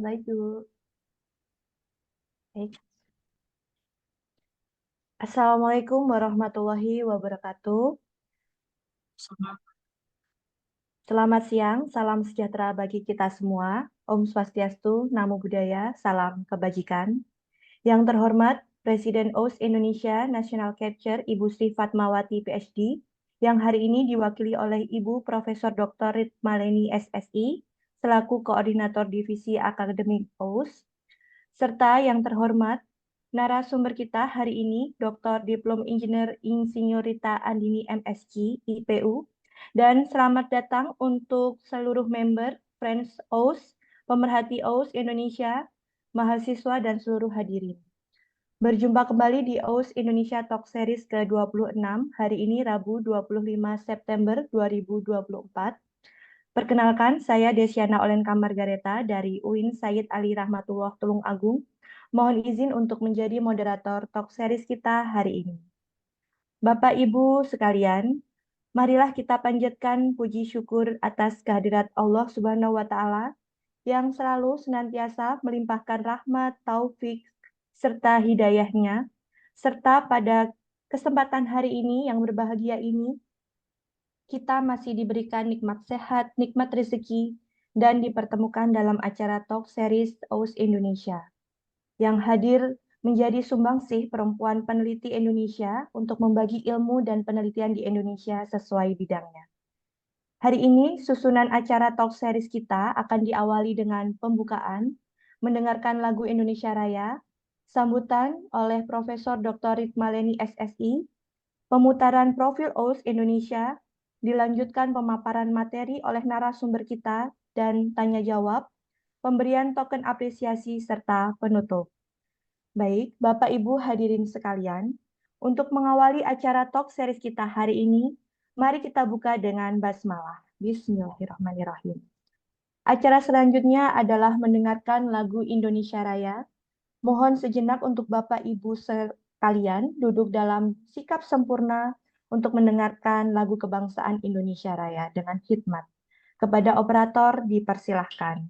Baik, Bu. Baik. Assalamualaikum warahmatullahi wabarakatuh. Selamat siang, salam sejahtera bagi kita semua. Om Swastiastu, Namo Buddhaya, salam kebajikan. Yang terhormat Presiden OS Indonesia National Capture Ibu Sri Fatmawati PhD, yang hari ini diwakili oleh Ibu Profesor Dr. Ritmaleni SSI, selaku Koordinator Divisi Akademik OS, serta yang terhormat narasumber kita hari ini, Dr. Diplom Engineer Insinyurita Andini MSc, IPU, dan selamat datang untuk seluruh member Friends OS, pemerhati OS Indonesia, mahasiswa, dan seluruh hadirin. Berjumpa kembali di OS Indonesia Talk Series ke-26, hari ini Rabu 25 September 2024. Perkenalkan, saya Desyana Olenka Margareta dari UIN Sayyid Ali Rahmatullah Tulung Agung. Mohon izin untuk menjadi moderator talk series kita hari ini. Bapak Ibu sekalian, marilah kita panjatkan puji syukur atas kehadirat Allah Subhanahu wa taala yang selalu senantiasa melimpahkan rahmat, taufik, serta hidayahnya, serta pada kesempatan hari ini yang berbahagia ini, kita masih diberikan nikmat sehat, nikmat rezeki, dan dipertemukan dalam acara Talk Series OS Indonesia yang hadir menjadi sumbangsih perempuan peneliti Indonesia untuk membagi ilmu dan penelitian di Indonesia sesuai bidangnya. Hari ini, susunan acara Talk Series kita akan diawali dengan pembukaan, mendengarkan lagu Indonesia Raya, sambutan oleh Profesor Dr. Ritmaleni SSI, pemutaran profil OS Indonesia, dilanjutkan pemaparan materi oleh narasumber kita, dan tanya jawab, pemberian token apresiasi, serta penutup. Baik, Bapak Ibu hadirin sekalian, untuk mengawali acara talk series kita hari ini, mari kita buka dengan basmalah. Bismillahirrahmanirrahim. Acara selanjutnya adalah mendengarkan lagu Indonesia Raya. Mohon sejenak untuk Bapak Ibu sekalian duduk dalam sikap sempurna untuk mendengarkan lagu kebangsaan Indonesia Raya dengan khidmat. Kepada operator dipersilahkan.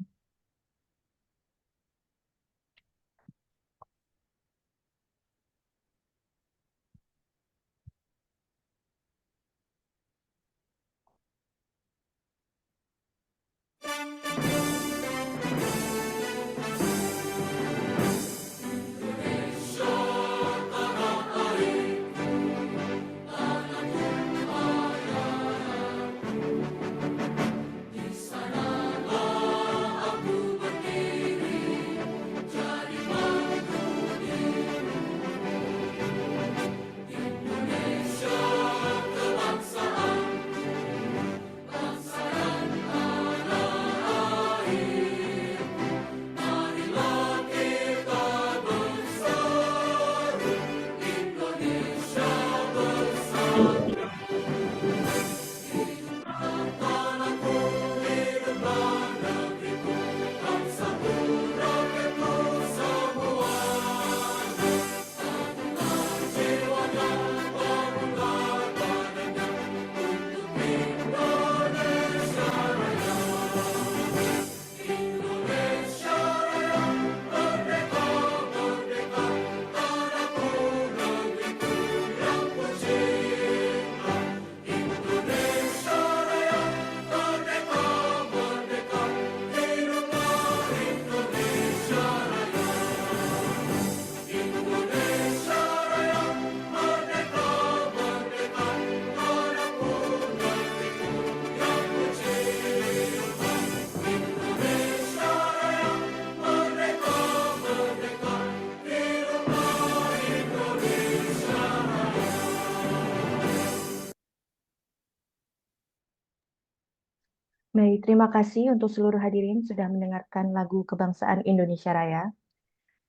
Baik, terima kasih untuk seluruh hadirin sudah mendengarkan lagu Kebangsaan Indonesia Raya.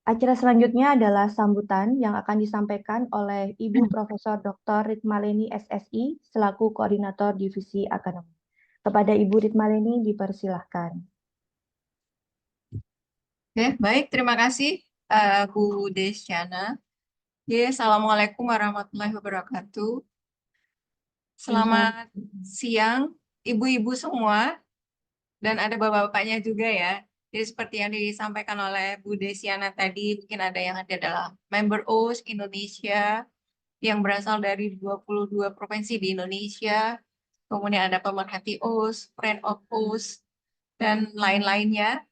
Acara selanjutnya adalah sambutan yang akan disampaikan oleh Ibu Profesor Dr. Ritmaleni SSI selaku Koordinator Divisi Akademik. Kepada Ibu Ritmaleni dipersilahkan. Oke, baik. Terima kasih, Bu Desyana. Assalamualaikum warahmatullahi wabarakatuh. Selamat siang, ibu-ibu semua, dan ada bapak-bapaknya juga ya. Jadi seperti yang disampaikan oleh Bu Desiana tadi, mungkin ada yang adalah member OS Indonesia yang berasal dari 22 provinsi di Indonesia, kemudian ada pemerhati OS, friend of OS, dan lain-lainnya,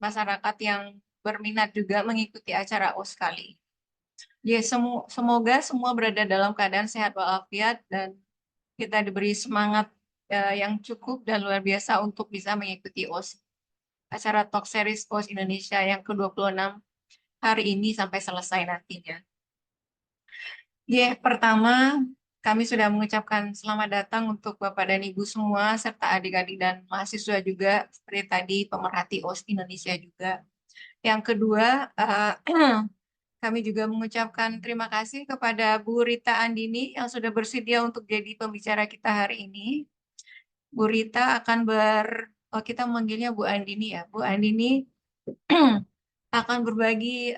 masyarakat yang berminat juga mengikuti acara OS kali. Ya, semoga semua berada dalam keadaan sehat walafiat dan kita diberi semangat yang cukup dan luar biasa untuk bisa mengikuti OS, acara Talk Series OS Indonesia yang ke-26 hari ini sampai selesai nantinya. Pertama, kami sudah mengucapkan selamat datang untuk Bapak dan Ibu semua, serta adik-adik dan mahasiswa juga, seperti tadi pemerhati OS Indonesia juga. Yang kedua, kami juga mengucapkan terima kasih kepada Bu Rita Andini yang sudah bersedia untuk jadi pembicara kita hari ini. Bu Rita akan kita memanggilnya Bu Andini ya. Bu Andini akan berbagi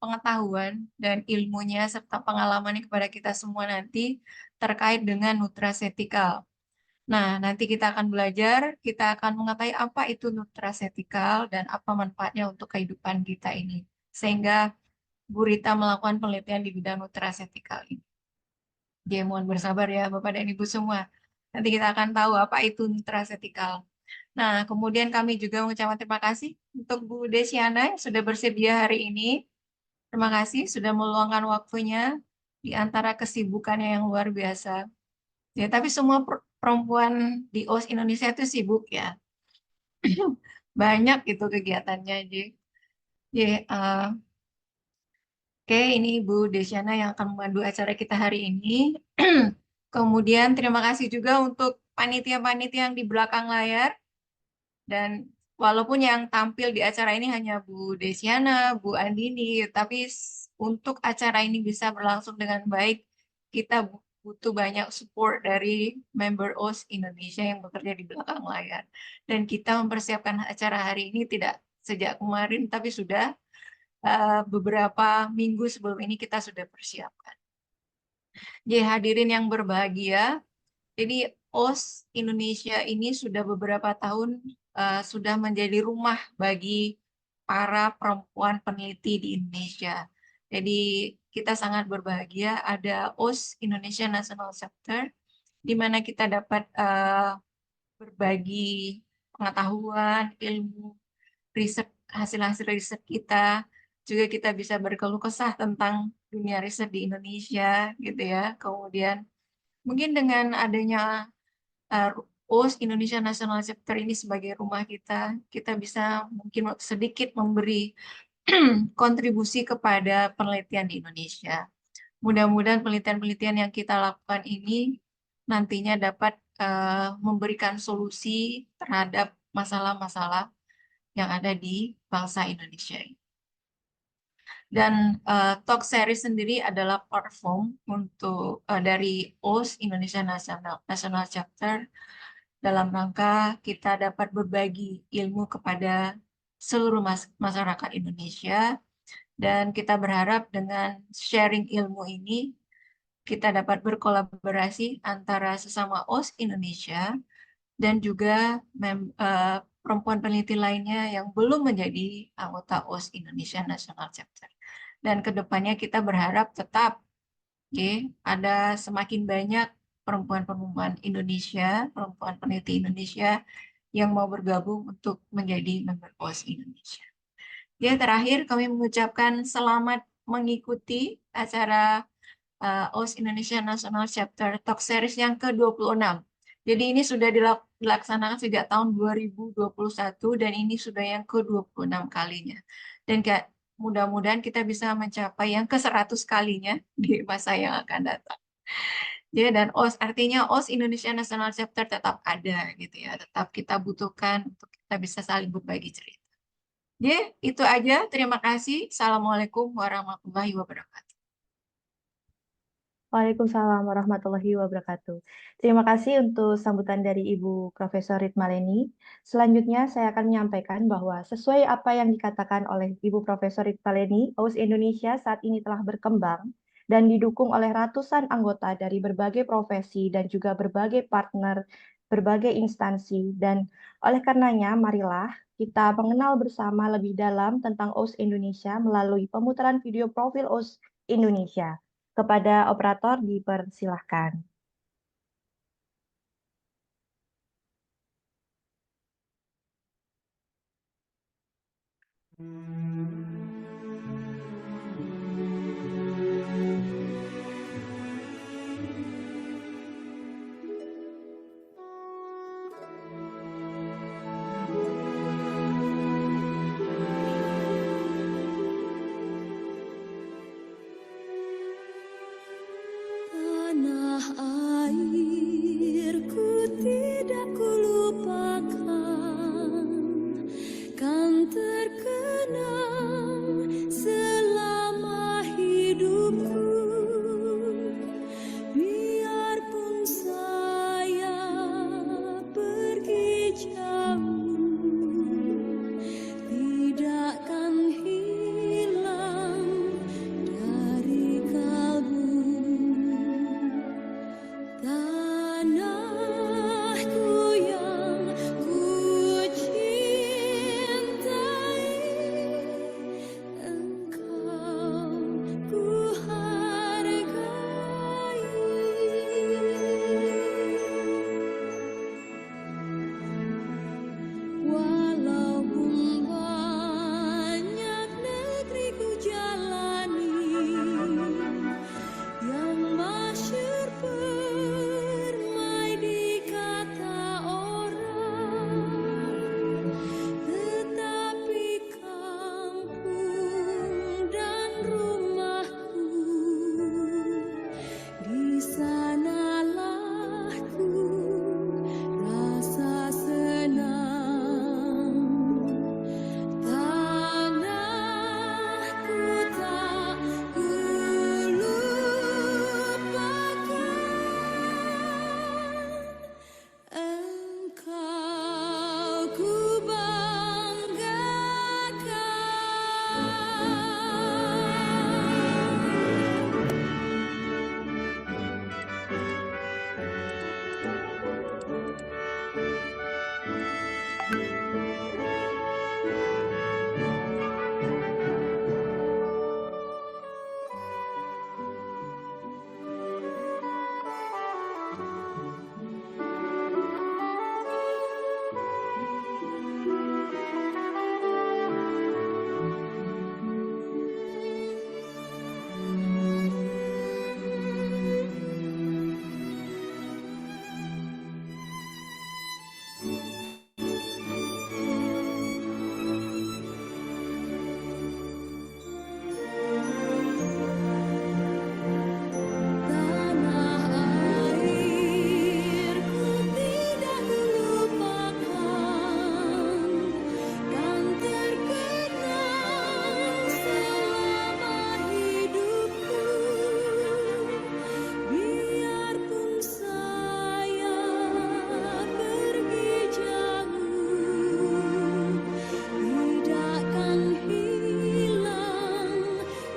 pengetahuan dan ilmunya serta pengalamannya kepada kita semua nanti terkait dengan nutraceutical. Nah, nanti kita akan belajar, kita akan mengetahui apa itu nutraceutical dan apa manfaatnya untuk kehidupan kita ini. Sehingga Bu Rita melakukan penelitian di bidang nutraceutical ini. Jadi mohon bersabar ya Bapak dan Ibu semua. Nanti kita akan tahu apa itu nutraceutical. Nah, kemudian kami juga mengucapkan terima kasih untuk Bu Desiana yang sudah bersedia hari ini. Terima kasih sudah meluangkan waktunya di antara kesibukannya yang luar biasa. Ya, tapi semua perempuan di OS Indonesia itu sibuk ya. Banyak itu kegiatannya. Oke, ini Ibu Desiana yang akan memandu acara kita hari ini. Kemudian terima kasih juga untuk panitia-panitia yang di belakang layar. Dan walaupun yang tampil di acara ini hanya Bu Desiana, Bu Andini, tapi untuk acara ini bisa berlangsung dengan baik, kita butuh banyak support dari member OS Indonesia yang bekerja di belakang layar. Dan kita mempersiapkan acara hari ini tidak sejak kemarin, tapi sudah beberapa minggu sebelum ini kita sudah persiapkan. Jadi hadirin yang berbahagia, jadi OS Indonesia ini sudah beberapa tahun sudah menjadi rumah bagi para perempuan peneliti di Indonesia. Jadi kita sangat berbahagia ada OS Indonesia National Chapter, di mana kita dapat berbagi pengetahuan, ilmu, riset, hasil-hasil riset kita. Juga kita bisa berkeluh kesah tentang dunia riset di Indonesia, gitu ya. Kemudian mungkin dengan adanya OS Indonesia National Chapter ini sebagai rumah kita, kita bisa mungkin sedikit memberi kontribusi kepada penelitian di Indonesia. Mudah-mudahan penelitian-penelitian yang kita lakukan ini nantinya dapat memberikan solusi terhadap masalah-masalah yang ada di bangsa Indonesia ini. Dan talk series sendiri adalah platform untuk dari OS Indonesia National Chapter dalam rangka kita dapat berbagi ilmu kepada seluruh masyarakat Indonesia, dan kita berharap dengan sharing ilmu ini kita dapat berkolaborasi antara sesama OS Indonesia dan juga perempuan peneliti lainnya yang belum menjadi anggota OS Indonesia National Chapter. Dan kedepannya kita berharap tetap ada semakin banyak perempuan-perempuan Indonesia, perempuan peneliti Indonesia yang mau bergabung untuk menjadi member OS Indonesia. Terakhir kami mengucapkan selamat mengikuti acara OS Indonesia National Chapter Talk Series yang ke-26. Jadi ini sudah dilaksanakan sejak tahun 2021 dan ini sudah yang ke-26 kalinya. Dan mudah-mudahan kita bisa mencapai yang ke-100 kalinya di masa yang akan datang. Dan OS artinya OS Indonesia National Chapter tetap ada gitu ya, tetap kita butuhkan untuk kita bisa saling berbagi cerita. Itu aja. Terima kasih. Assalamualaikum warahmatullahi wabarakatuh. Waalaikumsalam warahmatullahi wabarakatuh. Terima kasih untuk sambutan dari Ibu Profesor Ritmaleni. Selanjutnya saya akan menyampaikan bahwa sesuai apa yang dikatakan oleh Ibu Profesor Ritmaleni, OS Indonesia saat ini telah berkembang dan didukung oleh ratusan anggota dari berbagai profesi dan juga berbagai partner, berbagai instansi. Dan oleh karenanya, marilah kita mengenal bersama lebih dalam tentang OS Indonesia melalui pemutaran video profil OS Indonesia. Kepada operator dipersilahkan. Tanah airku tidak kulupakan, kan terkenang selama hidupku. Biarpun saya pergi jauh, tidakkan hilang dari kalbu. Tanahku yang ku cintai, engkau ku hargai. Walaupun banyak negeri ku jalani, yang masyhur permai di kata orang, tetapi kampung dan rumahku, di sanalah ku rasa senang. Tanahku tak kulupakan, engkau ku banggakan. Tanah airku tidak kulupakan, kan terkenang selama hidupku. Biarpun saya pergi jauh, tidakkan hilang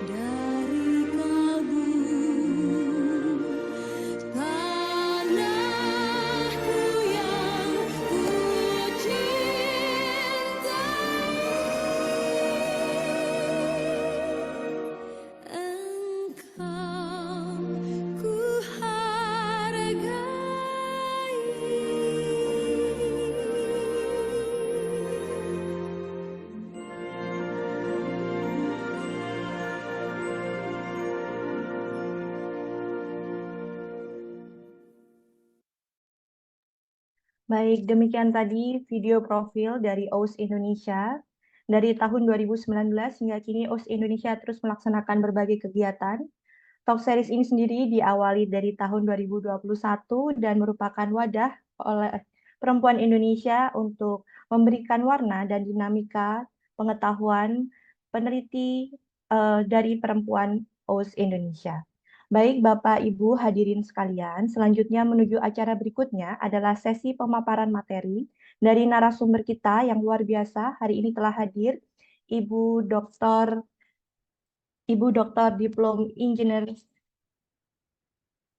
dari kalbu. Tanahku yang ku cintai, engkau ku Baik, demikian tadi video profil dari OS Indonesia. Dari tahun 2019 hingga kini OS Indonesia terus melaksanakan berbagai kegiatan. Talk series ini sendiri diawali dari tahun 2021 dan merupakan wadah oleh perempuan Indonesia untuk memberikan warna dan dinamika pengetahuan peneliti dari perempuan OS Indonesia. Baik, Bapak, Ibu, hadirin sekalian, selanjutnya menuju acara berikutnya adalah sesi pemaparan materi dari narasumber kita yang luar biasa. Hari ini telah hadir Ibu Dr. Diplom Engineer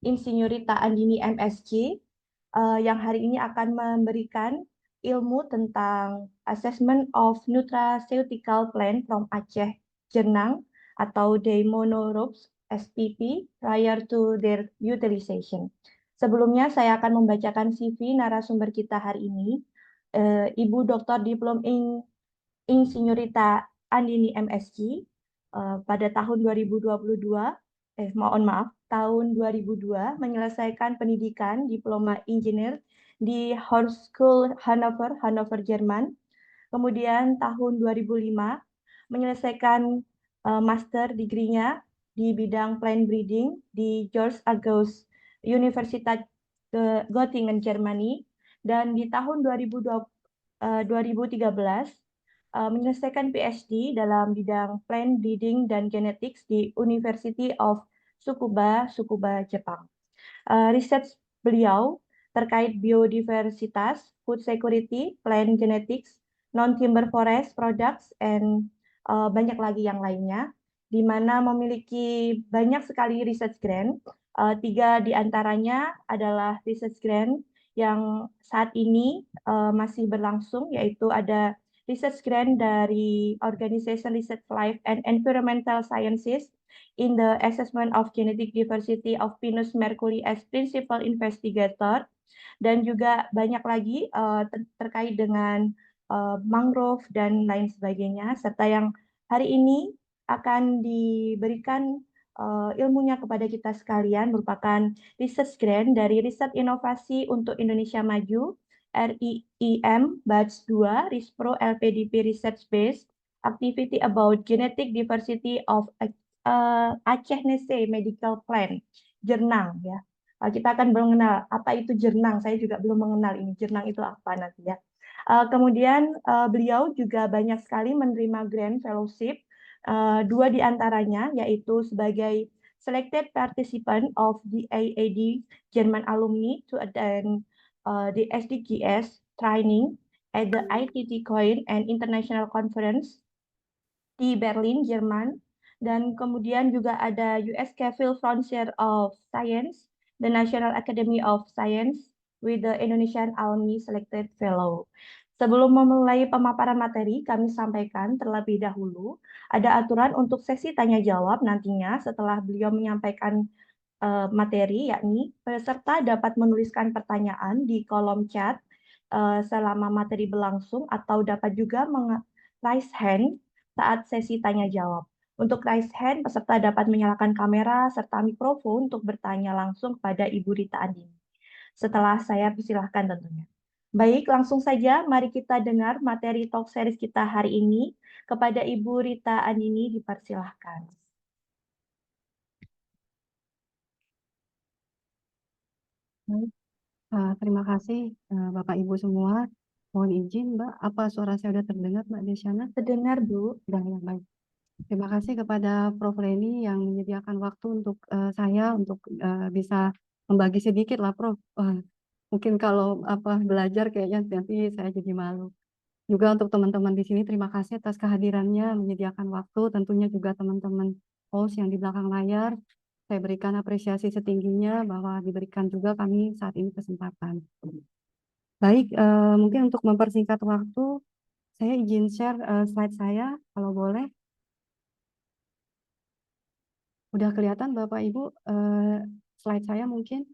Insinyurita Andini MSc yang hari ini akan memberikan ilmu tentang Assessment of Nutraceutical Plant from Aceh Jernang atau Daemonoropes SPP prior to their utilization. Sebelumnya saya akan membacakan CV narasumber kita hari ini, Ibu Dr. Diplom Insinyurita Andini MSc, pada tahun 2022, tahun 2002 menyelesaikan pendidikan Diploma Engineer di Hochschule Hannover, Jerman. Kemudian tahun 2005 menyelesaikan master degree-nya di bidang plant breeding di Georg August Universität Göttingen, Germany. Dan di tahun 2013 menyelesaikan PhD dalam bidang plant breeding dan genetics di University of Tsukuba, Jepang. Research beliau terkait biodiversitas, food security, plant genetics, non-timber forest products, and banyak lagi yang lainnya, di mana memiliki banyak sekali research grant. 3 di antaranya adalah research grant yang saat ini masih berlangsung, yaitu ada research grant dari Organization Research Life and Environmental Sciences in the assessment of genetic diversity of Pinus mercury as principal investigator, dan juga banyak lagi terkait dengan mangrove dan lain sebagainya, serta yang hari ini akan diberikan ilmunya kepada kita sekalian merupakan research grant dari Riset Inovasi untuk Indonesia Maju RIIM Batch 2 RISPRO LPDP Research Base Activity about Genetic Diversity of Aceh Nese Medical Plant Jernang, ya. Kita akan mengenal apa itu jernang. Saya juga belum mengenal ini jernang itu apa nanti, ya. Kemudian beliau juga banyak sekali menerima grant fellowship, 2 di antaranya yaitu sebagai selected participant of the AAD German alumni to attend the SDGs training at the ITT Coin and International Conference di Berlin, Jerman. Dan kemudian juga ada US Cavill Frontier of Science, the National Academy of Science with the Indonesian Alumni Selected Fellow. Sebelum memulai pemaparan materi, kami sampaikan terlebih dahulu ada aturan untuk sesi tanya jawab nantinya setelah beliau menyampaikan materi, yakni peserta dapat menuliskan pertanyaan di kolom chat selama materi berlangsung atau dapat juga raise hand saat sesi tanya jawab. Untuk raise hand, peserta dapat menyalakan kamera serta mikrofon untuk bertanya langsung kepada Ibu Rita Andini. Setelah saya persilahkan tentunya. Baik, langsung saja mari kita dengar materi talk series kita hari ini. Kepada Ibu Rita Andini dipersilahkan. Baik, terima kasih Bapak Ibu semua. Mohon izin Mbak, apa suara saya sudah terdengar Mbak Desyana? Terdengar, Bu. Sudah ya, baik. Terima kasih kepada Prof. Leni yang menyediakan waktu untuk saya untuk bisa membagi sedikit lah Prof. Mungkin kalau belajar kayaknya nanti saya jadi malu. Juga untuk teman-teman di sini terima kasih atas kehadirannya, menyediakan waktu. Tentunya juga teman-teman host yang di belakang layar. Saya berikan apresiasi setingginya bahwa diberikan juga kami saat ini kesempatan. Baik, mungkin untuk mempersingkat waktu, saya izin share slide saya, kalau boleh. Udah kelihatan Bapak Ibu slide saya mungkin?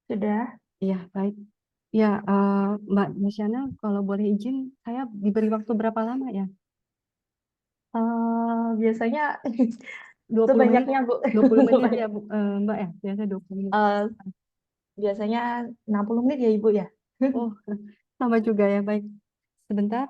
Sudah. Iya, baik. Ya, Mbak Desyana, kalau boleh izin, saya diberi waktu berapa lama ya? Biasanya 20 menit, sebanyaknya, Bu. 20 menit ya Mbak ya, biasanya 20 menit. Biasanya 60 menit ya Ibu ya. Oh, sama juga ya, baik. Sebentar,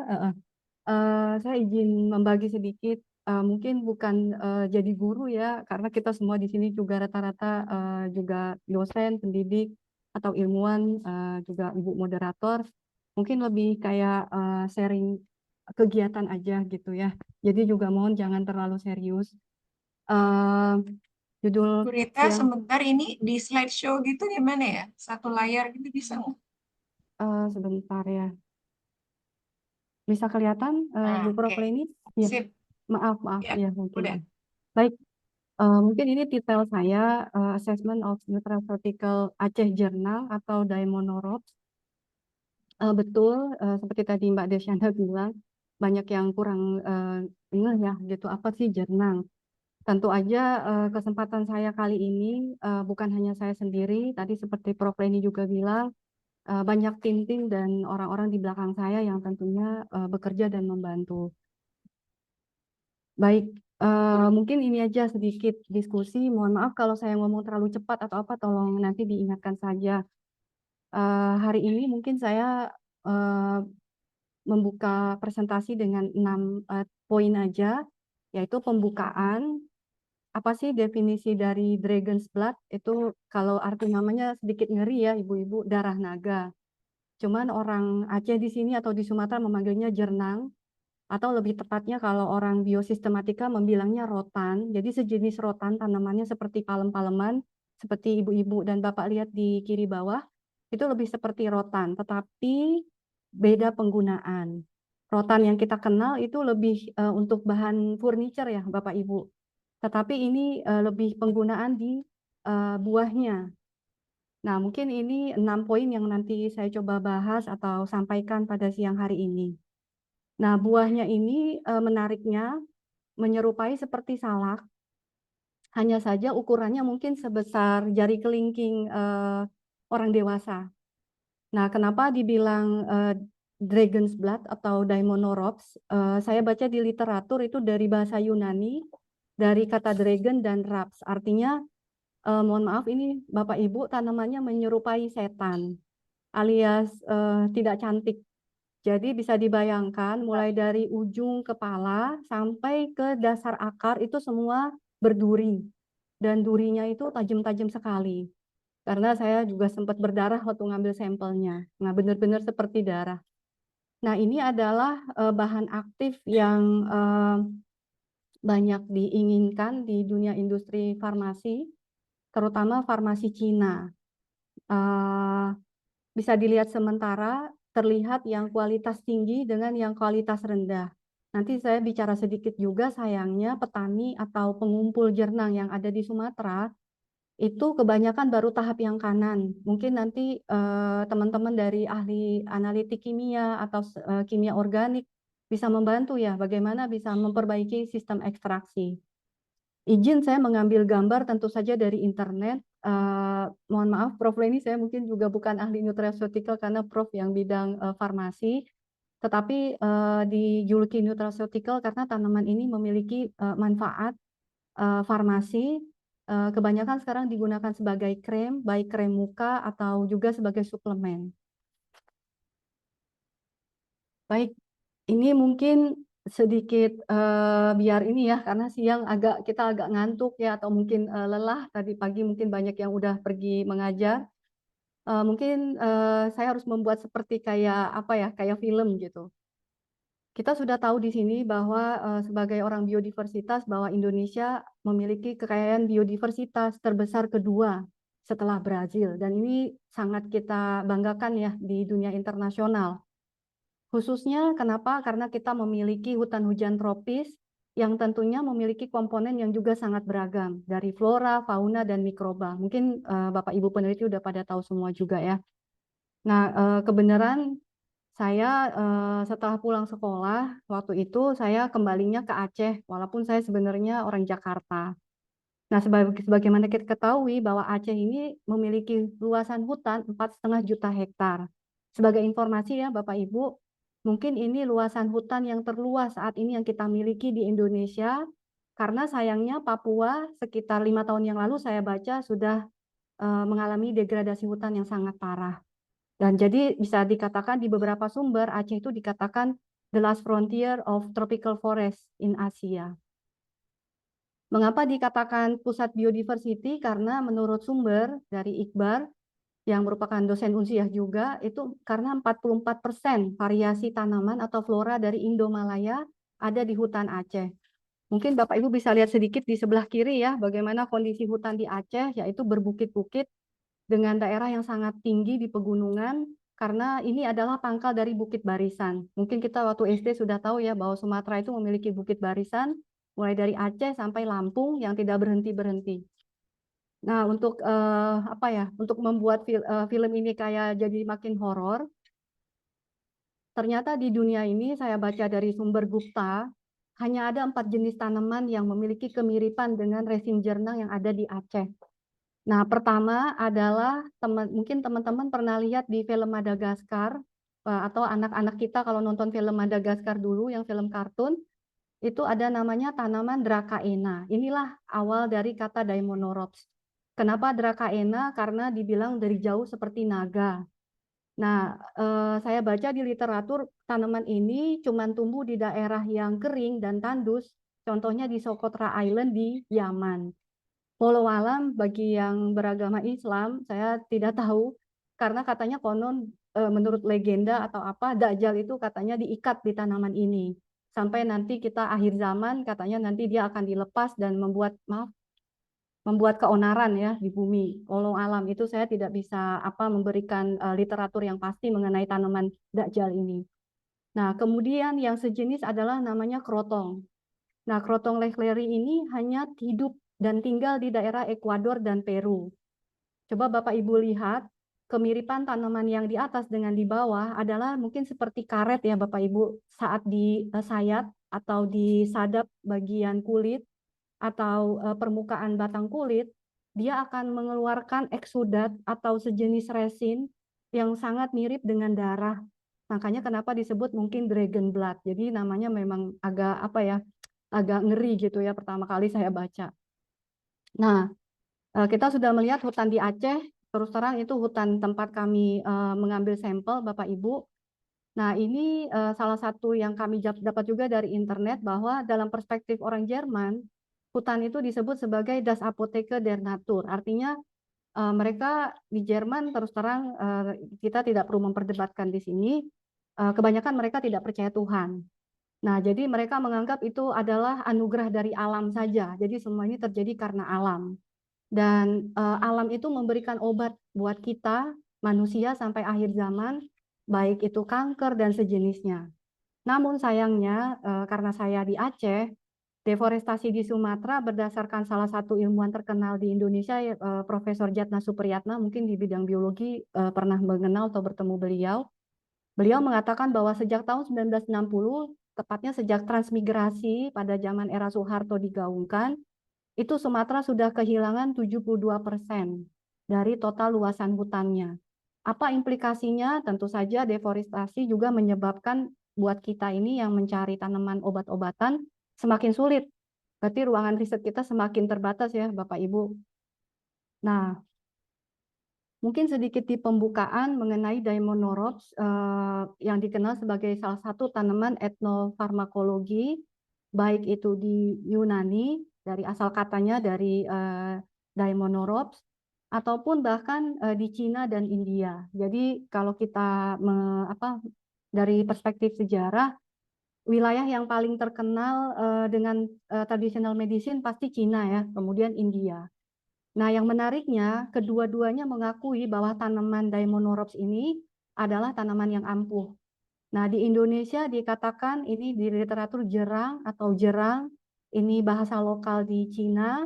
saya izin membagi sedikit, mungkin bukan jadi guru ya, karena kita semua di sini juga rata-rata juga dosen, pendidik, atau ilmuwan, juga Ibu moderator. Mungkin lebih kayak sharing kegiatan aja gitu ya. Jadi juga mohon jangan terlalu serius. Judul Bu Rita, yang sebentar ini di slideshow gitu gimana ya? Satu layar gitu bisa nggak? sebentar ya. Bisa kelihatan Bu Prof. Oke. Leni? Ya, Sip. maaf Ya, ya mungkin. udah. Baik, mungkin ini titel saya Assessment of Nutraceutical Aceh Journal atau Daemonoropes. Betul, seperti tadi Mbak Desyana bilang, banyak yang kurang ngeh ya gitu, apa sih jernang? Tentu aja kesempatan saya kali ini bukan hanya saya sendiri, tadi seperti Prof. Leni juga bilang, banyak tim-tim dan orang-orang di belakang saya yang tentunya bekerja dan membantu. Baik, mungkin ini aja sedikit diskusi. Mohon maaf kalau saya ngomong terlalu cepat atau apa, tolong nanti diingatkan saja. Hari ini mungkin saya membuka presentasi dengan 6 poin aja, yaitu pembukaan. Apa sih definisi dari Dragon's Blood? Itu kalau arti namanya sedikit ngeri ya, ibu-ibu, darah naga. Cuman orang Aceh di sini atau di Sumatera memanggilnya jernang, atau lebih tepatnya kalau orang biosistematika membilangnya rotan. Jadi sejenis rotan tanamannya seperti palem-paleman, seperti ibu-ibu dan bapak lihat di kiri bawah, itu lebih seperti rotan, tetapi beda penggunaan. Rotan yang kita kenal itu lebih untuk bahan furniture ya bapak ibu. Tetapi ini lebih penggunaan di buahnya. Nah, mungkin ini 6 poin yang nanti saya coba bahas atau sampaikan pada siang hari ini. Nah, buahnya ini menariknya menyerupai seperti salak, hanya saja ukurannya mungkin sebesar jari kelingking orang dewasa. Nah, kenapa dibilang Dragon's Blood atau Daimonoropes? Saya baca di literatur itu dari bahasa Yunani, dari kata dragon dan raps. Artinya, mohon maaf ini Bapak Ibu, tanamannya menyerupai setan, alias tidak cantik. Jadi bisa dibayangkan mulai dari ujung kepala sampai ke dasar akar itu semua berduri. Dan durinya itu tajam-tajam sekali. Karena saya juga sempat berdarah waktu ngambil sampelnya. Nah, benar-benar seperti darah. Nah, ini adalah bahan aktif yang banyak diinginkan di dunia industri farmasi, terutama farmasi Cina. Bisa dilihat sementara, terlihat yang kualitas tinggi dengan yang kualitas rendah. Nanti saya bicara sedikit juga, sayangnya petani atau pengumpul jernang yang ada di Sumatera itu kebanyakan baru tahap yang kanan. Mungkin nanti teman-teman dari ahli analitik kimia atau kimia organik bisa membantu ya bagaimana bisa memperbaiki sistem ekstraksi. Izin saya mengambil gambar tentu saja dari internet. Mohon maaf, Prof. Leni, saya mungkin juga bukan ahli nutraceutical karena Prof yang bidang farmasi. Tetapi di juluki nutraceutical karena tanaman ini memiliki manfaat farmasi. Kebanyakan sekarang digunakan sebagai krem, baik krem muka atau juga sebagai suplemen. Baik, ini mungkin sedikit biar ini ya, karena siang kita agak ngantuk ya, atau mungkin lelah. Tadi pagi mungkin banyak yang udah pergi mengajar. Mungkin saya harus membuat seperti kayak apa ya, kayak film gitu. Kita sudah tahu di sini bahwa sebagai orang biodiversitas bahwa Indonesia memiliki kekayaan biodiversitas terbesar kedua setelah Brazil, dan ini sangat kita banggakan ya di dunia internasional. Khususnya kenapa? Karena kita memiliki hutan hujan tropis yang tentunya memiliki komponen yang juga sangat beragam dari flora, fauna, dan mikroba. Mungkin Bapak Ibu peneliti udah pada tahu semua juga ya. Nah, kebenaran saya setelah pulang sekolah, waktu itu saya kembalinya ke Aceh, walaupun saya sebenarnya orang Jakarta. Nah, sebagaimana kita ketahui bahwa Aceh ini memiliki luasan hutan 4,5 juta hektar. Sebagai informasi ya Bapak Ibu, mungkin ini luasan hutan yang terluas saat ini yang kita miliki di Indonesia, karena sayangnya Papua sekitar 5 tahun yang lalu saya baca sudah mengalami degradasi hutan yang sangat parah. Dan jadi bisa dikatakan di beberapa sumber Aceh itu dikatakan the last frontier of tropical forest in Asia. Mengapa dikatakan pusat biodiversity? Karena menurut sumber dari Iqbar yang merupakan dosen Unsiah juga, itu karena 44% variasi tanaman atau flora dari Indomalaya ada di hutan Aceh. Mungkin Bapak Ibu bisa lihat sedikit di sebelah kiri ya, bagaimana kondisi hutan di Aceh, yaitu berbukit-bukit dengan daerah yang sangat tinggi di pegunungan, karena ini adalah pangkal dari Bukit Barisan. Mungkin kita waktu SD sudah tahu ya bahwa Sumatera itu memiliki Bukit Barisan, mulai dari Aceh sampai Lampung yang tidak berhenti-berhenti. Nah, untuk apa ya? Untuk membuat film ini kayak jadi makin horor, ternyata di dunia ini saya baca dari sumber Gupta, hanya ada 4 jenis tanaman yang memiliki kemiripan dengan resin jernang yang ada di Aceh. Nah, pertama adalah mungkin teman-teman pernah lihat di film Madagaskar, atau anak-anak kita kalau nonton film Madagaskar dulu yang film kartun, itu ada namanya tanaman Dracaena. Inilah awal dari kata Daemonorops. Kenapa Dracaena? Karena dibilang dari jauh seperti naga. Nah, saya baca di literatur tanaman ini cuma tumbuh di daerah yang kering dan tandus, contohnya di Socotra Island di Yaman. Walau alam bagi yang beragama Islam, saya tidak tahu karena katanya konon menurut legenda atau apa, Dajjal itu katanya diikat di tanaman ini. Sampai nanti kita akhir zaman katanya nanti dia akan dilepas dan membuat keonaran ya di bumi. Walau alam itu saya tidak bisa memberikan literatur yang pasti mengenai tanaman Dajjal ini. Nah, kemudian yang sejenis adalah namanya krotong. Nah, krotong lecleri ini hanya hidup dan tinggal di daerah Ekuador dan Peru. Coba Bapak Ibu lihat, kemiripan tanaman yang di atas dengan di bawah adalah mungkin seperti karet ya Bapak Ibu, saat disayat atau disadap bagian kulit atau permukaan batang kulit, dia akan mengeluarkan eksudat atau sejenis resin yang sangat mirip dengan darah. Makanya kenapa disebut mungkin dragon blood. Jadi namanya memang agak agak ngeri gitu ya pertama kali saya baca. Nah, kita sudah melihat hutan di Aceh, terus terang itu hutan tempat kami mengambil sampel Bapak Ibu. Nah, ini salah satu yang kami dapat juga dari internet bahwa dalam perspektif orang Jerman, hutan itu disebut sebagai Das Apotheke der Natur. Artinya mereka di Jerman terus terang kita tidak perlu memperdebatkan di sini. Kebanyakan mereka tidak percaya Tuhan. Nah, jadi mereka menganggap itu adalah anugerah dari alam saja. Jadi semua ini terjadi karena alam. Dan alam itu memberikan obat buat kita, manusia sampai akhir zaman, baik itu kanker dan sejenisnya. Namun sayangnya, karena saya di Aceh, deforestasi di Sumatera berdasarkan salah satu ilmuwan terkenal di Indonesia, Profesor Jatna Supriyatna, mungkin di bidang biologi pernah mengenal atau bertemu beliau. Beliau mengatakan bahwa sejak tahun 1960, tepatnya sejak transmigrasi pada zaman era Soeharto digaungkan, itu Sumatera sudah kehilangan 72% dari total luasan hutannya. Apa implikasinya? Tentu saja deforestasi juga menyebabkan buat kita ini yang mencari tanaman obat-obatan semakin sulit. Berarti ruangan riset kita semakin terbatas ya Bapak Ibu. Nah, mungkin sedikit di pembukaan mengenai Daemonorops yang dikenal sebagai salah satu tanaman etnofarmakologi, baik itu di Yunani, dari asal katanya dari Daemonorops, ataupun bahkan di Cina dan India. Jadi kalau kita dari perspektif sejarah, wilayah yang paling terkenal dengan traditional medicine pasti Cina ya, kemudian India. Nah, yang menariknya, kedua-duanya mengakui bahwa tanaman Daemonorops ini adalah tanaman yang ampuh. Nah, di Indonesia dikatakan ini di literatur jerang atau jerang, ini bahasa lokal di Cina,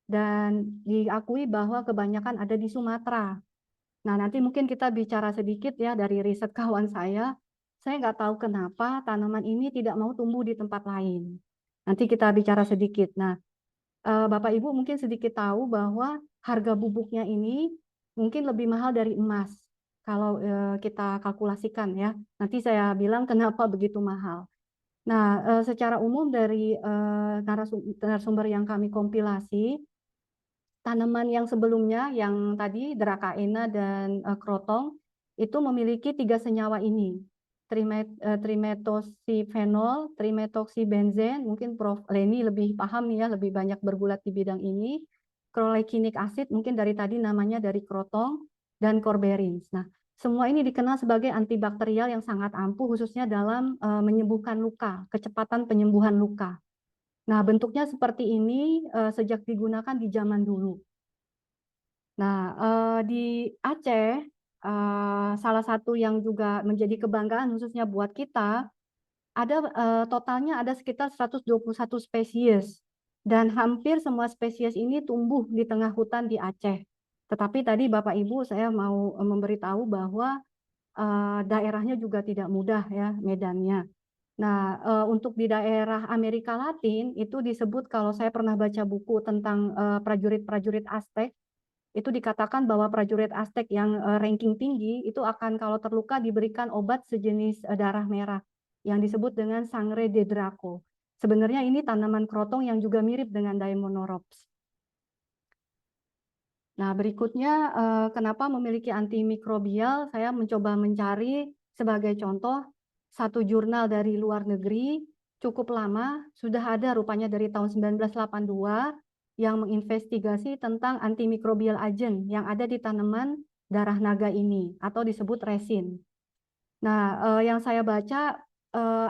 dan diakui bahwa kebanyakan ada di Sumatera. Nah, nanti mungkin kita bicara sedikit ya dari riset kawan saya nggak tahu kenapa tanaman ini tidak mau tumbuh di tempat lain. Nanti kita bicara sedikit. Nah, Bapak Ibu mungkin sedikit tahu bahwa harga bubuknya ini mungkin lebih mahal dari emas kalau kita kalkulasikan ya. Nanti saya bilang kenapa begitu mahal. Nah, secara umum dari narasumber yang kami kompilasi, tanaman yang sebelumnya yang tadi Dracaena dan krotong itu memiliki 3 senyawa ini. Trimetosifenol, trimetoxibenzen, mungkin Prof. Leni lebih paham nih ya, lebih banyak bergulat di bidang ini. Chlorhexidinic acid, mungkin dari tadi namanya dari krotong, dan corberins. Nah, semua ini dikenal sebagai antibakterial yang sangat ampuh khususnya dalam menyembuhkan luka, kecepatan penyembuhan luka. Nah, bentuknya seperti ini sejak digunakan di zaman dulu. Nah, di Aceh, salah satu yang juga menjadi kebanggaan khususnya buat kita, ada totalnya ada sekitar 121 spesies. Dan hampir semua spesies ini tumbuh di tengah hutan di Aceh. Tetapi tadi Bapak Ibu saya mau memberitahu bahwa daerahnya juga tidak mudah ya medannya. Nah, untuk di daerah Amerika Latin itu disebut, kalau saya pernah baca buku tentang prajurit-prajurit Aztec, itu dikatakan bahwa prajurit Aztec yang ranking tinggi itu akan kalau terluka diberikan obat sejenis darah merah yang disebut dengan sangre de Draco. Sebenarnya ini tanaman krotong yang juga mirip dengan Daemonorops. Nah, berikutnya kenapa memiliki antimikrobial? Saya mencoba mencari sebagai contoh satu jurnal dari luar negeri cukup lama, sudah ada rupanya dari tahun 1982 yang menginvestigasi tentang antimikrobial agent yang ada di tanaman darah naga ini atau disebut resin. Nah, yang saya baca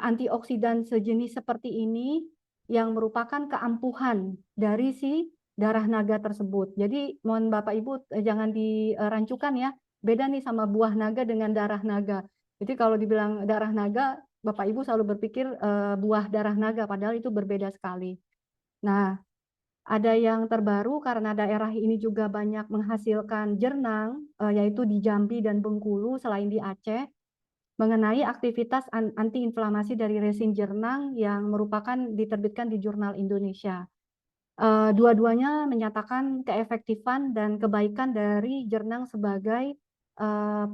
antioksidan sejenis seperti ini yang merupakan keampuhan dari si darah naga tersebut. Jadi mohon Bapak Ibu jangan dirancukan ya, beda nih sama buah naga dengan darah naga. Jadi kalau dibilang darah naga, Bapak Ibu selalu berpikir buah darah naga, padahal itu berbeda sekali. Nah, ada yang terbaru karena daerah ini juga banyak menghasilkan jernang, yaitu di Jambi dan Bengkulu selain di Aceh, mengenai aktivitas antiinflamasi dari resin jernang yang merupakan diterbitkan di Jurnal Indonesia. Dua-duanya menyatakan keefektifan dan kebaikan dari jernang sebagai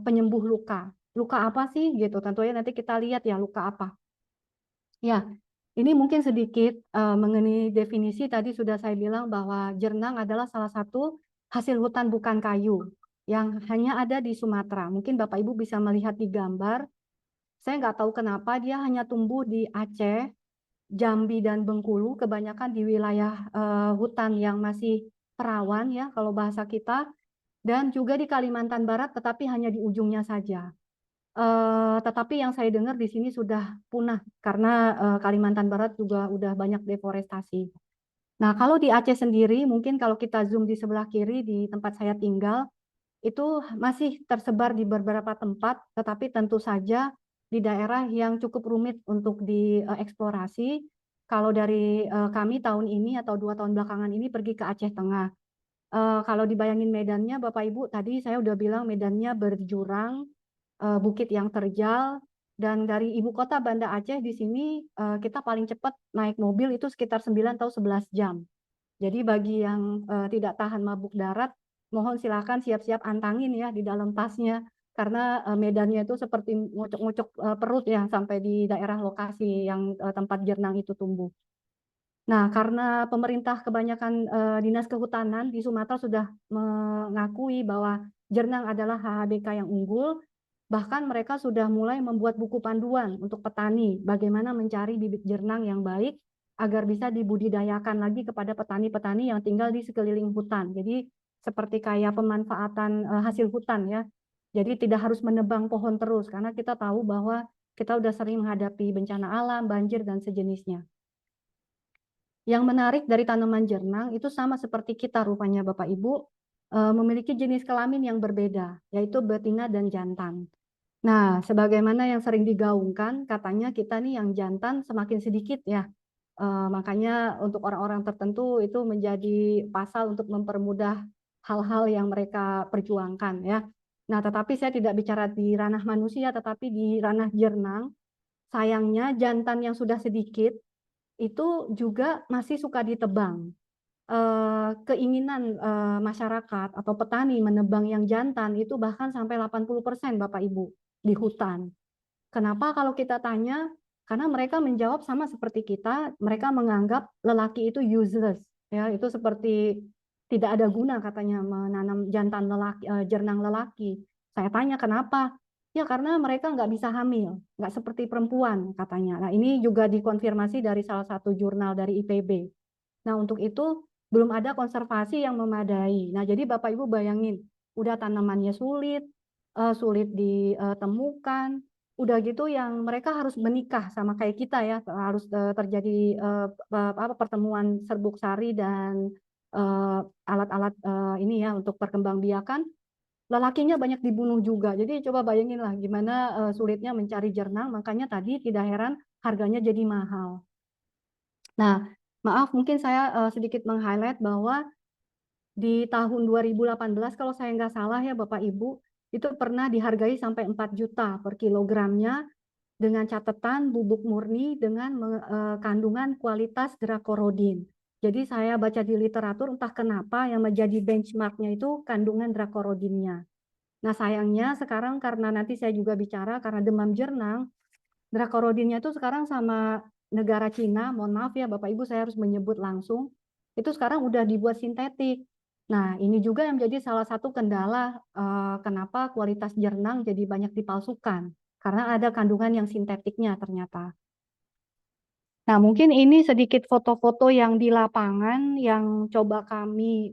penyembuh luka. Luka apa sih gitu? Tentunya nanti kita lihat ya luka apa. Ya, ini mungkin sedikit mengenai definisi. Tadi sudah saya bilang bahwa jernang adalah salah satu hasil hutan bukan kayu yang hanya ada di Sumatera. Mungkin Bapak Ibu bisa melihat di gambar. Saya nggak tahu kenapa dia hanya tumbuh di Aceh, Jambi, dan Bengkulu, kebanyakan di wilayah hutan yang masih perawan ya kalau bahasa kita, dan juga di Kalimantan Barat, tetapi hanya di ujungnya saja. Tetapi yang saya dengar di sini sudah punah karena Kalimantan Barat juga udah banyak deforestasi. Nah, kalau di Aceh sendiri, mungkin kalau kita zoom di sebelah kiri di tempat saya tinggal, itu masih tersebar di beberapa tempat, tetapi tentu saja di daerah yang cukup rumit untuk dieksplorasi. Kalau dari kami tahun ini atau 2 tahun belakangan ini pergi ke Aceh Tengah. Kalau dibayangin medannya, Bapak Ibu, tadi saya udah bilang medannya berjurang, bukit yang terjal, dan dari ibu kota Banda Aceh di sini kita paling cepat naik mobil itu sekitar 9 atau 11 jam. Jadi bagi yang tidak tahan mabuk darat, mohon silakan siap-siap antangin ya di dalam tasnya, karena medannya itu seperti ngucuk-ngucuk perut ya sampai di daerah lokasi yang tempat jernang itu tumbuh. Nah, karena pemerintah kebanyakan dinas kehutanan di Sumatera sudah mengakui bahwa jernang adalah HHBK yang unggul, bahkan mereka sudah mulai membuat buku panduan untuk petani bagaimana mencari bibit jernang yang baik agar bisa dibudidayakan lagi kepada petani-petani yang tinggal di sekeliling hutan. Jadi seperti kayak pemanfaatan hasil hutan ya. Jadi tidak harus menebang pohon terus karena kita tahu bahwa kita sudah sering menghadapi bencana alam, banjir, dan sejenisnya. Yang menarik dari tanaman jernang itu sama seperti kita rupanya Bapak Ibu, memiliki jenis kelamin yang berbeda, yaitu betina dan jantan. Nah, sebagaimana yang sering digaungkan, katanya kita nih yang jantan semakin sedikit ya. Makanya untuk orang-orang tertentu itu menjadi pasal untuk mempermudah hal-hal yang mereka perjuangkan ya. Nah, tetapi saya tidak bicara di ranah manusia, tetapi di ranah jernang. Sayangnya jantan yang sudah sedikit itu juga masih suka ditebang. Keinginan masyarakat atau petani menebang yang jantan itu bahkan sampai 80% Bapak Ibu di hutan. Kenapa kalau kita tanya? Karena mereka menjawab sama seperti kita, mereka menganggap lelaki itu useless, ya itu seperti tidak ada guna katanya menanam jantan lelaki, jernang lelaki. Saya tanya kenapa? Ya karena mereka nggak bisa hamil, nggak seperti perempuan katanya. Nah ini juga dikonfirmasi dari salah satu jurnal dari IPB. Nah untuk itu belum ada konservasi yang memadai. Nah jadi Bapak Ibu bayangin, udah tanamannya sulit, sulit ditemukan, udah gitu yang mereka harus menikah sama kayak kita ya, harus terjadi pertemuan serbuk sari dan alat-alat ini ya untuk perkembangbiakan. Lelakinya banyak dibunuh juga. Jadi coba bayangin lah gimana sulitnya mencari jernang, makanya tadi tidak heran harganya jadi mahal. Nah, maaf mungkin saya sedikit meng-highlight bahwa di tahun 2018 kalau saya nggak salah ya Bapak Ibu, itu pernah dihargai sampai 4 juta per kilogramnya dengan catatan bubuk murni dengan kandungan kualitas drakorodin. Jadi saya baca di literatur entah kenapa yang menjadi benchmarknya itu kandungan drakorodinnya. Nah sayangnya sekarang karena nanti saya juga bicara karena demam jernang, drakorodinnya itu sekarang sama negara Cina, mohon maaf ya Bapak Ibu saya harus menyebut langsung, itu sekarang udah dibuat sintetik. Nah ini juga yang menjadi salah satu kendala kenapa kualitas jernang jadi banyak dipalsukan. Karena ada kandungan yang sintetiknya ternyata. Nah, mungkin ini sedikit foto-foto yang di lapangan yang coba kami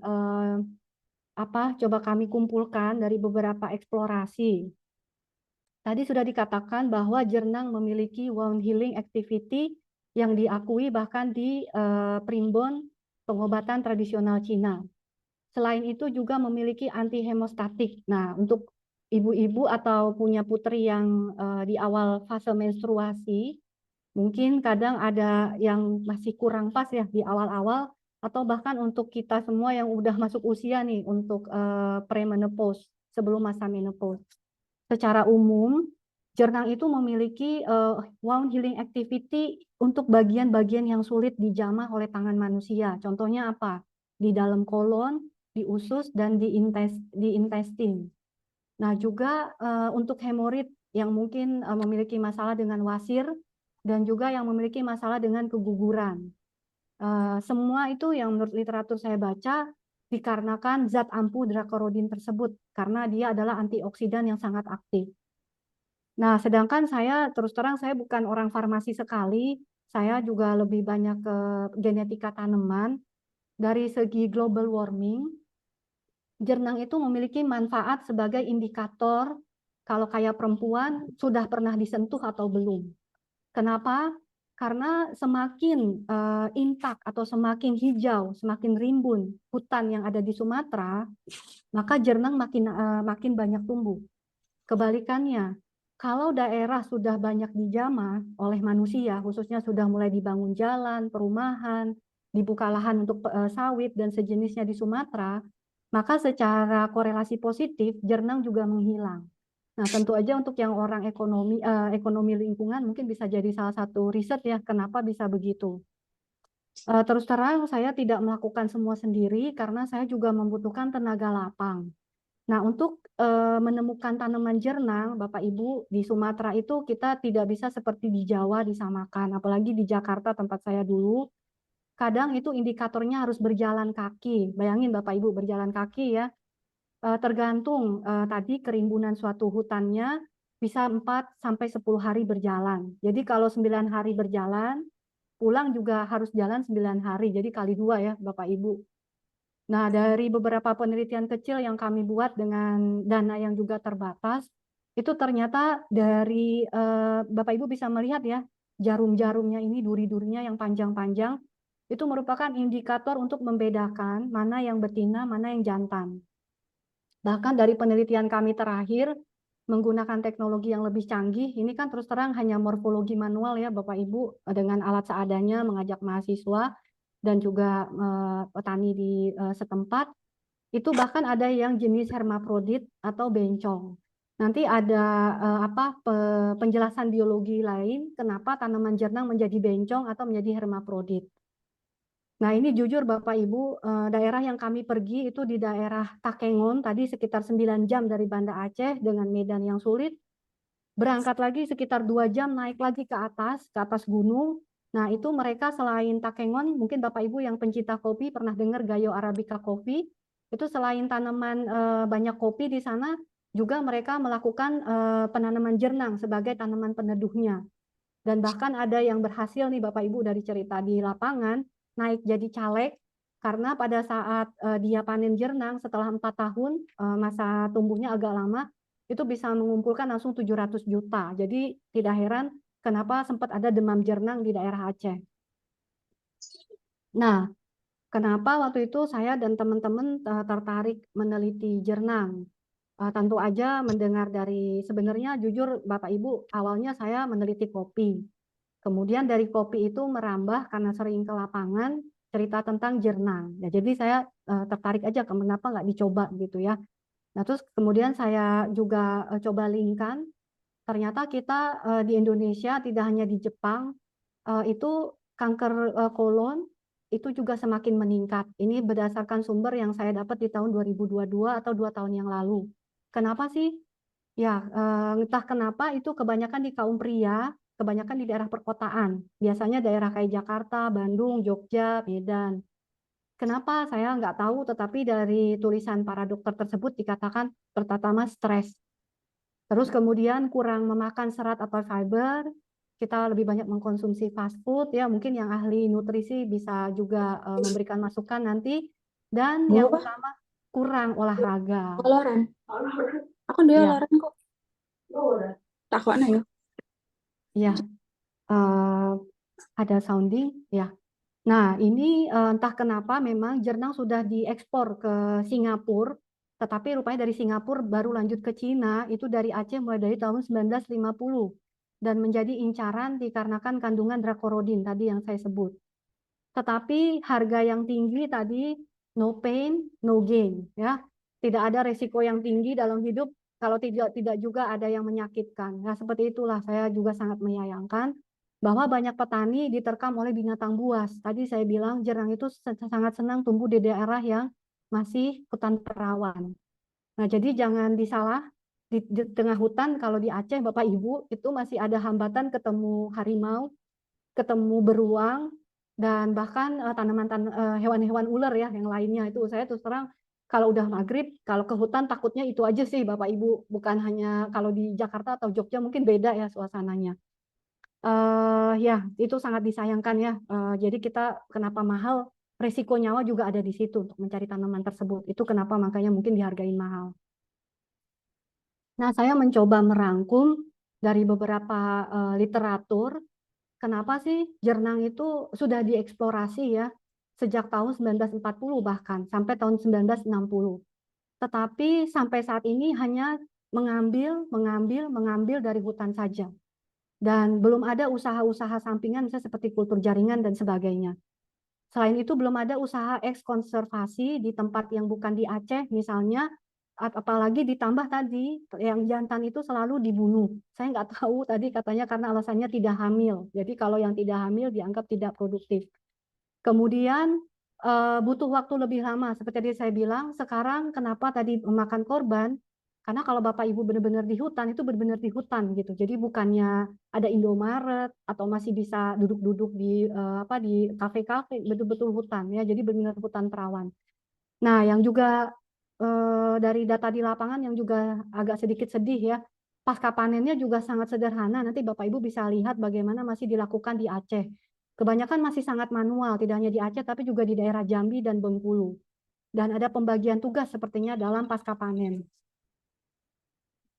kumpulkan dari beberapa eksplorasi. Tadi sudah dikatakan bahwa jernang memiliki wound healing activity yang diakui bahkan di primbon pengobatan tradisional Cina. Selain itu juga memiliki anti hemostatik. Nah, untuk ibu-ibu atau punya putri yang di awal fase menstruasi, mungkin kadang ada yang masih kurang pas ya di awal-awal, atau bahkan untuk kita semua yang udah masuk usia nih untuk premenopause, sebelum masa menopause. Secara umum, jernang itu memiliki wound healing activity untuk bagian-bagian yang sulit dijamah oleh tangan manusia. Contohnya apa? Di dalam kolon, di usus, dan di intestine. Nah, juga untuk hemoroid yang mungkin memiliki masalah dengan wasir dan juga yang memiliki masalah dengan keguguran. Semua itu yang menurut literatur saya baca dikarenakan zat ampuh drakorodin tersebut karena dia adalah antioksidan yang sangat aktif. Nah, sedangkan saya terus terang saya bukan orang farmasi sekali, saya juga lebih banyak ke genetika tanaman. Dari segi global warming, jernang itu memiliki manfaat sebagai indikator kalau kayak perempuan sudah pernah disentuh atau belum. Kenapa? Karena semakin intak atau semakin hijau, semakin rimbun hutan yang ada di Sumatera, maka jernang makin banyak tumbuh. Kebalikannya, kalau daerah sudah banyak dijamah oleh manusia, khususnya sudah mulai dibangun jalan, perumahan, dibuka lahan untuk sawit dan sejenisnya di Sumatera, maka secara korelasi positif jernang juga menghilang. Nah, tentu aja untuk yang orang ekonomi lingkungan mungkin bisa jadi salah satu riset ya kenapa bisa begitu. Terus terang saya tidak melakukan semua sendiri karena saya juga membutuhkan tenaga lapang. Nah, untuk menemukan tanaman jernang, Bapak Ibu, di Sumatera itu kita tidak bisa seperti di Jawa disamakan, apalagi di Jakarta tempat saya dulu. Kadang itu indikatornya harus berjalan kaki. Bayangin Bapak Ibu berjalan kaki ya. Tergantung tadi kerimbunan suatu hutannya bisa 4 sampai 10 hari berjalan. Jadi kalau 9 hari berjalan, pulang juga harus jalan 9 hari. Jadi kali 2 ya Bapak Ibu. Nah, dari beberapa penelitian kecil yang kami buat dengan dana yang juga terbatas, itu ternyata dari Bapak Ibu bisa melihat ya, jarum-jarumnya ini, duri-durinya yang panjang-panjang, itu merupakan indikator untuk membedakan mana yang betina, mana yang jantan. Bahkan dari penelitian kami terakhir, menggunakan teknologi yang lebih canggih, ini kan terus terang hanya morfologi manual ya Bapak Ibu, dengan alat seadanya mengajak mahasiswa, dan juga petani di setempat, itu bahkan ada yang jenis hermafrodit atau bencong. Nanti ada penjelasan biologi lain kenapa tanaman jernang menjadi bencong atau menjadi hermafrodit. Nah ini jujur Bapak Ibu, daerah yang kami pergi itu di daerah Takengon, tadi sekitar 9 jam dari Banda Aceh dengan medan yang sulit, berangkat lagi sekitar 2 jam naik lagi ke atas gunung. Nah itu mereka selain Takengon, mungkin Bapak Ibu yang pencinta kopi pernah dengar Gayo Arabica Coffee, itu selain tanaman banyak kopi di sana, juga mereka melakukan penanaman jernang sebagai tanaman peneduhnya. Dan bahkan ada yang berhasil nih Bapak Ibu dari cerita di lapangan, naik jadi caleg, karena pada saat dia panen jernang setelah 4 tahun, masa tumbuhnya agak lama, itu bisa mengumpulkan langsung 700 juta. Jadi tidak heran kenapa sempat ada demam jernang di daerah Aceh. Nah, kenapa waktu itu saya dan teman-teman tertarik meneliti jernang? Tentu aja mendengar dari, sebenarnya jujur Bapak Ibu, awalnya saya meneliti kopi. Kemudian dari kopi itu merambah karena sering ke lapangan, cerita tentang jernang. Ya, jadi saya tertarik aja kenapa nggak dicoba gitu ya. Nah, terus kemudian saya juga coba linkkan, ternyata kita di Indonesia, tidak hanya di Jepang, itu kanker kolon itu juga semakin meningkat. Ini berdasarkan sumber yang saya dapat di tahun 2022 atau 2 tahun yang lalu. Kenapa sih? Ya, entah kenapa itu kebanyakan di kaum pria, kebanyakan di daerah perkotaan. Biasanya daerah kayak Jakarta, Bandung, Jogja, Medan. Kenapa? Saya nggak tahu, tetapi dari tulisan para dokter tersebut dikatakan pertama stres. Terus kemudian kurang memakan serat atau fiber, kita lebih banyak mengkonsumsi fast food ya, mungkin yang ahli nutrisi bisa juga memberikan masukan nanti. Dan yang Apa? utama kurang olahraga. Oloran. Aku dia Ya, oloran kok. Takutnya ya. ya, ada sounding ya. Nah, ini entah kenapa memang Jernang sudah diekspor ke Singapura, tetapi rupanya dari Singapura baru lanjut ke Cina, itu dari Aceh mulai dari tahun 1950 dan menjadi incaran dikarenakan kandungan drakorodin tadi yang saya sebut. Tetapi harga yang tinggi tadi, no pain, no gain, ya. Tidak ada resiko yang tinggi dalam hidup kalau tidak juga ada yang menyakitkan. Nah, seperti itulah saya juga sangat menyayangkan bahwa banyak petani diterkam oleh binatang buas. Tadi saya bilang Jernang itu sangat senang tumbuh di daerah yang masih hutan perawan. Nah, jadi jangan disalah, di tengah hutan kalau di Aceh Bapak Ibu itu masih ada hambatan ketemu harimau, ketemu beruang, dan bahkan hewan-hewan ular ya yang lainnya. Itu saya terus terang kalau udah maghrib, kalau ke hutan takutnya itu aja sih Bapak Ibu, bukan hanya kalau di Jakarta atau Jogja mungkin beda ya suasananya. Ya, itu sangat disayangkan ya. Jadi kita kenapa mahal, resiko nyawa juga ada di situ untuk mencari tanaman tersebut. Itu kenapa makanya mungkin dihargain mahal. Nah, saya mencoba merangkum dari beberapa literatur, kenapa sih Jernang itu sudah dieksplorasi ya, sejak tahun 1940 bahkan, sampai tahun 1960. Tetapi sampai saat ini hanya mengambil dari hutan saja. Dan belum ada usaha-usaha sampingan misalnya seperti kultur jaringan dan sebagainya. Selain itu belum ada usaha ekskonservasi di tempat yang bukan di Aceh misalnya, apalagi ditambah tadi yang jantan itu selalu dibunuh. Saya nggak tahu tadi katanya karena alasannya tidak hamil. Jadi kalau yang tidak hamil dianggap tidak produktif. Kemudian butuh waktu lebih lama. Seperti tadi saya bilang, sekarang kenapa tadi memakan korban? Karena kalau Bapak Ibu benar-benar di hutan, itu benar-benar di hutan gitu. Jadi bukannya ada Indomaret atau masih bisa duduk-duduk di di kafe-kafe, betul-betul hutan ya. Jadi benar-benar hutan perawan. Nah, yang juga dari data di lapangan yang juga agak sedikit sedih ya. Pasca panennya juga sangat sederhana. Nanti Bapak Ibu bisa lihat bagaimana masih dilakukan di Aceh. Kebanyakan masih sangat manual, tidak hanya di Aceh tapi juga di daerah Jambi dan Bengkulu. Dan ada pembagian tugas sepertinya dalam pasca panen.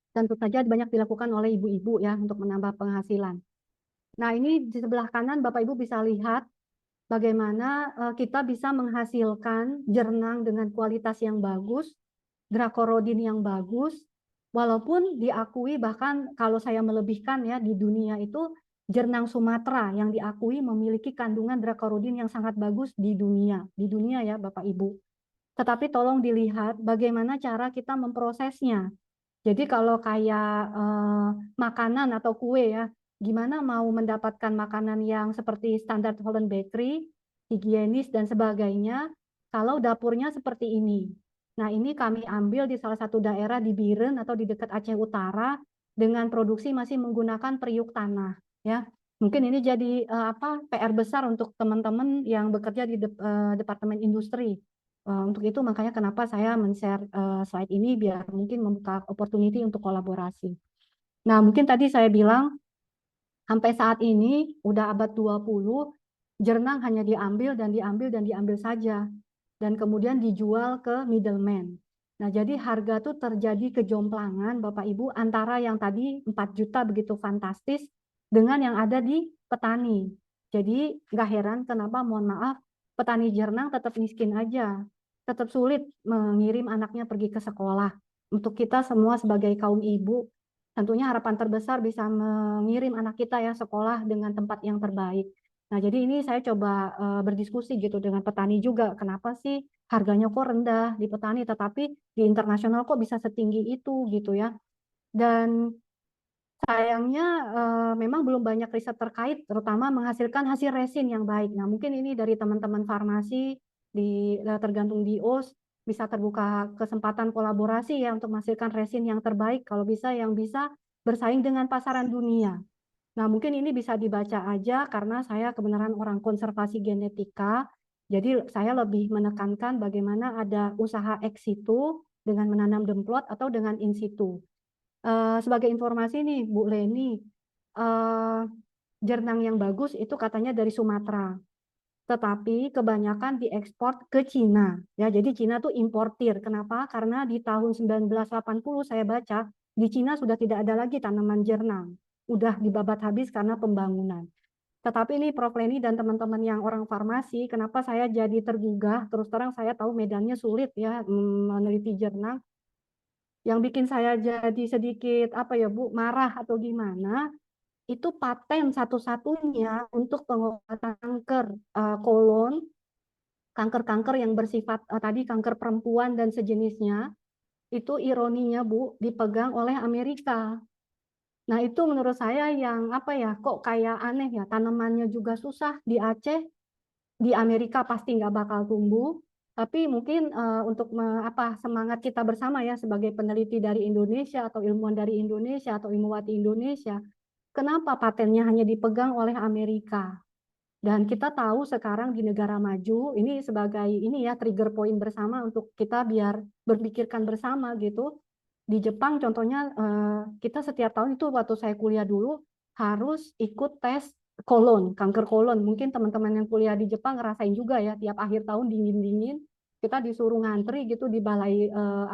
Dan tentu saja banyak dilakukan oleh ibu-ibu ya untuk menambah penghasilan. Nah, ini di sebelah kanan Bapak Ibu bisa lihat bagaimana kita bisa menghasilkan Jernang dengan kualitas yang bagus, drakorodin yang bagus, walaupun diakui bahkan kalau saya melebihkan ya di dunia itu Jernang Sumatera yang diakui memiliki kandungan drakorodin yang sangat bagus di dunia ya Bapak Ibu. Tetapi tolong dilihat bagaimana cara kita memprosesnya. Jadi kalau kayak makanan atau kue ya, gimana mau mendapatkan makanan yang seperti standar Holland Bakery, higienis dan sebagainya, kalau dapurnya seperti ini. Nah, ini kami ambil di salah satu daerah di Biren atau di dekat Aceh Utara dengan produksi masih menggunakan periuk tanah, ya. Mungkin ini jadi PR besar untuk teman-teman yang bekerja di Departemen Industri. Untuk itu makanya kenapa saya men-share slide ini biar mungkin membuka opportunity untuk kolaborasi. Nah, mungkin tadi saya bilang sampai saat ini udah abad 20, Jernang hanya diambil saja dan kemudian dijual ke middleman. Nah, jadi harga tuh terjadi kejomplangan Bapak Ibu antara yang tadi 4 juta begitu fantastis dengan yang ada di petani. Jadi nggak heran kenapa mohon maaf petani Jernang tetap miskin aja, tetap sulit mengirim anaknya pergi ke sekolah. Untuk kita semua sebagai kaum ibu, tentunya harapan terbesar bisa mengirim anak kita ya sekolah dengan tempat yang terbaik. Nah, jadi ini saya coba berdiskusi gitu dengan petani juga, kenapa sih harganya kok rendah di petani, tetapi di internasional kok bisa setinggi itu gitu ya. Dan sayangnya memang belum banyak riset terkait, terutama menghasilkan hasil resin yang baik. Nah, mungkin ini dari teman-teman farmasi tergantung di OS bisa terbuka kesempatan kolaborasi ya untuk menghasilkan resin yang terbaik, kalau bisa yang bisa bersaing dengan pasaran dunia. Nah, mungkin ini bisa dibaca aja karena saya kebenaran orang konservasi genetika, jadi saya lebih menekankan bagaimana ada usaha ex situ dengan menanam demplot atau dengan in situ. Sebagai informasi nih Bu Leni, jernang yang bagus itu katanya dari Sumatera, tetapi kebanyakan diekspor ke Cina. Ya, jadi Cina tuh importir. Kenapa? Karena di tahun 1980 saya baca di Cina sudah tidak ada lagi tanaman jernang, udah dibabat habis karena pembangunan. Tetapi ini Prof. Leni dan teman-teman yang orang farmasi, kenapa saya jadi tergugah? Terus terang saya tahu medannya sulit ya meneliti jernang. Yang bikin saya jadi sedikit apa ya Bu, marah atau gimana, itu paten satu-satunya untuk pengobatan kanker kolon, kanker-kanker yang bersifat tadi kanker perempuan dan sejenisnya, itu ironinya Bu, dipegang oleh Amerika. Nah, itu menurut saya yang apa ya, kok kayak aneh ya, tanamannya juga susah di Aceh, di Amerika pasti nggak bakal tumbuh, tapi mungkin untuk semangat kita bersama ya sebagai peneliti dari Indonesia atau ilmuwan dari Indonesia atau ilmuwati Indonesia, kenapa patennya hanya dipegang oleh Amerika? Dan kita tahu sekarang di negara maju, ini sebagai ini ya trigger point bersama untuk kita biar berpikirkan bersama gitu. Di Jepang contohnya kita setiap tahun itu waktu saya kuliah dulu harus ikut tes kolon, kanker kolon. Mungkin teman-teman yang kuliah di Jepang ngerasain juga ya, tiap akhir tahun dingin-dingin kita disuruh ngantri gitu di balai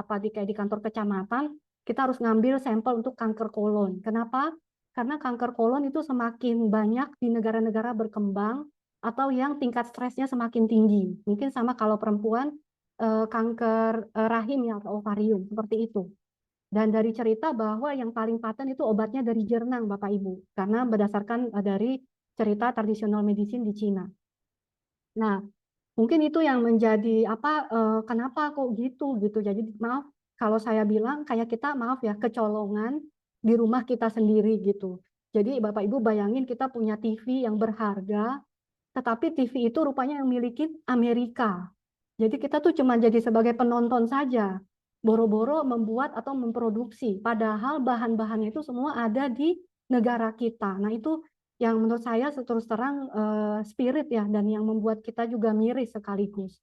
kayak di kantor kecamatan, kita harus ngambil sampel untuk kanker kolon. Kenapa? Karena kanker kolon itu semakin banyak di negara-negara berkembang atau yang tingkat stresnya semakin tinggi. Mungkin sama kalau perempuan kanker rahim ya atau ovarium seperti itu. Dan dari cerita bahwa yang paling paten itu obatnya dari jernang Bapak Ibu, karena berdasarkan dari cerita tradisional medicine di Cina. Nah, mungkin itu yang menjadi kenapa kok gitu. Jadi maaf kalau saya bilang kayak kita maaf ya kecolongan di rumah kita sendiri gitu. Jadi Bapak Ibu bayangin kita punya TV yang berharga, tetapi TV itu rupanya yang miliki Amerika. Jadi kita tuh cuma jadi sebagai penonton saja, boro-boro membuat atau memproduksi, padahal bahan-bahannya itu semua ada di negara kita. Nah, itu yang menurut saya terus terang spirit ya, dan yang membuat kita juga miris sekaligus.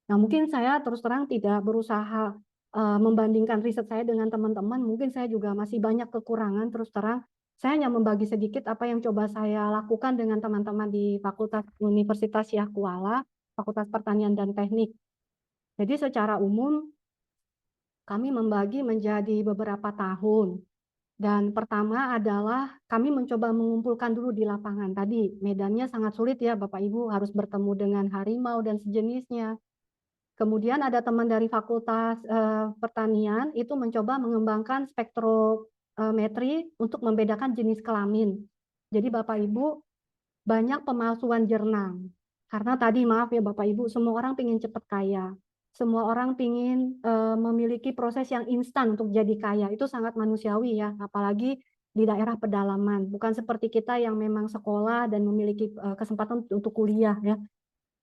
Nah, mungkin saya terus terang tidak berusaha membandingkan riset saya dengan teman-teman, mungkin saya juga masih banyak kekurangan terus terang. Saya hanya membagi sedikit apa yang coba saya lakukan dengan teman-teman di Fakultas Universitas Syah Kuala, Fakultas Pertanian dan Teknik. Jadi secara umum kami membagi menjadi beberapa tahun. Dan pertama adalah kami mencoba mengumpulkan dulu di lapangan. Tadi medannya sangat sulit ya Bapak Ibu, harus bertemu dengan harimau dan sejenisnya. Kemudian ada teman dari Fakultas Pertanian itu mencoba mengembangkan spektrometri untuk membedakan jenis kelamin. Jadi Bapak Ibu banyak pemalsuan jernang. Karena tadi maaf ya Bapak Ibu, semua orang ingin cepat kaya. Semua orang ingin memiliki proses yang instan untuk jadi kaya. Itu sangat manusiawi ya, apalagi di daerah pedalaman. Bukan seperti kita yang memang sekolah dan memiliki kesempatan untuk kuliah ya.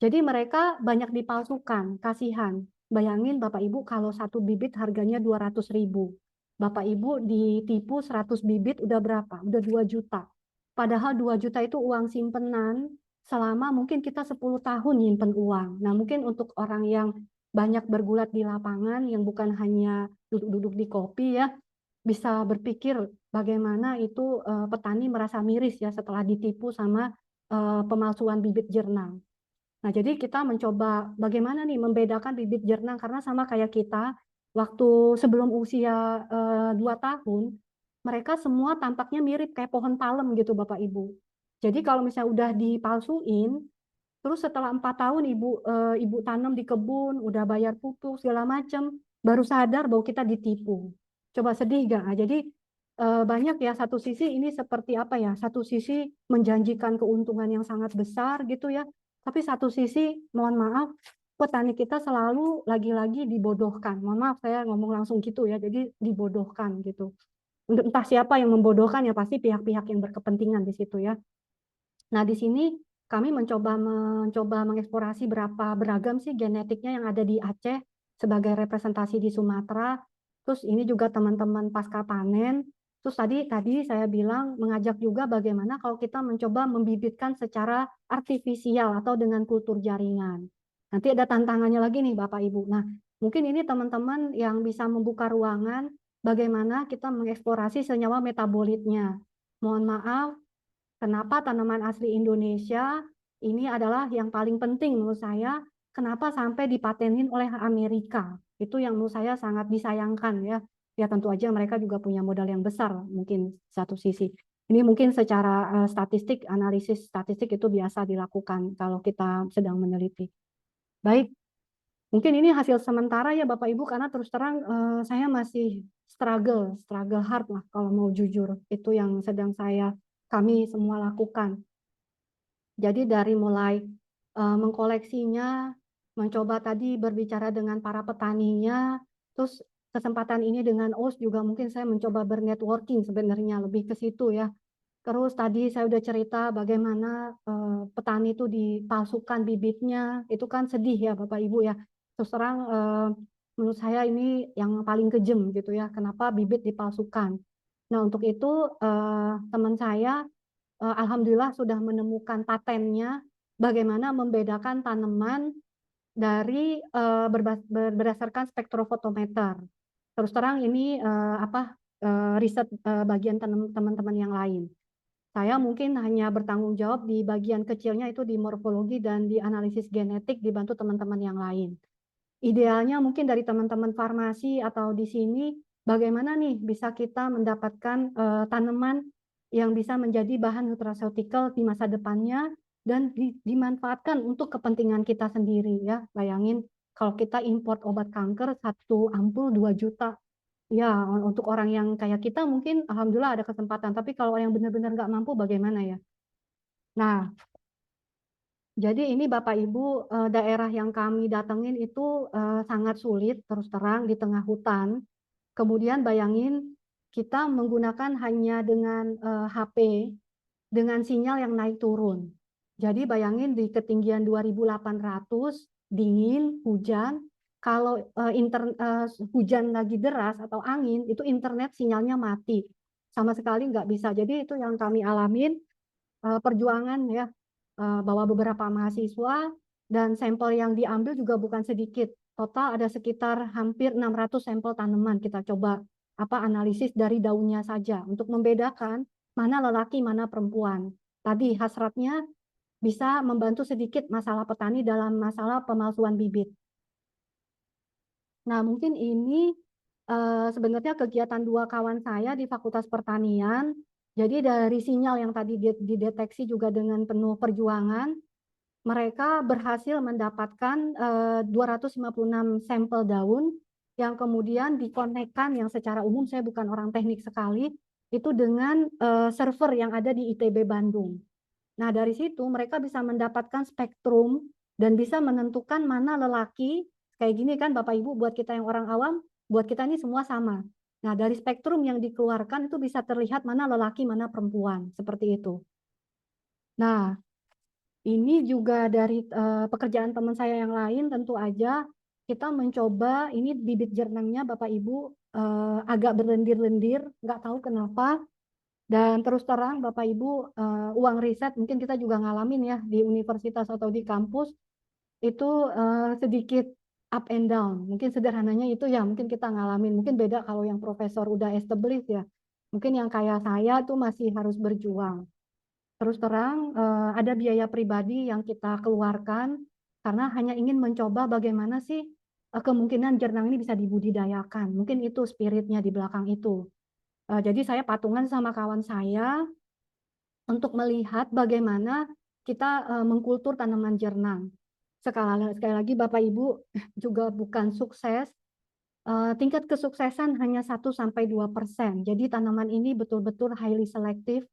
Jadi mereka banyak dipalsukan, kasihan. Bayangin Bapak Ibu kalau satu bibit harganya 200.000. Bapak Ibu ditipu 100 bibit udah berapa? Udah 2 juta. Padahal 2 juta itu uang simpenan selama mungkin kita 10 tahun nyimpen uang. Nah, mungkin untuk orang yang banyak bergulat di lapangan, yang bukan hanya duduk-duduk di kopi ya, bisa berpikir bagaimana itu petani merasa miris ya setelah ditipu sama pemalsuan bibit jernang. Nah, jadi kita mencoba bagaimana nih membedakan bibit jernang, karena sama kayak kita, waktu sebelum usia 2 tahun, mereka semua tampaknya mirip kayak pohon palem gitu Bapak Ibu. Jadi kalau misalnya udah dipalsuin, terus setelah 4 tahun ibu tanam di kebun, udah bayar pupuk segala macam, baru sadar bahwa kita ditipu. Coba sedih gak? Nah, jadi banyak ya, satu sisi ini seperti apa ya, satu sisi menjanjikan keuntungan yang sangat besar gitu ya, tapi satu sisi mohon maaf petani kita selalu lagi-lagi dibodohkan. Mohon maaf saya ngomong langsung gitu ya, jadi dibodohkan gitu. Entah siapa yang membodohkan ya pasti pihak-pihak yang berkepentingan di situ ya. Nah, di sini kami mencoba mengeksplorasi beragam sih genetiknya yang ada di Aceh sebagai representasi di Sumatera. Terus ini juga teman-teman pasca panen. Terus tadi saya bilang mengajak juga bagaimana kalau kita mencoba membibitkan secara artifisial atau dengan kultur jaringan. Nanti ada tantangannya lagi nih Bapak Ibu. Nah, mungkin ini teman-teman yang bisa membuka ruangan bagaimana kita mengeksplorasi senyawa metabolitnya. Mohon maaf, kenapa tanaman asli Indonesia ini adalah yang paling penting menurut saya, kenapa sampai dipatenin oleh Amerika. Itu yang menurut saya sangat disayangkan ya. Ya tentu aja mereka juga punya modal yang besar mungkin satu sisi. Ini mungkin secara statistik, analisis statistik itu biasa dilakukan kalau kita sedang meneliti. Baik, mungkin ini hasil sementara ya Bapak Ibu karena terus terang saya masih struggle hard lah kalau mau jujur. Itu yang sedang kami semua lakukan. Jadi dari mulai mengkoleksinya, mencoba tadi berbicara dengan para petaninya, terus kesempatan ini dengan OS juga mungkin saya mencoba bernetworking sebenarnya lebih ke situ ya. Terus tadi saya udah cerita bagaimana petani itu dipalsukan bibitnya, itu kan sedih ya Bapak Ibu ya. Terus terang menurut saya ini yang paling kejam gitu ya, kenapa bibit dipalsukan. Nah untuk itu teman saya alhamdulillah sudah menemukan patennya bagaimana membedakan tanaman dari berdasarkan spektrofotometer. Terus terang ini riset bagian teman-teman yang lain. Saya mungkin hanya bertanggung jawab di bagian kecilnya itu di morfologi dan di analisis genetik dibantu teman-teman yang lain. Idealnya mungkin dari teman-teman farmasi atau di sini bagaimana nih bisa kita mendapatkan tanaman yang bisa menjadi bahan nutraceuticals di masa depannya dan dimanfaatkan untuk kepentingan kita sendiri ya. Bayangin kalau kita import obat kanker 1 ampul 2 juta. Ya, untuk orang yang kayak kita mungkin alhamdulillah ada kesempatan, tapi kalau yang benar-benar nggak mampu bagaimana ya? Nah, jadi ini Bapak Ibu daerah yang kami datengin itu sangat sulit terus terang di tengah hutan. Kemudian bayangin kita menggunakan hanya dengan HP dengan sinyal yang naik turun. Jadi bayangin di ketinggian 2800 dingin, hujan, kalau hujan lagi deras atau angin itu internet sinyalnya mati. Sama sekali nggak bisa. Jadi itu yang kami alamin perjuangan ya bawa beberapa mahasiswa dan sampel yang diambil juga bukan sedikit. Total ada sekitar hampir 600 sampel tanaman kita coba analisis dari daunnya saja untuk membedakan mana lelaki, mana perempuan. Tadi hasratnya bisa membantu sedikit masalah petani dalam masalah pemalsuan bibit. Nah, mungkin ini sebenarnya kegiatan dua kawan saya di Fakultas Pertanian. Jadi dari sinyal yang tadi dideteksi juga dengan penuh perjuangan, mereka berhasil mendapatkan 256 sampel daun yang kemudian dikonekkan yang secara umum saya bukan orang teknik sekali, itu dengan server yang ada di ITB Bandung. Nah, dari situ mereka bisa mendapatkan spektrum dan bisa menentukan mana lelaki, kayak gini kan Bapak Ibu buat kita yang orang awam, buat kita ini semua sama. Nah, dari spektrum yang dikeluarkan itu bisa terlihat mana lelaki, mana perempuan, seperti itu. Nah, ini juga dari pekerjaan teman saya yang lain tentu aja kita mencoba ini bibit jernangnya Bapak Ibu agak berlendir-lendir, nggak tahu kenapa. Dan terus terang Bapak Ibu uang riset mungkin kita juga ngalamin ya di universitas atau di kampus itu sedikit up and down. Mungkin sederhananya itu ya mungkin kita ngalamin. Mungkin beda kalau yang profesor udah established ya. Mungkin yang kayak saya tuh masih harus berjuang. Terus terang ada biaya pribadi yang kita keluarkan karena hanya ingin mencoba bagaimana sih kemungkinan jernang ini bisa dibudidayakan. Mungkin itu spiritnya di belakang itu. Jadi saya patungan sama kawan saya untuk melihat bagaimana kita mengkultur tanaman jernang. Sekali lagi Bapak Ibu juga bukan sukses tingkat kesuksesan hanya 1-2%. Jadi tanaman ini betul-betul highly selective.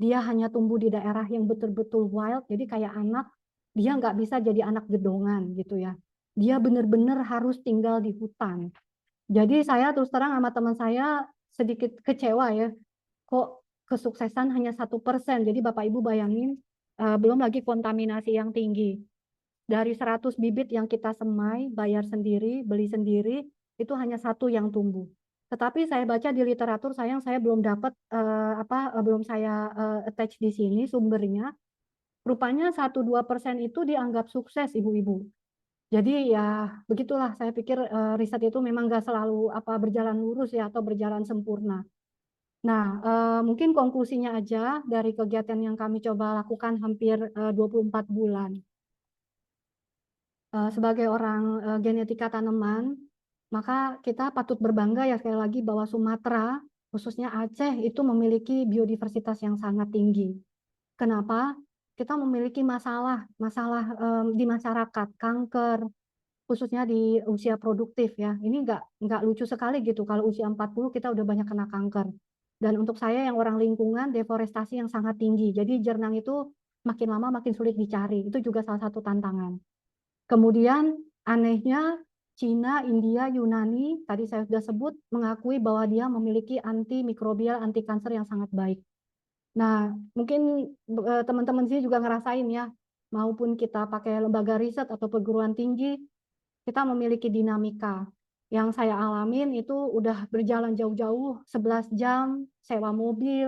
Dia hanya tumbuh di daerah yang betul-betul wild. Jadi kayak anak, dia nggak bisa jadi anak gedongan gitu ya. Dia benar-benar harus tinggal di hutan. Jadi saya terus terang sama teman saya sedikit kecewa ya. Kok kesuksesan hanya 1%. Jadi Bapak Ibu bayangin, belum lagi kontaminasi yang tinggi. Dari 100 bibit yang kita semai, bayar sendiri, beli sendiri, itu hanya 1 yang tumbuh. Tetapi saya baca di literatur, sayang saya belum dapat belum saya attach di sini sumbernya. Rupanya 1-2% itu dianggap sukses, ibu-ibu. Jadi ya begitulah, saya pikir riset itu memang nggak selalu berjalan lurus ya atau berjalan sempurna. Nah, mungkin konklusinya aja dari kegiatan yang kami coba lakukan hampir 24 bulan. Sebagai orang genetika tanaman, maka kita patut berbangga ya sekali lagi bahwa Sumatera, khususnya Aceh, itu memiliki biodiversitas yang sangat tinggi. Kenapa? Kita memiliki masalah di masyarakat, kanker, khususnya di usia produktif ya. Ini nggak lucu sekali gitu kalau usia 40 kita udah banyak kena kanker. Dan untuk saya yang orang lingkungan, deforestasi yang sangat tinggi. Jadi jernang itu makin lama makin sulit dicari. Itu juga salah satu tantangan. Kemudian anehnya Cina, India, Yunani, tadi saya sudah sebut, mengakui bahwa dia memiliki antimikrobial, anti kanker yang sangat baik. Nah, mungkin teman-teman sini juga ngerasain ya, maupun kita pakai lembaga riset atau perguruan tinggi, kita memiliki dinamika. Yang saya alamin itu udah berjalan jauh-jauh, 11 jam, sewa mobil,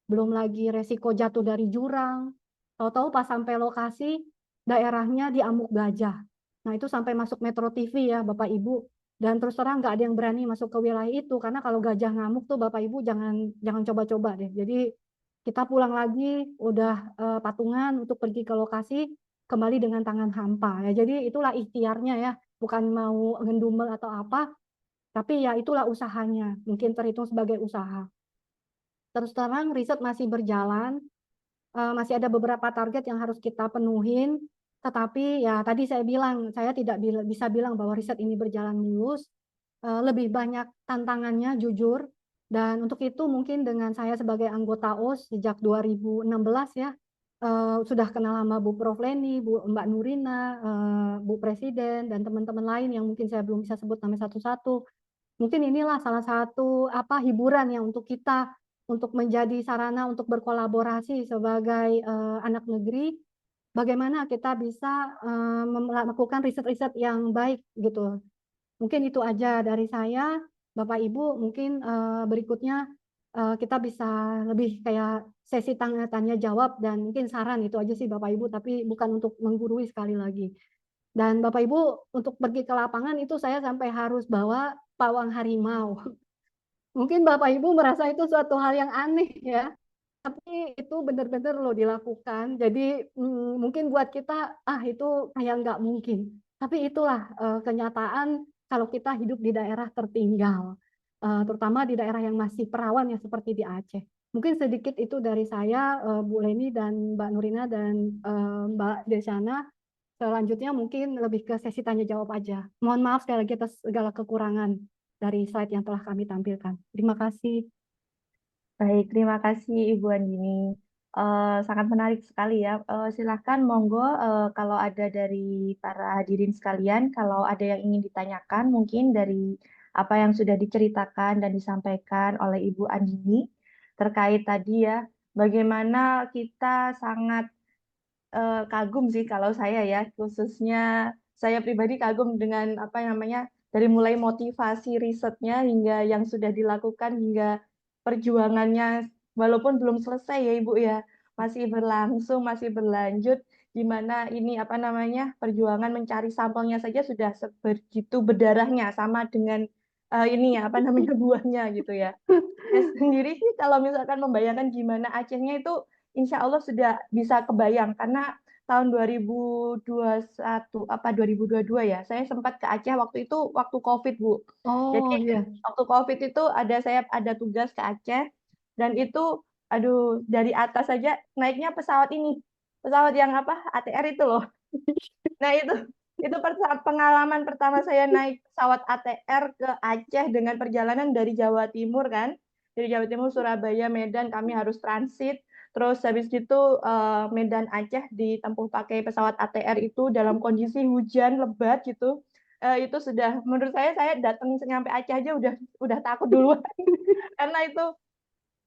belum lagi resiko jatuh dari jurang. Tahu-tahu pas sampai lokasi, daerahnya diamuk gajah. Nah, itu sampai masuk Metro TV ya, Bapak Ibu. Dan terus terang nggak ada yang berani masuk ke wilayah itu, karena kalau gajah ngamuk tuh Bapak Ibu jangan coba-coba deh. Jadi kita pulang lagi, udah patungan untuk pergi ke lokasi, kembali dengan tangan hampa. Ya, jadi itulah ikhtiarnya ya, bukan mau ngendumel atau apa, tapi ya itulah usahanya, mungkin terhitung sebagai usaha. Terus terang riset masih berjalan, masih ada beberapa target yang harus kita penuhin, tetapi ya tadi saya bilang, saya tidak bisa bilang bahwa riset ini berjalan mulus, lebih banyak tantangannya jujur, dan untuk itu mungkin dengan saya sebagai anggota OS sejak 2016 ya, sudah kenal sama Bu Prof Leni, Mbak Nurina, Bu Presiden, dan teman-teman lain yang mungkin saya belum bisa sebut nama satu-satu. Mungkin inilah salah satu hiburan yang untuk kita, untuk menjadi sarana untuk berkolaborasi sebagai anak negeri, bagaimana kita bisa melakukan riset-riset yang baik gitu. Mungkin itu aja dari saya, Bapak Ibu. Mungkin berikutnya kita bisa lebih kayak sesi tanya jawab dan mungkin saran, itu aja sih Bapak Ibu, tapi bukan untuk menggurui sekali lagi. Dan Bapak Ibu untuk pergi ke lapangan itu saya sampai harus bawa pawang harimau. Mungkin Bapak Ibu merasa itu suatu hal yang aneh ya, tapi itu benar-benar loh dilakukan. Jadi mungkin buat kita itu kayak nggak mungkin. Tapi itulah kenyataan kalau kita hidup di daerah tertinggal, terutama di daerah yang masih perawan ya seperti di Aceh. Mungkin sedikit itu dari saya, Bu Leni dan Mbak Nurina dan Mbak Desana. Selanjutnya mungkin lebih ke sesi tanya jawab aja. Mohon maaf sekali lagi atas segala kekurangan dari slide yang telah kami tampilkan. Terima kasih. Baik, terima kasih Ibu Andini. Sangat menarik sekali ya. Silahkan monggo kalau ada dari para hadirin sekalian, kalau ada yang ingin ditanyakan mungkin dari apa yang sudah diceritakan dan disampaikan oleh Ibu Andini terkait tadi ya, bagaimana kita sangat kagum sih kalau saya ya, khususnya saya pribadi kagum dengan apa namanya, dari mulai motivasi risetnya hingga yang sudah dilakukan hingga perjuangannya, walaupun belum selesai ya Ibu ya, masih berlangsung, masih berlanjut, di mana ini apa namanya, perjuangan mencari sampelnya saja sudah sebegitu berdarahnya sama dengan ini ya apa namanya buahnya gitu ya. Saya sendiri sih kalau misalkan membayangkan gimana Acehnya itu insya Allah sudah bisa kebayang karena tahun 2021 apa 2022 ya saya sempat ke Aceh waktu itu waktu COVID Bu. Jadi Oh iya. waktu COVID itu saya ada tugas ke Aceh dan itu aduh dari atas saja naiknya pesawat ini pesawat yang apa ATR itu loh. Nah Itu pengalaman pertama saya naik pesawat ATR ke Aceh dengan perjalanan dari Jawa Timur kan. Dari Jawa Timur, Surabaya, Medan, kami harus transit. Terus habis itu Medan Aceh ditempuh pakai pesawat ATR itu dalam kondisi hujan lebat gitu. Itu sudah menurut saya datang nyampe Aceh aja udah takut duluan karena itu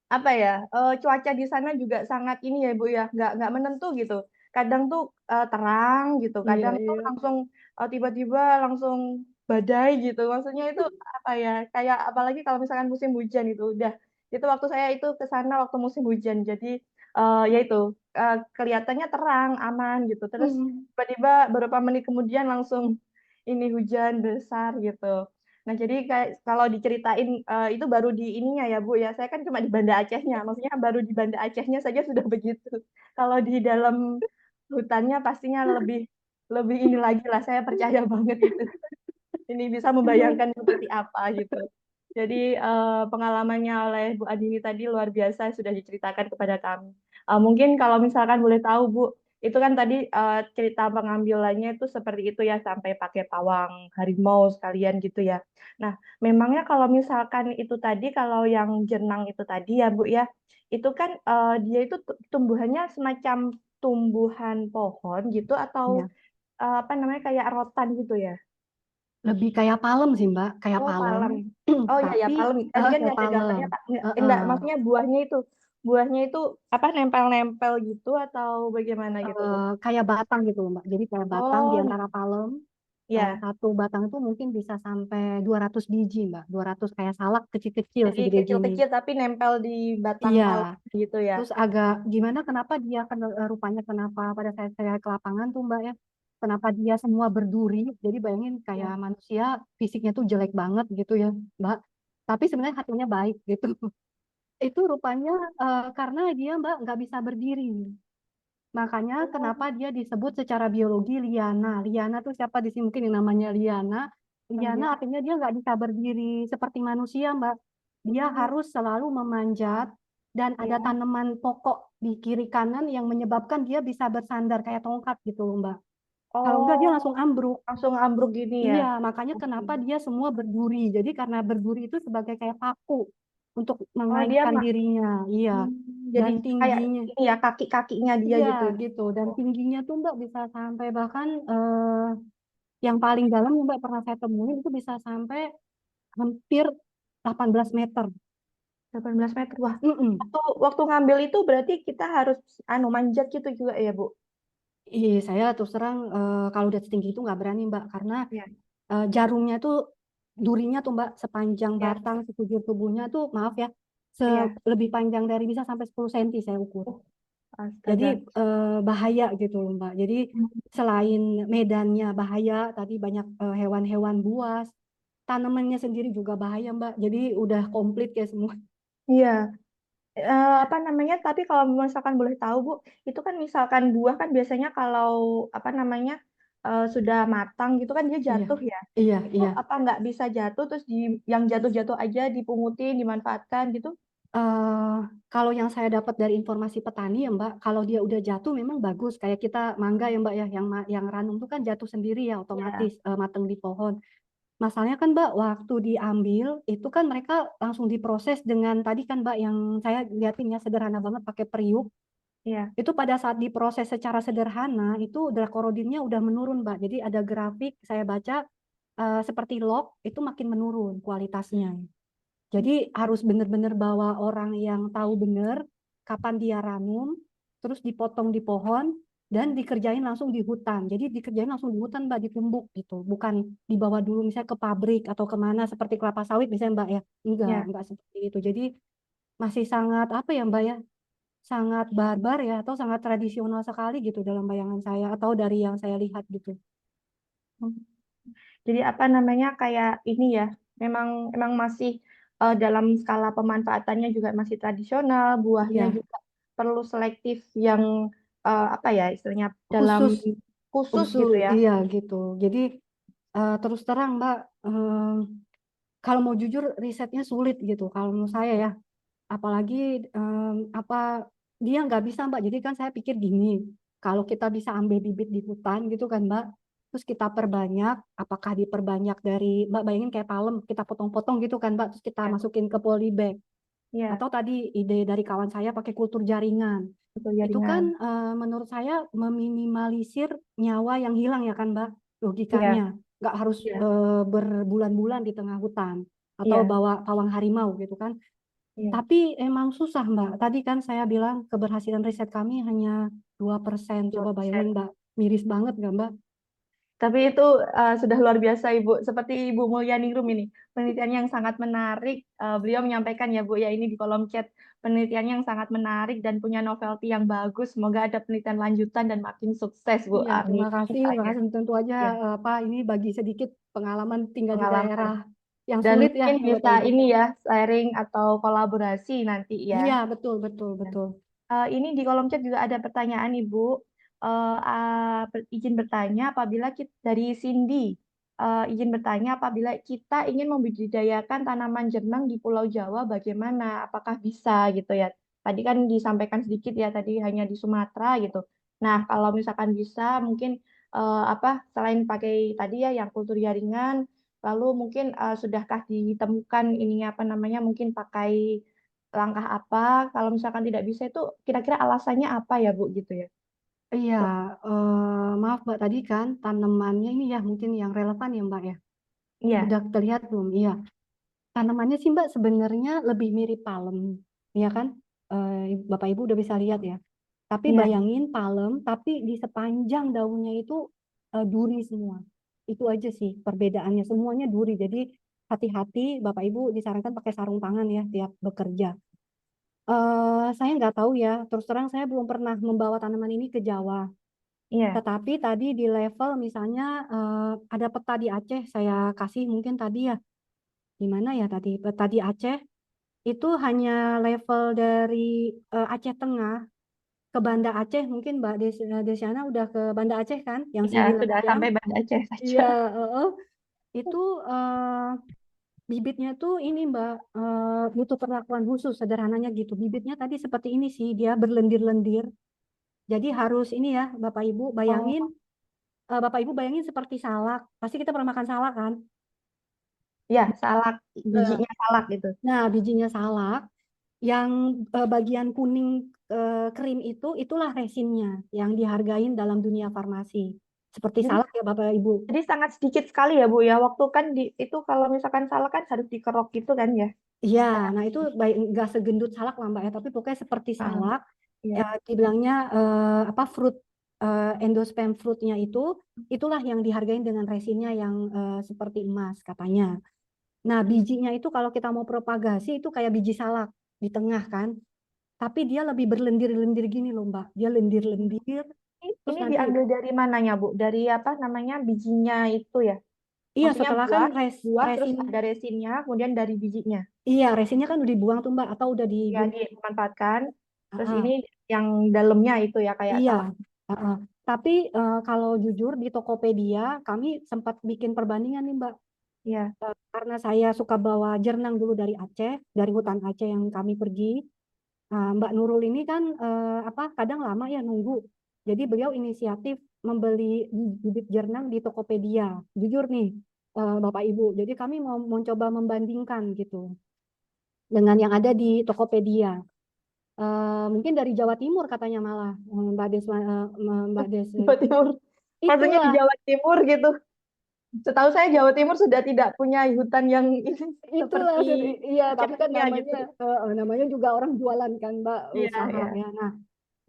apa ya cuaca di sana juga sangat ini ya Bu ya nggak menentu gitu kadang tuh terang gitu Iya, kadang tuh iya. langsung tiba-tiba langsung badai gitu maksudnya itu apa ya kayak apalagi kalau misalkan musim hujan itu waktu saya itu ke sana waktu musim hujan jadi ya itu kelihatannya terang aman gitu terus Hmm. tiba-tiba beberapa menit kemudian langsung ini hujan besar gitu. Nah, jadi kayak kalau diceritain itu baru di ininya ya, Bu ya. Saya kan cuma di Banda Acehnya, maksudnya baru di Banda Acehnya saja sudah begitu. Kalau di dalam hutannya pastinya lebih lebih ini lagi lah. Saya percaya banget itu. Ini bisa membayangkan seperti apa gitu. Jadi pengalamannya oleh Bu Adini tadi luar biasa sudah diceritakan kepada kami. Mungkin kalau misalkan boleh tahu Bu, itu kan tadi cerita pengambilannya itu seperti itu ya sampai pakai pawang harimau sekalian gitu ya. Nah, memangnya kalau misalkan itu tadi kalau yang jenang itu tadi ya Bu ya, itu kan dia itu tumbuhannya semacam tumbuhan pohon gitu atau Iya. apa namanya kayak rotan gitu ya? Lebih kayak palem sih Mbak, kayak Oh, palem. palem. Oh ya ya Tapi palem. Tadi kan kayak ada palem. gambarnya Pak. Enggak, Heeh. maksudnya buahnya itu. Buahnya itu apa nempel-nempel gitu atau bagaimana gitu, Bu? Kayak batang gitu loh Mbak. Jadi kayak batang di Oh, antara palem. ya. Satu batang itu mungkin bisa sampai 200 biji Mbak. 200 kayak salak kecil-kecil Jadi segede gini. kecil-kecil tapi nempel di batang Iya. palem gitu ya. Terus agak gimana kenapa dia rupanya kenapa pada saat saya ke lapangan tuh Mbak ya. Kenapa dia semua berduri. Jadi bayangin kayak Ya. manusia fisiknya tuh jelek banget gitu ya Mbak. Tapi sebenarnya hatinya baik gitu. Itu rupanya karena dia Mbak nggak bisa berdiri. Makanya Oh, kenapa dia disebut secara biologi liana. Liana tuh siapa di sini mungkin yang namanya liana. Liana iya. artinya dia nggak bisa berdiri seperti manusia, Mbak. Dia Oh, harus selalu memanjat dan ada ya. tanaman pokok di kiri kanan yang menyebabkan dia bisa bersandar kayak tongkat gitu loh, Mbak. Kalau enggak dia Oh, langsung ambruk. langsung ambruk gini ya. Iya, makanya Oke. kenapa dia semua berduri. Jadi karena berduri itu sebagai kayak paku untuk Oh, dia mengaitkan dirinya. Iya. hmm, jadi Dan kayak tingginya. ini ya kaki-kakinya dia Iya gitu. gitu dan tingginya tuh Mbak bisa sampai bahkan yang paling dalam yang Mbak pernah saya temuin itu bisa sampai hampir 18 meter. 18 meter. Wah, Mm-mm. waktu ngambil itu berarti kita harus manjat gitu juga ya, Bu? Ih, saya terus terang kalau udah setinggi itu nggak berani Mbak karena Iya. jarumnya tuh durinya tuh Mbak sepanjang Ya. batang sekujur tubuhnya tuh maaf ya Iya. lebih panjang dari bisa sampai 10 cm saya ukur. Oh, Jadi astaga. bahaya gitu loh Mbak. Jadi selain medannya bahaya, tadi banyak hewan-hewan buas, tanamannya sendiri juga bahaya Mbak. Jadi udah komplit ya semua. Iya. Apa namanya? Tapi kalau misalkan boleh tahu, Bu, itu kan misalkan buah kan biasanya kalau apa namanya sudah matang gitu kan dia Iya, jatuh ya. iya, Itu iya. apa nggak bisa jatuh terus yang jatuh-jatuh aja dipungutin, dimanfaatkan gitu? eh Kalau yang saya dapat dari informasi petani ya Mbak, kalau dia udah jatuh memang bagus. Kayak kita mangga ya Mbak ya, yang ranum itu kan jatuh sendiri ya Ya. otomatis mateng di pohon. Masalahnya kan Mbak, waktu diambil itu kan mereka langsung diproses dengan tadi kan Mbak yang saya lihatin ya sederhana banget pakai periuk. Iya. Itu pada saat diproses secara sederhana itu dracoroidinnya udah menurun Mbak. Jadi ada grafik saya baca seperti log itu makin menurun kualitasnya. Jadi harus benar-benar bawa orang yang tahu benar kapan dia ranum, terus dipotong di pohon dan dikerjain langsung di hutan. Jadi dikerjain langsung di hutan Mbak, ditumbuk gitu. Bukan dibawa dulu misalnya ke pabrik atau kemana seperti kelapa sawit misalnya Mbak ya. Ya. Enggak seperti itu. Jadi masih sangat apa ya Mbak ya? Sangat barbar ya atau sangat tradisional sekali gitu dalam bayangan saya atau dari yang saya lihat gitu. Jadi apa namanya kayak ini ya, memang masih dalam skala pemanfaatannya juga masih tradisional, buahnya Iya, juga perlu selektif yang apa ya istilahnya dalam khusus khusus usul gitu ya. iya gitu. Jadi terus terang Mbak, kalau mau jujur risetnya sulit gitu kalau menurut saya ya. Apalagi apa dia nggak bisa Mbak. Jadi kan saya pikir gini, kalau kita bisa ambil bibit di hutan gitu kan Mbak, terus kita perbanyak, apakah diperbanyak dari, Mbak bayangin kayak palem, kita potong-potong gitu kan Mbak, terus kita Ya. masukin ke polybag. Iya, Atau tadi ide dari kawan saya pakai kultur jaringan. betul Itu jaringan. kan menurut saya meminimalisir nyawa yang hilang ya kan Mbak, Iya, logikanya. Nggak harus iya, berbulan-bulan di tengah hutan atau iya, bawa pawang harimau gitu kan. iya. Tapi emang susah Mbak. Tadi kan saya bilang keberhasilan riset kami hanya 2%. Coba 2%. bayangin Mbak, miris banget nggak Mbak? Tapi itu sudah luar biasa Ibu. Seperti Ibu Mulyaningrum ini, penelitian yang sangat menarik. Beliau menyampaikan ya Bu ya ini di kolom chat, penelitian yang sangat menarik dan punya novelty yang bagus. Semoga ada penelitian lanjutan dan makin sukses Bu. Iya, Amin terima saya. kasih. Tentu aja Ya, ini bagi sedikit pengalaman tinggal di pengalaman. daerah yang Dan sulit ya mungkin di Bapak bisa Ibu. ini ya, sharing atau kolaborasi nanti Iya, ya. betul, betul, betul. Ini di kolom chat juga ada pertanyaan Ibu. Izin bertanya apabila kita, dari Cindy, izin bertanya apabila kita ingin membudidayakan tanaman jenang di Pulau Jawa, bagaimana? Apakah bisa gitu ya? Tadi kan disampaikan sedikit ya, tadi hanya di Sumatera gitu. Nah, kalau misalkan bisa, mungkin apa selain pakai tadi ya yang kultur jaringan, lalu mungkin sudahkah ditemukan ininya apa namanya? Mungkin pakai langkah apa kalau misalkan tidak bisa itu kira-kira alasannya apa ya Bu gitu ya? Iya, maaf Mbak, tadi kan tanamannya ini ya mungkin yang relevan ya Mbak ya. Iya, Udah terlihat belum? Iya. Tanamannya sih Mbak sebenarnya lebih mirip palem, ya kan? Bapak Ibu udah bisa lihat ya. Tapi iya. bayangin palem, tapi di sepanjang daunnya itu duri semua. Itu aja sih perbedaannya. Semuanya duri. Jadi hati-hati, Bapak Ibu disarankan pakai sarung tangan ya tiap bekerja. Saya nggak tahu ya. Terus terang saya belum pernah membawa tanaman ini ke Jawa. Iya. Tetapi tadi di level misalnya ada peta di Aceh, saya kasih mungkin tadi ya. Di mana ya tadi? Peta di Aceh itu hanya level dari Aceh Tengah ke Banda Aceh, mungkin Mbak Desiana udah ke Banda Aceh kan yang Ya, Singgi sudah Layang. sampai Banda Aceh saja. Iya, itu bibitnya tuh ini Mbak butuh perlakuan khusus, sederhananya gitu. Bibitnya tadi seperti ini sih, dia berlendir-lendir. Jadi harus ini ya Bapak Ibu Oh, bayangin, Bapak Ibu bayangin seperti salak. Pasti kita pernah makan salak kan? ya, salak, Eh, bijinya salak gitu. Nah, bijinya salak yang bagian kuning krim itu itulah resinnya yang dihargain dalam dunia farmasi. Seperti Jadi salak ya Bapak Ibu. jadi sangat sedikit sekali ya Bu ya. Waktu kan di itu kalau misalkan salak kan harus dikerok gitu kan ya. Iya, Sangat nah itu baik nggak segendut salak lah Mbak ya, tapi pokoknya seperti ah, salak. iya. Dibilangnya apa fruit endosperm fruitnya itulah yang dihargain dengan resinnya yang seperti emas katanya. Nah bijinya itu kalau kita mau propagasi itu kayak biji salak di tengah kan, tapi dia lebih berlendir-lendir gini loh Mbak. Dia lendir-lendir, terus Ini nanti diambil dari mananya Bu? Dari apa namanya bijinya itu ya? iya Maksudnya setelah kan buah, buah terus resin, ada resinnya, kemudian dari bijinya. iya resinnya kan udah dibuang tuh Mbak atau udah Ya digulung. dimanfaatkan. Ah, Terus ini ah. yang dalamnya itu ya kayak Iya, salak. heeh. Tapi kalau jujur di Tokopedia kami sempat bikin perbandingan nih Mbak. Iya, Karena saya suka bawa jernang dulu dari Aceh, dari hutan Aceh yang kami pergi. Mbak Nurul ini kan apa kadang lama ya nunggu. Jadi beliau inisiatif membeli bibit jernang di Tokopedia. Jujur nih Bapak Ibu. Jadi kami mau mencoba membandingkan gitu dengan yang ada di Tokopedia. Mungkin dari Jawa Timur katanya malah Mbak Des Jawa Timur. Maksudnya di itulah Jawa Timur gitu. Setahu saya Jawa Timur sudah tidak punya hutan yang ini itulah seperti iya Aceh tapi kan punya gitu. namanya juga orang jualan kan Mbak Iya, usaha iya. ya.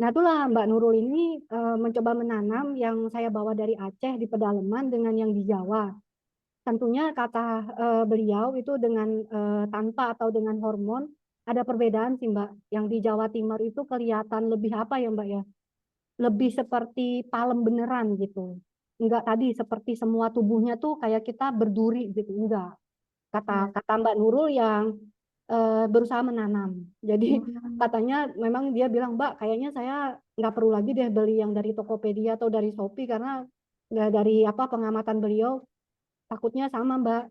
Nah itulah Mbak Nurul ini mencoba menanam yang saya bawa dari Aceh di pedalaman dengan yang di Jawa. Tentunya kata beliau itu dengan tanpa atau dengan hormon ada perbedaan sih Mbak. Yang di Jawa Timur itu kelihatan lebih apa ya Mbak ya? Lebih seperti palem beneran gitu. Enggak tadi seperti semua tubuhnya tuh kayak kita berduri gitu. Enggak. Kata Iya. kata Mbak Nurul yang berusaha menanam. Jadi Hmm. katanya memang dia bilang, Mbak, kayaknya saya nggak perlu lagi deh beli yang dari Tokopedia atau dari Shopee karena nggak dari apa pengamatan beliau takutnya sama Mbak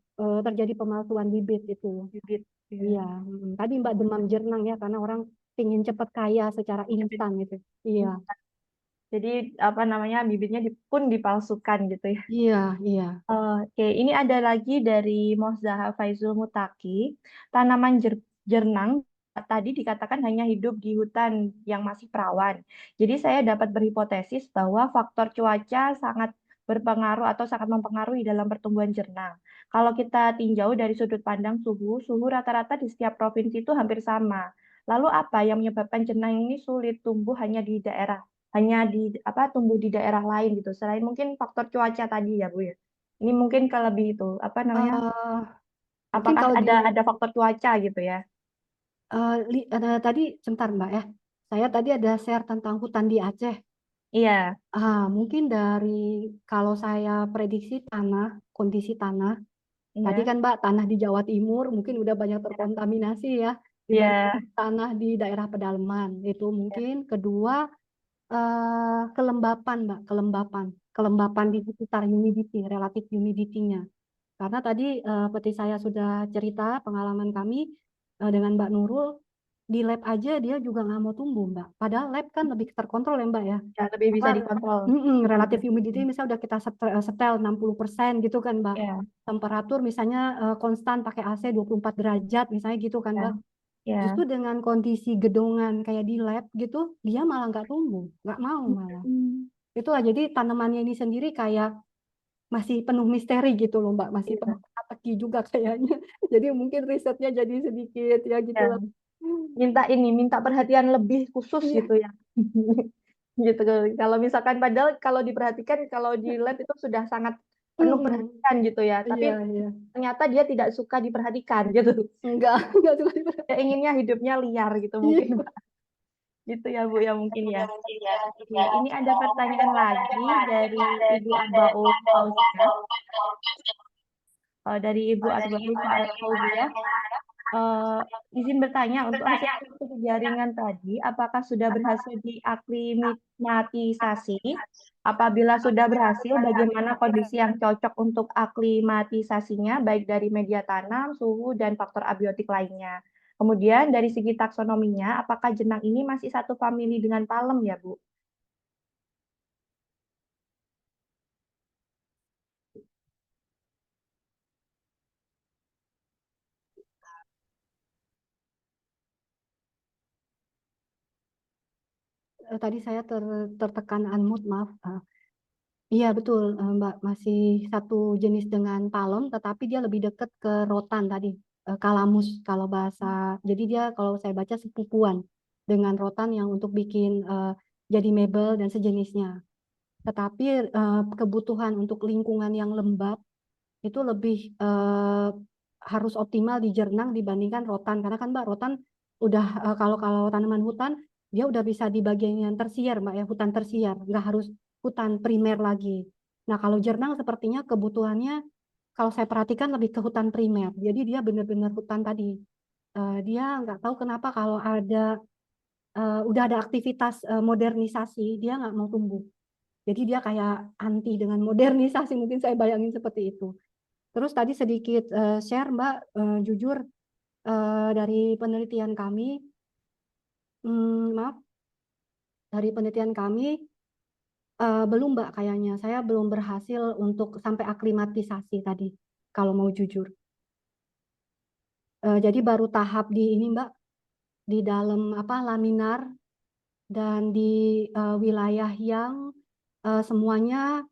terjadi pemalsuan bibit itu. Bibit. Iya, Iya. tadi Mbak demam jernang ya karena orang pingin cepat kaya secara Bibit. instan gitu. Iya, Jadi apa namanya bibitnya pun dipalsukan gitu ya. Iya, iya. Oke, ini ada lagi dari Mohzaha Faizul Mutaki. Tanaman jernang tadi dikatakan hanya hidup di hutan yang masih perawan. Jadi saya dapat berhipotesis bahwa faktor cuaca sangat berpengaruh atau sangat mempengaruhi dalam pertumbuhan jernang. Kalau kita tinjau dari sudut pandang suhu rata-rata di setiap provinsi itu hampir sama. Lalu apa yang menyebabkan jernang ini sulit tumbuh hanya di apa tumbuh di daerah lain gitu. Selain mungkin faktor cuaca tadi ya, Bu ya. Ini mungkin ke lebih itu, apa namanya? Eh, mungkin Apakah kalau ada faktor cuaca gitu ya? tadi sebentar Mbak ya. Saya tadi ada share tentang hutan di Aceh. Iya, Mungkin dari kalau saya prediksi kondisi tanah, tadi iya, kan Mbak, tanah di Jawa Timur mungkin udah banyak terkontaminasi ya iya, dibanding tanah di daerah pedalaman. Itu mungkin kedua, kelembapan Mbak, kelembapan di sekitar humidity, relatif humidity-nya. Karena tadi seperti saya sudah cerita pengalaman kami dengan Mbak Nurul, di lab aja dia juga nggak mau tumbuh Mbak. Padahal lab kan lebih terkontrol ya Mbak ya. ya lebih Apa bisa dikontrol. relatif humidity misalnya udah kita setel 60% gitu kan Mbak. Ya, Temperatur misalnya konstan pakai AC 24 derajat misalnya gitu kan ya, Mbak. ya. Justru dengan kondisi gedongan kayak di lab gitu, dia malah nggak tumbuh, nggak mau malah. Hmm, Itulah jadi tanamannya ini sendiri kayak masih penuh misteri gitu loh Mbak, masih penuh iya, teka-teki juga kayaknya. Jadi mungkin risetnya jadi sedikit ya gitu ya. lah. Minta perhatian lebih khusus Iya. gitu ya. Gitu. Kalau misalkan padahal kalau diperhatikan kalau di lab itu sudah sangat penuh Mm-mm. perhatian gitu ya. Tapi Iya, iya. ternyata dia tidak suka diperhatikan gitu. Enggak, enggak suka Dia inginnya hidupnya liar gitu Iya. mungkin. Gitu ya Bu ya mungkin ya. Oke, ini ada pertanyaan lagi dari Ibu Atbaul Fauzia. Dari Ibu Atbaul Fauzia. Eh, izin bertanya untuk hasil studi jaringan tadi, apakah sudah berhasil diaklimatisasi? Apabila sudah berhasil, bagaimana kondisi yang cocok untuk aklimatisasinya, baik dari media tanam, suhu, dan faktor abiotik lainnya? Kemudian dari segi taksonominya, apakah jenang ini masih satu famili dengan palem ya, Bu? Tadi saya tertekan unmute, maaf. Iya betul Mbak, masih satu jenis dengan palem, tetapi dia lebih dekat ke rotan tadi, kalamus kalau bahasa. Jadi dia kalau saya baca sepupuan dengan rotan yang untuk bikin jadi mebel dan sejenisnya. Tetapi kebutuhan untuk lingkungan yang lembab itu lebih harus optimal di Jernang dibandingkan rotan. Karena kan Mbak, rotan udah kalau tanaman hutan dia udah bisa di bagian yang tersier Mbak ya, hutan tersier, nggak harus hutan primer lagi. Nah kalau Jernang sepertinya kebutuhannya kalau saya perhatikan lebih ke hutan primer. Jadi dia benar-benar hutan tadi. Dia nggak tahu kenapa kalau udah ada aktivitas modernisasi dia nggak mau tumbuh. Jadi dia kayak anti dengan modernisasi, mungkin saya bayangin seperti itu. Terus tadi sedikit share Mbak, jujur dari penelitian kami, maaf, dari penelitian kami belum Mbak kayaknya, saya belum berhasil untuk sampai aklimatisasi tadi, kalau mau jujur. Jadi baru tahap di ini Mbak, di dalam apa laminar dan di wilayah yang semuanya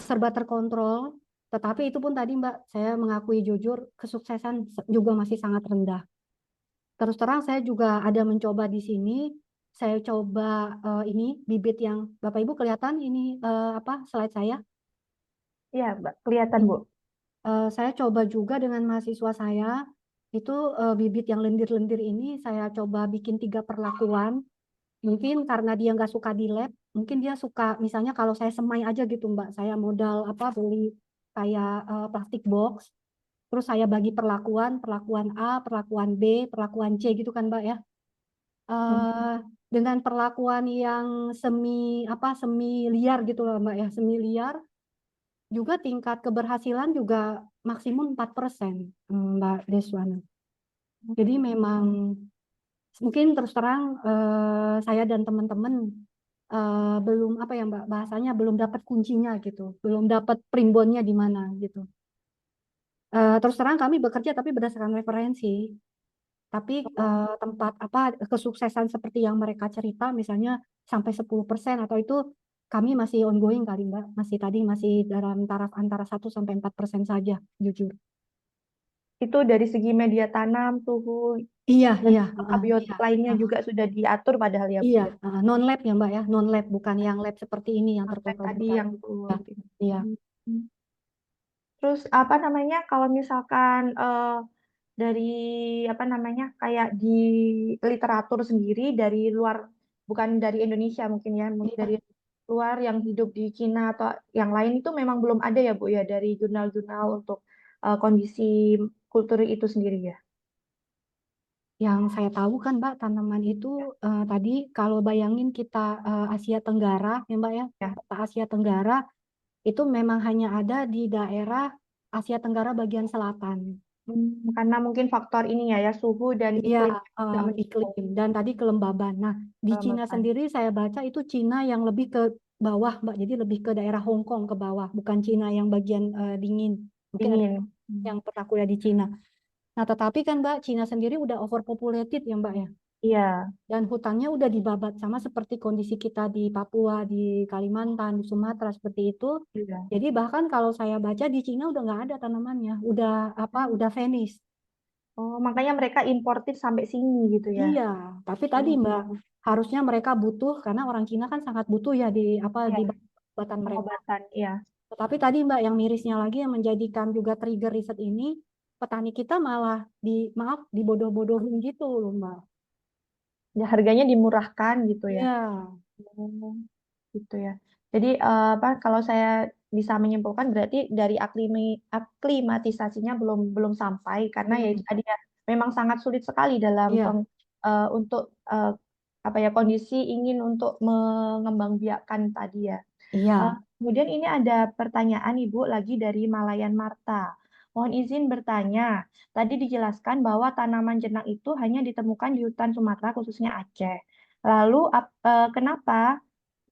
serba terkontrol. Tetapi itu pun tadi Mbak, saya mengakui jujur kesuksesan juga masih sangat rendah. Terus terang saya juga ada mencoba di sini. Saya coba ini bibit yang Bapak Ibu kelihatan ini apa slide saya. Iya, Mbak. Kelihatan, Bu. Saya coba juga dengan mahasiswa saya itu bibit yang lendir-lendir ini saya coba bikin 3 perlakuan. Mungkin karena dia nggak suka di lab, mungkin dia suka misalnya kalau saya semai aja gitu Mbak. Saya modal apa beli kayak plastik box. Terus saya bagi perlakuan A, perlakuan B, perlakuan C gitu kan Mbak ya. Hmm. eh dengan perlakuan yang semi liar gitu loh Mbak ya, semi liar juga tingkat keberhasilan juga maksimum 4% Mbak Deswana. Jadi memang mungkin terus terang saya dan teman-teman belum apa ya Mbak bahasanya belum dapat kuncinya gitu, belum dapat primbonnya di mana gitu. Terus terang kami bekerja tapi berdasarkan referensi. Tapi tempat apa kesuksesan seperti yang mereka cerita misalnya sampai 10% atau itu kami masih ongoing kali Mbak, masih dalam taraf antara 1 sampai 4% saja jujur. Itu dari segi media tanam, suhu, Iya, dan iya, abiotik lainnya juga sudah diatur padahal ya Bu iya, ya. non lab ya Mbak ya, non lab bukan yang lab seperti ini yang Sampai terkontrol tadi bukan. yang Ya, tuh. iya. Terus apa namanya kalau misalkan dari apa namanya kayak di literatur sendiri dari luar, bukan dari Indonesia mungkin ya, dari Iya. luar yang hidup di Cina atau yang lain itu memang belum ada ya Bu ya dari jurnal-jurnal untuk kondisi kultur itu sendiri ya. Yang saya tahu kan Mbak tanaman itu tadi kalau bayangin kita Asia Tenggara ya Mbak ya, Ya. peta Asia Tenggara itu memang hanya ada di daerah Asia Tenggara bagian selatan. Karena mungkin faktor ini ya suhu dan Iya, iklim juga mendukung iklim dan tadi kelembaban. Nah, di Cina kelembapan. sendiri saya baca itu Cina yang lebih ke bawah, Mbak. Jadi lebih ke daerah Hong Kong ke bawah, bukan Cina yang bagian dingin. Mungkin ada Dingin. yang pernah kuliah di Cina. Nah, tetapi kan Mbak, Cina sendiri udah overpopulated ya Mbak ya. Iya, Dan hutannya udah dibabat sama seperti kondisi kita di Papua, di Kalimantan, di Sumatera seperti itu. iya. Jadi bahkan kalau saya baca di Cina udah nggak ada tanamannya, udah apa, udah finish. Oh, makanya mereka importir sampai sini gitu ya. Iya, tapi tadi Mbak, Hmm. harusnya mereka butuh karena orang Cina kan sangat butuh ya di apa Ya, di batan mereka. pengobatan, ya. Tetapi tadi Mbak yang mirisnya lagi yang menjadikan juga trigger riset ini, petani kita malah maaf dibodoh-bodohin gitu loh Mbak. Ya, harganya dimurahkan gitu ya. Iya, Oh, gitu ya. Jadi apa kalau saya bisa menyimpulkan berarti dari aklimatisasinya belum belum sampai karena ya itu hmm, tadi ya memang sangat sulit sekali dalam iya, untuk apa ya kondisi ingin untuk mengembangbiakan tadi ya. iya. Kemudian ini ada pertanyaan Ibu lagi dari Malayan Marta. Mohon izin bertanya, tadi dijelaskan bahwa tanaman jenang itu hanya ditemukan di hutan Sumatera khususnya Aceh. Lalu kenapa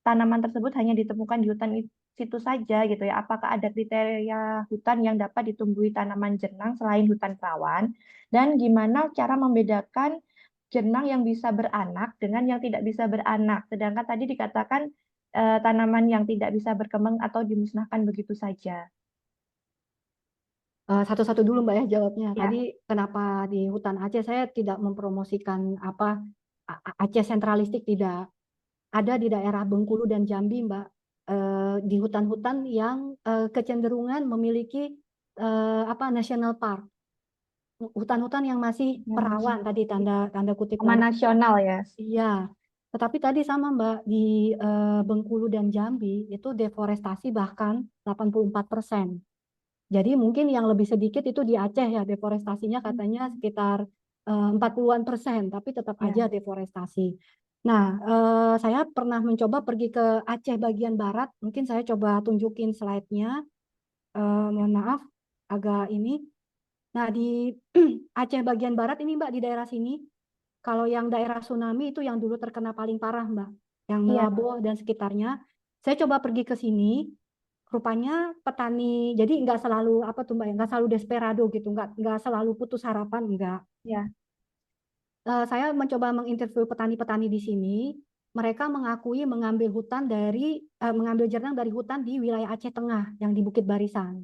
tanaman tersebut hanya ditemukan di hutan situ saja gitu ya? Apakah ada kriteria hutan yang dapat ditumbuhi tanaman jenang selain hutan rawan? Dan gimana cara membedakan jenang yang bisa beranak dengan yang tidak bisa beranak? Sedangkan tadi dikatakan tanaman yang tidak bisa berkembang atau dimusnahkan begitu saja. Satu-satu dulu Mbak ya jawabnya. Ya, Tadi kenapa di hutan Aceh saya tidak mempromosikan apa Aceh sentralistik tidak. Ada di daerah Bengkulu dan Jambi, Mbak, di hutan-hutan yang kecenderungan memiliki apa national park, hutan-hutan yang masih perawan tadi tanda tanda kutip Taman tanda. nasional ya. Iya. Tetapi tadi sama Mbak di Bengkulu dan Jambi itu deforestasi bahkan 84%. Jadi mungkin yang lebih sedikit itu di Aceh ya deforestasinya katanya sekitar 40-an%, tapi tetap aja Ya. deforestasi. Nah, saya pernah mencoba pergi ke Aceh bagian barat. Mungkin saya coba tunjukin slide-nya. Mohon maaf, agak ini. Nah, di Aceh bagian barat ini Mbak, di daerah sini. Kalau yang daerah tsunami itu yang dulu terkena paling parah Mbak. Yang Iya. Melambo dan sekitarnya. Saya coba pergi ke sini. Rupanya petani, jadi nggak selalu apa tuh Mbak, ya, nggak selalu desperado gitu, nggak selalu putus harapan, nggak. Ya. Saya mencoba menginterview petani-petani di sini. Mereka mengakui mengambil mengambil jenang dari hutan di wilayah Aceh Tengah yang di Bukit Barisan.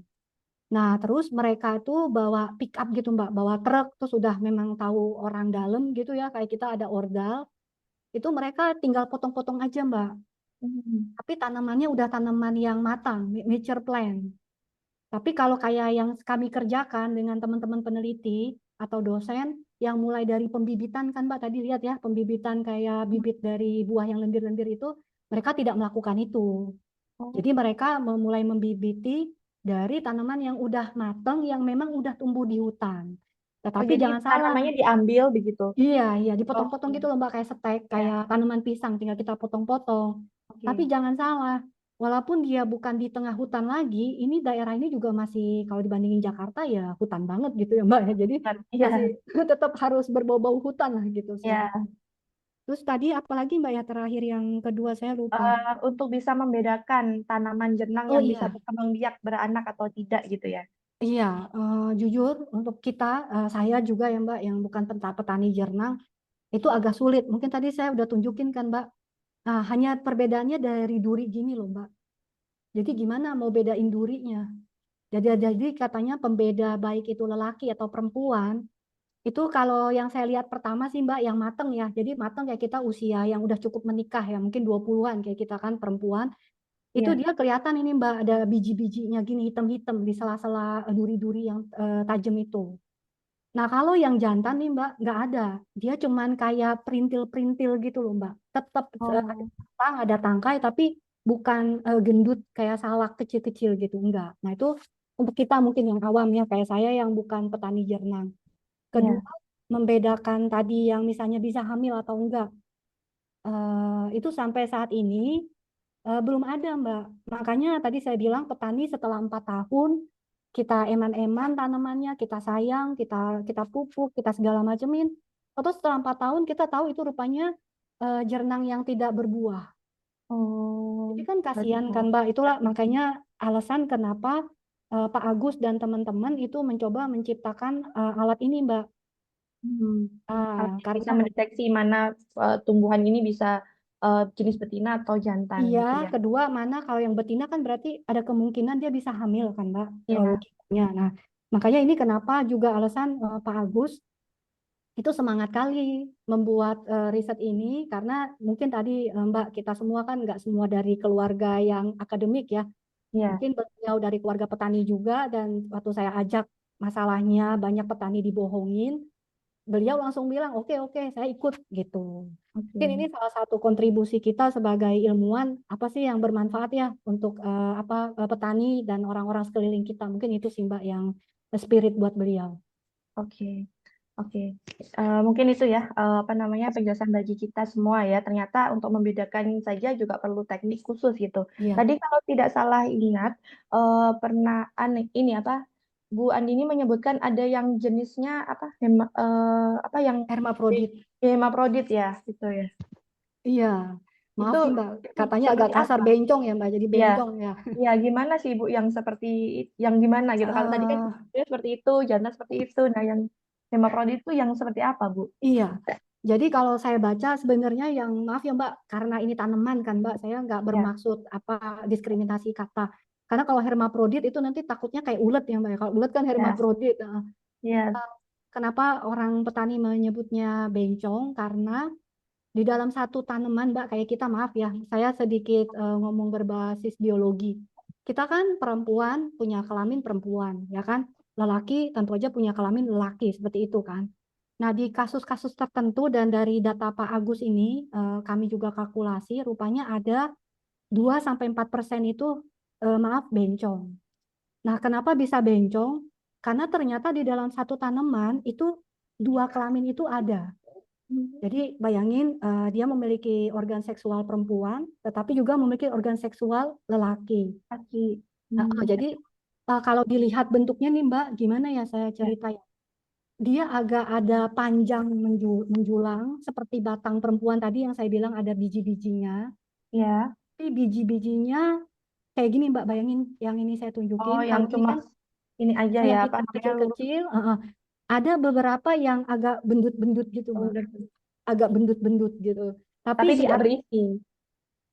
Nah, terus mereka itu bawa pick up gitu Mbak, bawa truk, terus sudah memang tahu orang dalam gitu ya, kayak kita ada ordal. Itu mereka tinggal potong-potong aja Mbak. Hmm. Tapi tanamannya udah tanaman yang matang, mature plant. Tapi kalau kayak yang kami kerjakan dengan teman-teman peneliti atau dosen yang mulai dari pembibitan kan Mbak tadi lihat ya, pembibitan kayak bibit dari buah yang lendir-lendir itu, mereka tidak melakukan itu. Oh, Jadi mereka memulai membibiti dari tanaman yang udah matang yang memang udah tumbuh di hutan. oh, Tetapi jadi jangan salah, tanamannya diambil begitu. iya, iya, Oh, dipotong-potong gitu loh Mbak, kayak steak, ya. kayak tanaman pisang, tinggal kita potong-potong. Tapi Oke. jangan salah, walaupun dia bukan di tengah hutan lagi, ini daerah ini juga masih, kalau dibandingin Jakarta ya hutan banget gitu ya Mbak ya. Jadi Iya. masih tetap harus berbau-bau hutan lah gitu sih. Ya. Terus tadi apalagi Mbak ya terakhir yang kedua saya lupa. Untuk bisa membedakan tanaman jenang Oh yang bisa iya, berkembang biak beranak atau tidak gitu ya. iya. Jujur untuk kita, saya juga ya Mbak yang bukan petani jenang itu agak sulit. Mungkin tadi saya udah tunjukin kan Mbak. Nah, hanya perbedaannya dari duri gini loh Mbak. Jadi gimana mau bedain durinya? Jadi katanya pembeda baik itu lelaki atau perempuan itu kalau yang saya lihat pertama sih Mbak yang mateng ya. Jadi mateng kayak kita usia yang udah cukup menikah ya, mungkin 20-an kayak kita kan perempuan. Itu Iya. dia kelihatan ini Mbak ada biji-bijinya gini hitam-hitam di sela-sela duri-duri yang tajam itu. Nah, kalau yang jantan nih Mbak nggak ada. Dia cuman kayak perintil-perintil gitu loh Mbak. Tetap ada Oh, batang, ada tangkai tapi bukan gendut kayak salak kecil-kecil gitu enggak. Nah, itu untuk kita mungkin yang awam ya kayak saya yang bukan petani jernang. Kedua, iya. membedakan tadi yang misalnya bisa hamil atau enggak. Itu sampai saat ini belum ada, Mbak. Makanya tadi saya bilang petani setelah 4 tahun kita eman-eman tanamannya, kita sayang, kita pupuk, kita segala macemin. Atau setelah 4 tahun kita tahu itu rupanya jernang yang tidak berbuah. Oh, Jadi kan berarti kasihan kan, sangat Mbak. Itulah sakit. makanya alasan kenapa Pak Agus dan teman-teman itu mencoba menciptakan alat ini, Mbak. Hmm. Alat yang bisa Karena mendeteksi mana tumbuhan ini bisa jenis betina atau jantan iya, gitu ya. kedua mana kalau yang betina kan berarti ada kemungkinan dia bisa hamil kan, Mbak, Iya, logikanya. Nah, makanya ini kenapa juga alasan Pak Agus itu semangat kali membuat riset ini karena mungkin tadi Mbak kita semua kan nggak semua dari keluarga yang akademik ya. iya. Mungkin beliau dari keluarga petani juga dan waktu saya ajak masalahnya banyak petani dibohongin, beliau langsung bilang oke oke saya ikut gitu. Mungkin ini Oke. salah satu kontribusi kita sebagai ilmuwan apa sih yang bermanfaat ya untuk petani dan orang-orang sekeliling kita. Mungkin itu sih Mbak yang spirit buat beliau. Oke. Oke. Mungkin itu ya apa namanya penjelasan bagi kita semua ya. Ternyata untuk membedakan saja juga perlu teknik khusus gitu. Iya, Tadi kalau tidak salah ingat pernah ini apa Bu Andini menyebutkan ada yang jenisnya apa apa yang hermafrodit. hemaprodit ya gitu ya. Iya, maaf Itu sih Mbak, itu katanya agak seperti kasar apa? bencong ya Mbak, jadi Ya, bencong ya. ya gimana sih Bu yang seperti yang gimana gitu? Kalau tadi kan Eh, dia seperti itu, jantan seperti itu. Nah, yang hemaprodit itu yang seperti apa Bu? iya, jadi kalau saya baca sebenarnya yang maaf ya Mbak, karena ini tanaman kan Mbak, saya nggak Ya, bermaksud apa diskriminasi kata. Karena kalau hermafrodit itu nanti takutnya kayak ulet ya Mbak, ya. Kalau ulet kan ya, hermafrodit. ya, Kenapa orang petani menyebutnya bencong? Karena di dalam satu tanaman, Mbak, kayak kita, maaf ya, saya sedikit ngomong berbasis biologi. Kita kan perempuan punya kelamin perempuan, ya kan? Lelaki tentu aja punya kelamin lelaki, seperti itu kan. Nah, di kasus-kasus tertentu dan dari data Pak Agus ini, kami juga kalkulasi, rupanya ada 2-4% itu, maaf, bencong. Nah, kenapa bisa bencong? Karena ternyata di dalam satu tanaman itu dua kelamin itu ada. Jadi bayangin dia memiliki organ seksual perempuan, tetapi juga memiliki organ seksual lelaki. kaki. Nah, jadi kalau dilihat bentuknya nih Mbak, gimana ya saya Ya, cerita ya? Dia agak ada panjang menjulang seperti batang perempuan tadi yang saya bilang ada biji-bijinya. ya. Tapi biji-bijinya kayak gini Mbak, bayangin yang ini saya Oh, tunjukin. yang Kalau ini cuma kan ini aja ya, yang apa hitam namanya lurus. kecil-kecil, ada beberapa yang agak bendut-bendut gitu Oh, Mbak, agak bendut-bendut gitu. Tapi tapi di tidak berisi.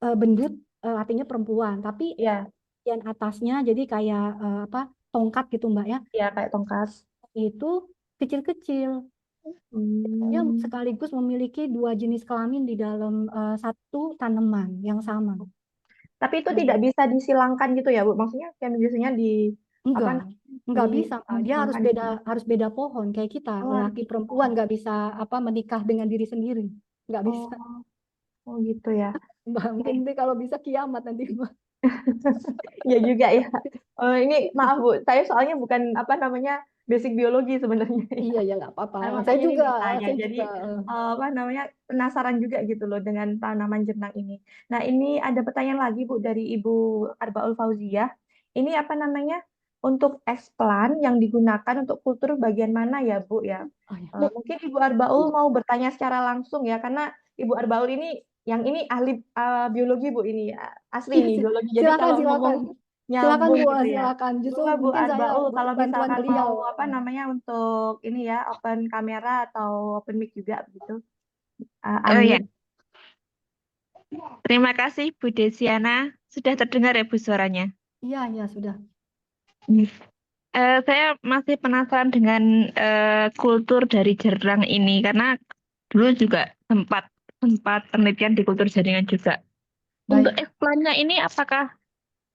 bendut artinya perempuan, tapi Ya, bagian atasnya jadi kayak apa tongkat gitu Mbak ya, ya kayak tongkat. itu kecil-kecil. Dia Hmm. sekaligus memiliki dua jenis kelamin di dalam satu tanaman yang sama. Tapi itu Nah, tidak bisa disilangkan gitu ya, Bu. Maksudnya kan biasanya di apa enggak, namanya, enggak bisa Mbak. Dia silangkan gitu. harus beda pohon kayak kita, Oh, harus lelaki perempuan bisa. nggak bisa apa menikah dengan diri sendiri, nggak bisa. Oh, oh gitu ya. Mbak, Oke. mungkin nanti kalau bisa kiamat nanti Mbak. Ya juga ya. Ini maaf Bu, saya soalnya bukan apa namanya basic biologi sebenarnya. Iya ya nggak apa-apa. Nah, Saya makanya ini juga, ditanya. saya Jadi juga. apa namanya penasaran juga gitu loh dengan tanaman jenang ini. Nah ini ada pertanyaan lagi Bu dari Ibu Arbaul Fauziah. Ini apa namanya untuk explant yang digunakan untuk kultur bagian mana ya Bu ya? Oh, ya. Mungkin Ibu Arbaul mau bertanya secara langsung ya karena Ibu Arbaul ini, yang ini ahli biologi Bu ini, asli Iya, nih biologi. Jadi silakan, kalau silakan. ngomong Silakan nyambung Bu, gitu ya. silakan. Justru Coba Bu mungkin saya Arbaul, butuh kalau bantuan misalkan beliau. mau apa namanya untuk ini ya, open kamera atau open mic juga begitu. Oh ya, Unmute. terima kasih Bu Desiana. Sudah terdengar ya Bu suaranya? Iya, iya, sudah. Saya masih penasaran dengan kultur dari Jerang ini karena dulu juga sempat penelitian di kultur jaringan juga. Untuk Baik. eksplornya ini apakah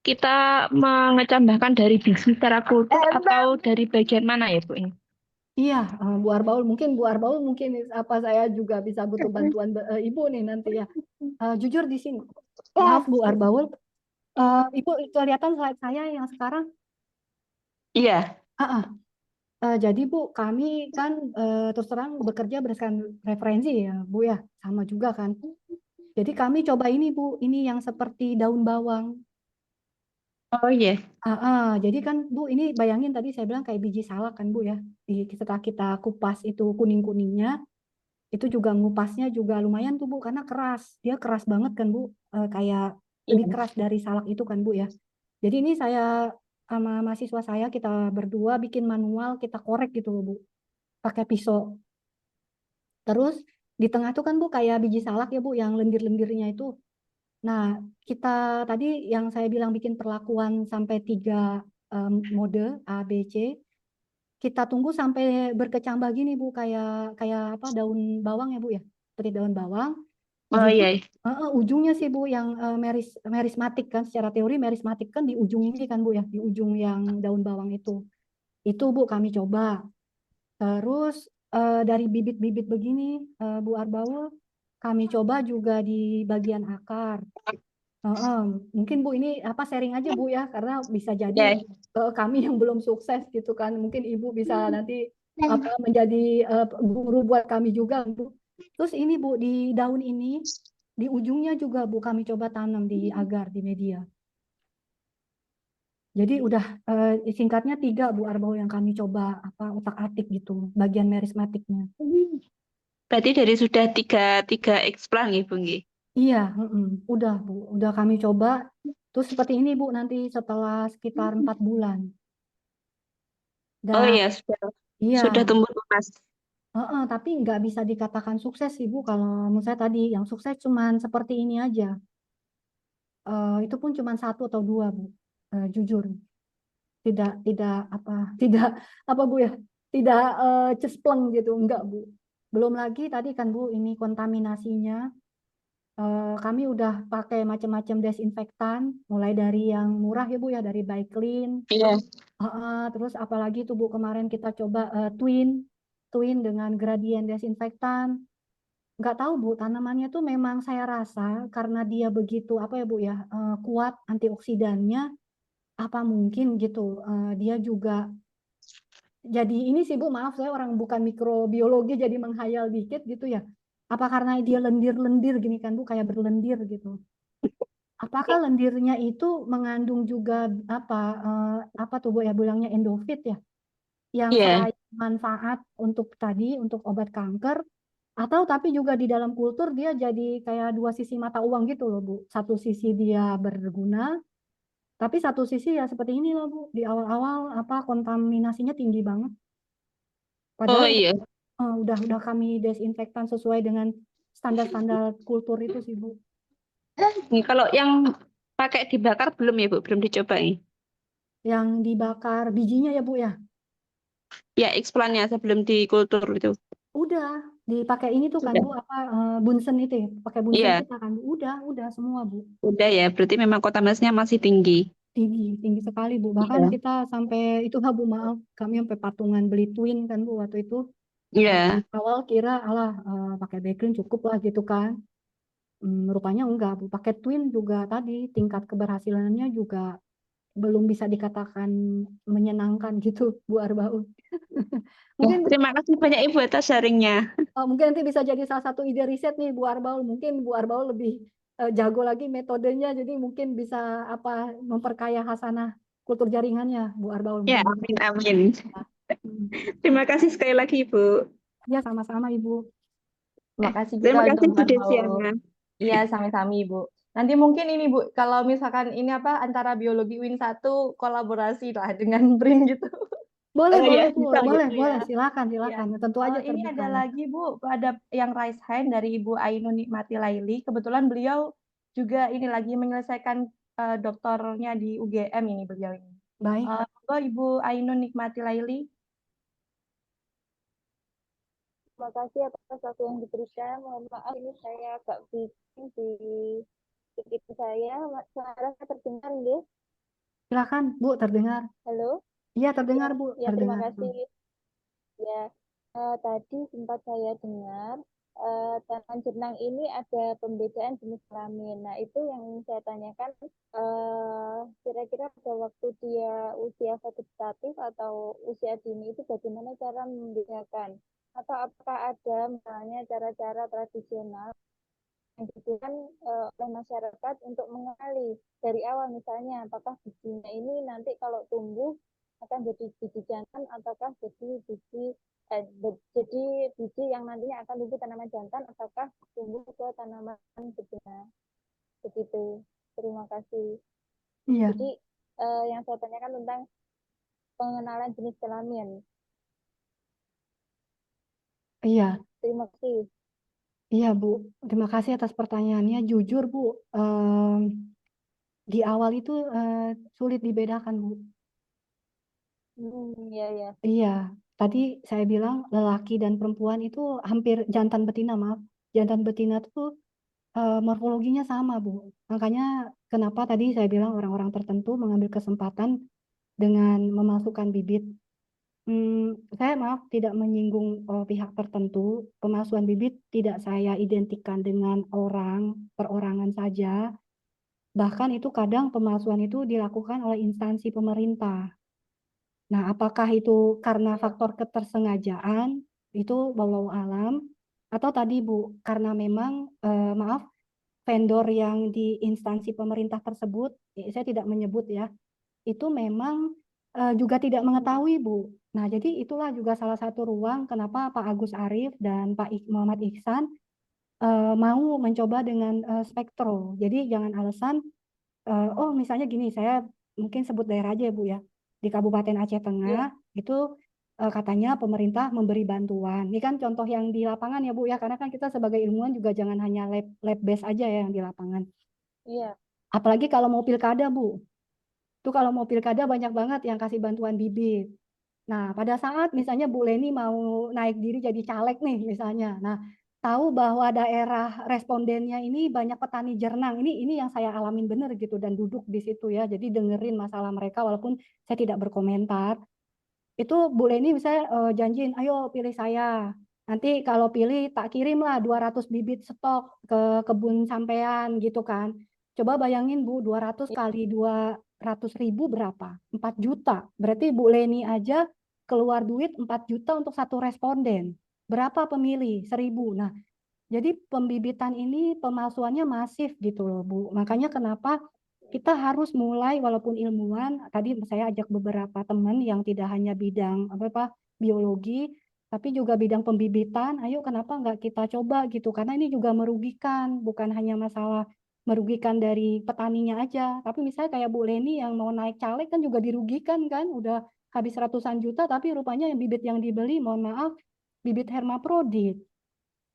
kita mengecambahkan dari biji secara kultur atau dari bagian mana ya Bu ini? Iya, Bu Arbaul mungkin apa saya juga bisa butuh bantuan Ibu nih nanti ya. Jujur di sini. Maaf Bu Arbaul, Ibu kelihatan slide saya yang sekarang. Iya. Jadi Bu, kami kan terus terang bekerja berdasarkan referensi ya Bu ya, sama juga kan. Jadi kami coba ini Bu, ini yang seperti daun bawang. Oh iya. Jadi kan Bu, ini bayangin tadi saya bilang kayak biji salak kan Bu ya. Setelah kita kupas itu kuning-kuningnya, itu juga ngupasnya juga lumayan tuh Bu, karena keras. Dia keras banget kan Bu, kayak lebih keras dari salak itu kan Bu ya. Jadi ini saya sama mahasiswa saya, kita berdua bikin manual, kita korek gitu loh Bu, pakai pisau. Terus di tengah tuh kan Bu kayak biji salak ya Bu, yang lendir-lendirnya itu. Nah, kita tadi yang saya bilang bikin perlakuan sampai 3 mode A, B, C. Kita tunggu sampai berkecambah gini Bu, kayak apa, daun bawang ya Bu ya, seperti daun bawang. Oh iya. Ujungnya sih Bu yang merismatik kan, secara teori merismatik kan di ujung ini kan Bu ya, di ujung yang daun bawang itu. Itu Bu kami coba. Terus dari bibit-bibit begini Bu Arbaul, kami coba juga di bagian akar. Mungkin Bu ini apa sharing aja Bu ya, karena bisa jadi kami yang belum sukses gitu kan, mungkin Ibu bisa nanti apa menjadi guru buat kami juga Bu. Terus ini Bu, di daun ini di ujungnya juga Bu kami coba tanam di agar, di media. Jadi udah singkatnya 3 Bu Arbaul yang kami coba apa utak-atik gitu bagian merismatiknya. Berarti dari sudah tiga eksplan nggih Bu nggih? Iya, udah Bu, udah kami coba. Terus seperti ini Bu nanti setelah sekitar 4 bulan. Oh Dan iya, iya, sudah tumbuh tunas. tapi nggak bisa dikatakan sukses sih Bu. Kalau menurut saya tadi yang sukses cuman seperti ini aja. Itu pun cuman 1 atau 2 Bu. Jujur, tidak tidak apa Bu ya, tidak cespleng gitu, enggak Bu. Belum lagi tadi kan Bu ini kontaminasinya. Kami udah pakai macam-macam desinfektan, mulai dari yang murah ya Bu ya, dari Biclean. Iya. Terus apalagi tuh Bu kemarin kita coba twin dengan gradien desinfektan. Nggak tahu Bu, tanamannya tuh memang saya rasa karena dia begitu apa ya Bu ya, kuat antioksidannya, apa mungkin gitu dia juga jadi ini sih Bu, maaf saya orang bukan mikrobiologi jadi menghayal dikit gitu ya. Apa karena dia lendir-lendir gini kan Bu, kayak berlendir gitu. Apakah lendirnya itu mengandung juga apa tuh Bu ya bilangnya endofit ya, yang Iya. selain manfaat untuk tadi untuk obat kanker, atau tapi juga di dalam kultur dia jadi kayak 2 sisi mata uang gitu loh Bu. Satu sisi dia berguna, tapi satu sisi ya seperti ini loh Bu, di awal-awal apa kontaminasinya tinggi banget. Oh Padahal iya. udah kami desinfektan sesuai dengan standar-standar kultur itu sih Bu. Nih, kalau yang pakai dibakar belum ya Bu? Belum dicoba nih? Yang dibakar bijinya ya Bu ya. Ya, eksplannya sebelum dikultur itu. Udah dipakai ini tuh kan Sudah. Bu apa bunsen itu ya, pakai bunsen Iya, kita kan Bu. Udah semua Bu. udah ya. Berarti memang kontaminasinya masih tinggi. Tinggi sekali Bu. Bahkan Iya. kita sampai itu Bu, maaf kami sampai patungan beli twin kan Bu waktu itu. Iya. Awal kira alah pakai Baclean cukup lah gitu kan. Rupanya enggak Bu. Pakai twin juga tadi tingkat keberhasilannya juga belum bisa dikatakan menyenangkan gitu Bu Arbaun. Mungkin Terima kasih banyak Ibu atas sharingnya. mungkin nanti bisa jadi salah satu ide riset nih Bu Arbaul. Mungkin Bu Arbaul lebih jago lagi metodenya, jadi mungkin bisa apa memperkaya hasanah kultur jaringannya Bu Arbaul. Ya, amin, amin. Terima kasih sekali lagi Ibu. Ya sama-sama Ibu. Terima kasih juga Terima untuk kasih Bu Mbak Mau. Desiana. Iya, sami-sami, Bu. Nanti mungkin ini, Bu, kalau misalkan ini apa antara biologi Win 1 kolaborasi lah dengan BRIN gitu. Boleh, Oh boleh ya, Bu, bisa boleh, Gitu boleh. ya. Silakan, Iya. silakan. Tentu aja Ini terbuka ada lah. lagi, Bu, ada yang raise hand dari Ibu Ainun Nikmati Laili. Kebetulan beliau juga ini lagi menyelesaikan doktornya di UGM ini beliau ini. Baik. Monggo Ibu Ainun Nikmati Laili. Terima kasih atas waktu yang diberikan. Mohon maaf ini saya agak bising di sedikit saya. Suara terdengar nggih? Silakan Bu, terdengar. Halo? Iya, terdengar Ya, Bu, ya terima terdengar. kasih. Ya, tadi sempat saya dengar tanaman jenang ini ada pembedaan jenis kelamin. Nah, itu yang saya tanyakan, kira-kira pada waktu dia usia vegetatif atau usia dini itu bagaimana cara membedakan? Atau apakah ada misalnya cara-cara tradisional yang diberikan oleh masyarakat untuk mengenali dari awal, misalnya apakah bijinya ini nanti kalau tumbuh akan jadi biji jantan ataukah jadi biji yang nantinya akan tumbuh tanaman jantan ataukah tumbuh ke tanaman betina, begitu. Terima kasih. Iya, Jadi yang saya tanyakan tentang pengenalan jenis kelamin. iya, Terima kasih. iya Bu. Terima kasih atas pertanyaannya. Jujur Bu, di awal itu sulit dibedakan Bu. Ya, ya. Iya, tadi saya bilang lelaki dan perempuan itu hampir jantan betina, maaf. Jantan betina itu morfologinya sama, Bu. Makanya kenapa tadi saya bilang orang-orang tertentu mengambil kesempatan dengan memasukkan bibit. Saya maaf tidak menyinggung pihak tertentu. Pemalsuan bibit tidak saya identikan dengan orang, perorangan saja. Bahkan itu kadang pemalsuan itu dilakukan oleh instansi pemerintah. Nah, apakah itu karena faktor ketersengajaan, itu wallahu alam, atau tadi Bu, karena memang maaf, vendor yang di instansi pemerintah tersebut, saya tidak menyebut ya, itu memang juga tidak mengetahui Bu. Nah, jadi itulah juga salah satu ruang kenapa Pak Agus Arif dan Pak Muhammad Ihsan mau mencoba dengan spektro. Jadi jangan alasan oh misalnya gini, saya mungkin sebut daerah aja ya Bu ya. Di Kabupaten Aceh Tengah itu katanya pemerintah memberi bantuan. Ini kan contoh yang di lapangan ya Bu ya, karena kan kita sebagai ilmuwan juga jangan hanya lab base aja ya yang di lapangan. Iya. Apalagi kalau mau pilkada Bu. Itu kalau mau pilkada banyak banget yang kasih bantuan bibit. Nah, pada saat misalnya Bu Leni mau naik diri jadi caleg nih misalnya. Nah, tahu bahwa daerah respondennya ini banyak petani jernang. Ini yang saya alamin bener gitu dan duduk di situ ya. Jadi dengerin masalah mereka walaupun saya tidak berkomentar. Itu Bu Leni misalnya janjiin, ayo pilih saya. Nanti kalau pilih tak kirimlah 200 bibit stok ke kebun sampean gitu kan. Coba bayangin Bu, 200 kali 200.000 berapa? 4 juta. Berarti Bu Leni aja keluar duit 4 juta untuk satu responden. Berapa pemilih? 1.000. Nah, jadi pembibitan ini pemalsuannya masif gitu loh Bu. Makanya kenapa kita harus mulai walaupun ilmuwan, tadi saya ajak beberapa teman yang tidak hanya bidang biologi, tapi juga bidang pembibitan. Ayo kenapa nggak kita coba gitu? Karena ini juga merugikan, bukan hanya masalah merugikan dari petaninya aja, tapi misalnya kayak Bu Leni yang mau naik caleg kan juga dirugikan kan, udah habis ratusan juta, tapi rupanya yang bibit yang dibeli, mohon maaf, bibit hermaprodit.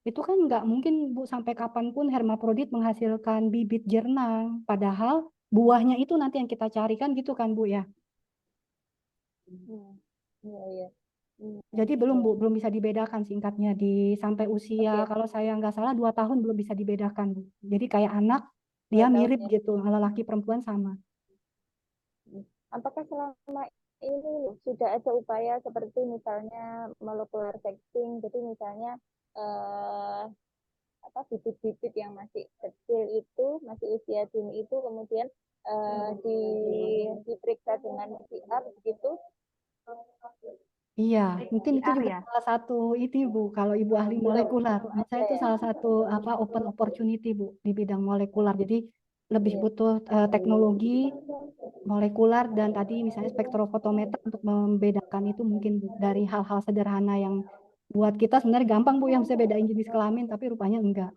Itu kan nggak mungkin Bu sampai kapanpun hermaprodit menghasilkan bibit jernang. Padahal buahnya itu nanti yang kita carikan gitu kan Bu ya. Iya, iya. Jadi belum Bu, belum bisa dibedakan singkatnya di sampai usia Oke. kalau saya nggak salah 2 tahun belum bisa dibedakan Bu. Jadi kayak anak dia 2 tahun mirip ya. gitu, laki perempuan sama. Apakah selama ini sudah ada upaya seperti misalnya molecular vaccine, jadi misalnya bibit-bibit yang masih kecil itu, masih usia dini itu kemudian diperiksa dengan PCR begitu? Iya, mungkin itu PCR juga ya. salah satu itu Bu, kalau Ibu ahli molekuler. Menurut saya itu salah satu open opportunity Bu di bidang molekular. Jadi lebih butuh teknologi molekular dan tadi misalnya spektrofotometer untuk membedakan itu mungkin Bu, dari hal-hal sederhana yang Buat kita sebenarnya gampang Bu yang bisa bedain jenis kelamin, tapi rupanya enggak.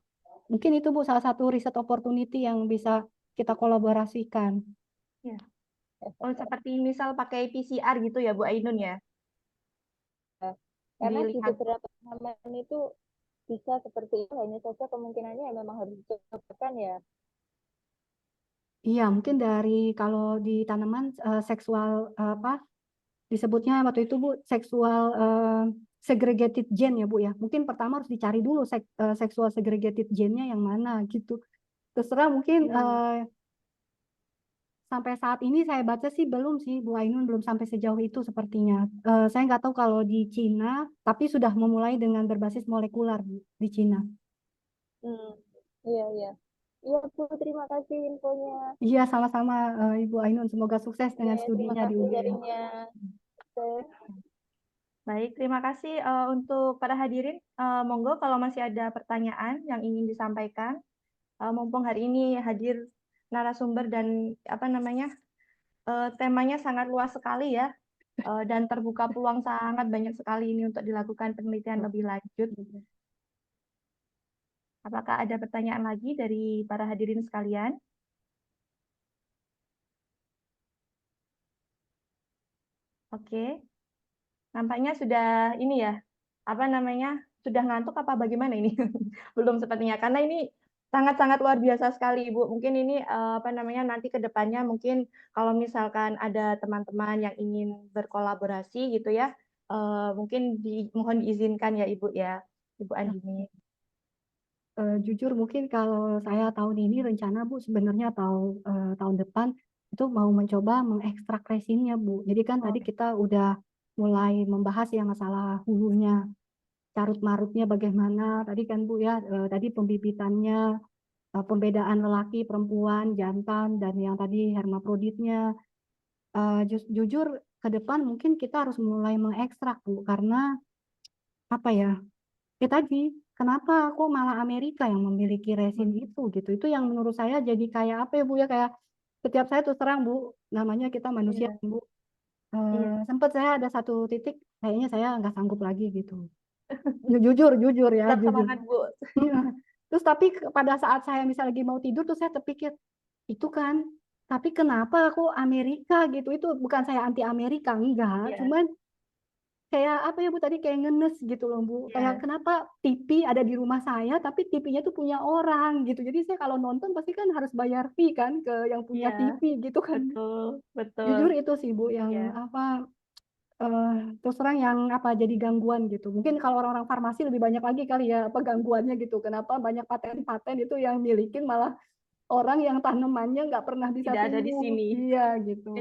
Mungkin itu Bu salah satu riset opportunity yang bisa kita kolaborasikan. Ya. Oh, seperti misal pakai PCR gitu ya Bu Ainun ya? Karena di Dilihat. beberapa tanaman itu bisa seperti itu, hanya saja kemungkinannya ya memang harus dicobakan ya. Iya, mungkin dari kalau di tanaman seksual apa disebutnya waktu itu Bu seksual segregated gene ya Bu ya. Mungkin pertama harus dicari dulu seksual segregated gene-nya yang mana gitu. Terserah mungkin sampai saat ini saya baca sih belum sih Bu Ainun belum sampai sejauh itu sepertinya. Saya nggak tahu kalau di Cina, tapi sudah memulai dengan berbasis molekular Bu, di Cina. Iya, iya. Iya, Bu, terima kasih infonya. Iya, sama-sama Ibu Ainun. Semoga sukses dengan Terima studinya di kasih UGM. sharingnya. Sukses. Baik, terima kasih untuk para hadirin. Monggo kalau masih ada pertanyaan yang ingin disampaikan. Mumpung hari ini hadir narasumber dan apa namanya temanya sangat luas sekali ya, dan terbuka peluang sangat banyak sekali ini untuk dilakukan penelitian lebih lanjut. Apakah ada pertanyaan lagi dari para hadirin sekalian? Oke, nampaknya sudah ini ya, apa namanya, sudah ngantuk apa bagaimana ini? Belum sepertinya, karena ini sangat-sangat luar biasa sekali, Ibu. Mungkin ini apa namanya nanti ke depannya mungkin kalau misalkan ada teman-teman yang ingin berkolaborasi gitu ya, mungkin mohon diizinkan ya Ibu ya, Ibu Andini. Jujur mungkin kalau saya tahun ini rencana Bu sebenarnya tahun depan itu mau mencoba mengekstrak resinnya Bu. Jadi kan tadi kita udah mulai membahas yang masalah hulunya, carut marutnya bagaimana. Tadi kan Bu ya, tadi pembibitannya, pembedaan lelaki, perempuan, jantan, dan yang tadi hermafroditnya. Jujur ke depan mungkin kita harus mulai mengekstrak Bu, karena apa ya? Ya tadi, kenapa aku malah Amerika yang memiliki resin itu gitu? Itu yang menurut saya jadi kayak apa ya Bu ya, kayak setiap saya terus terang Bu, namanya kita manusia Iya, Bu. iya. Sempat saya ada satu titik kayaknya saya nggak sanggup lagi gitu. Jujur ya, Tetap jujur. semangat Bu. Terus tapi pada saat saya misalnya lagi mau tidur tuh saya terpikir itu kan, tapi kenapa aku Amerika gitu? Itu bukan saya anti Amerika enggak, Iya, cuman kayak apa ya Bu tadi kayak ngenes gitu loh Bu. Kayak iya, kenapa TV ada di rumah saya tapi TV-nya tuh punya orang gitu. Jadi saya kalau nonton pasti kan harus bayar fee kan ke yang punya iya, TV gitu kan. betul, betul. Jujur itu sih Bu yang Iya, apa eh terus terang yang apa jadi gangguan gitu. Mungkin kalau orang-orang farmasi lebih banyak lagi kali ya apa gangguannya gitu. Kenapa banyak paten-paten itu yang milikin malah orang yang tanamannya nggak pernah bisa tidak ada di tumbuh. sini. Iya gitu.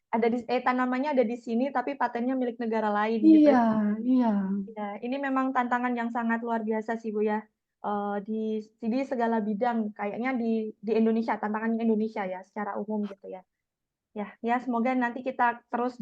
Ada di tanamannya ada di sini tapi patennya milik negara lain gitu. Iya, iya. Ya, ini memang tantangan yang sangat luar biasa sih Bu ya. Di segala bidang kayaknya di Indonesia, tantangan Indonesia ya secara umum gitu ya. Ya, semoga nanti kita terus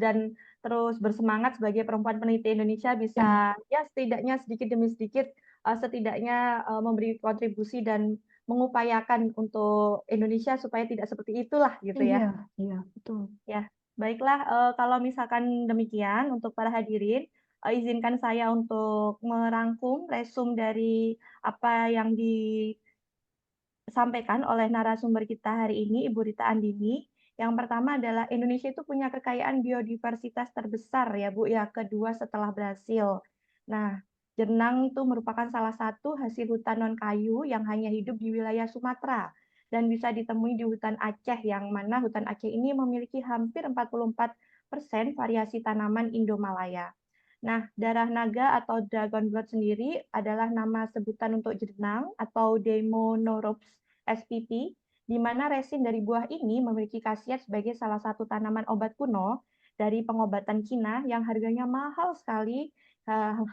bersemangat sebagai perempuan peneliti Indonesia bisa Ya, ya setidaknya sedikit demi sedikit setidaknya memberi kontribusi dan mengupayakan untuk Indonesia supaya tidak seperti itulah gitu ya. iya, iya, betul. Ya, baiklah kalau misalkan demikian untuk para hadirin, izinkan saya untuk merangkum resum dari apa yang disampaikan oleh narasumber kita hari ini, Ibu Rita Andini. Yang pertama adalah Indonesia itu punya kekayaan biodiversitas terbesar ya Bu, ya kedua setelah Brasil. Nah, jenang itu merupakan salah satu hasil hutan non kayu yang hanya hidup di wilayah Sumatera dan bisa ditemui di hutan Aceh yang mana hutan Aceh ini memiliki hampir 44% variasi tanaman Indomalaya. Nah, darah naga atau dragon blood sendiri adalah nama sebutan untuk jenang atau Demonorops spp, di mana resin dari buah ini memiliki khasiat sebagai salah satu tanaman obat kuno dari pengobatan Cina yang harganya mahal sekali,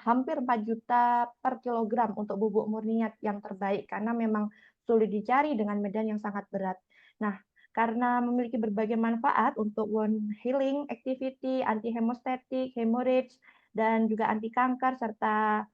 hampir 4 juta per kilogram untuk bubuk murninya yang terbaik, karena memang sulit dicari dengan medan yang sangat berat. Nah, karena memiliki berbagai manfaat untuk wound healing, activity, anti-hemostatic, hemorrhage, dan juga anti kanker, serta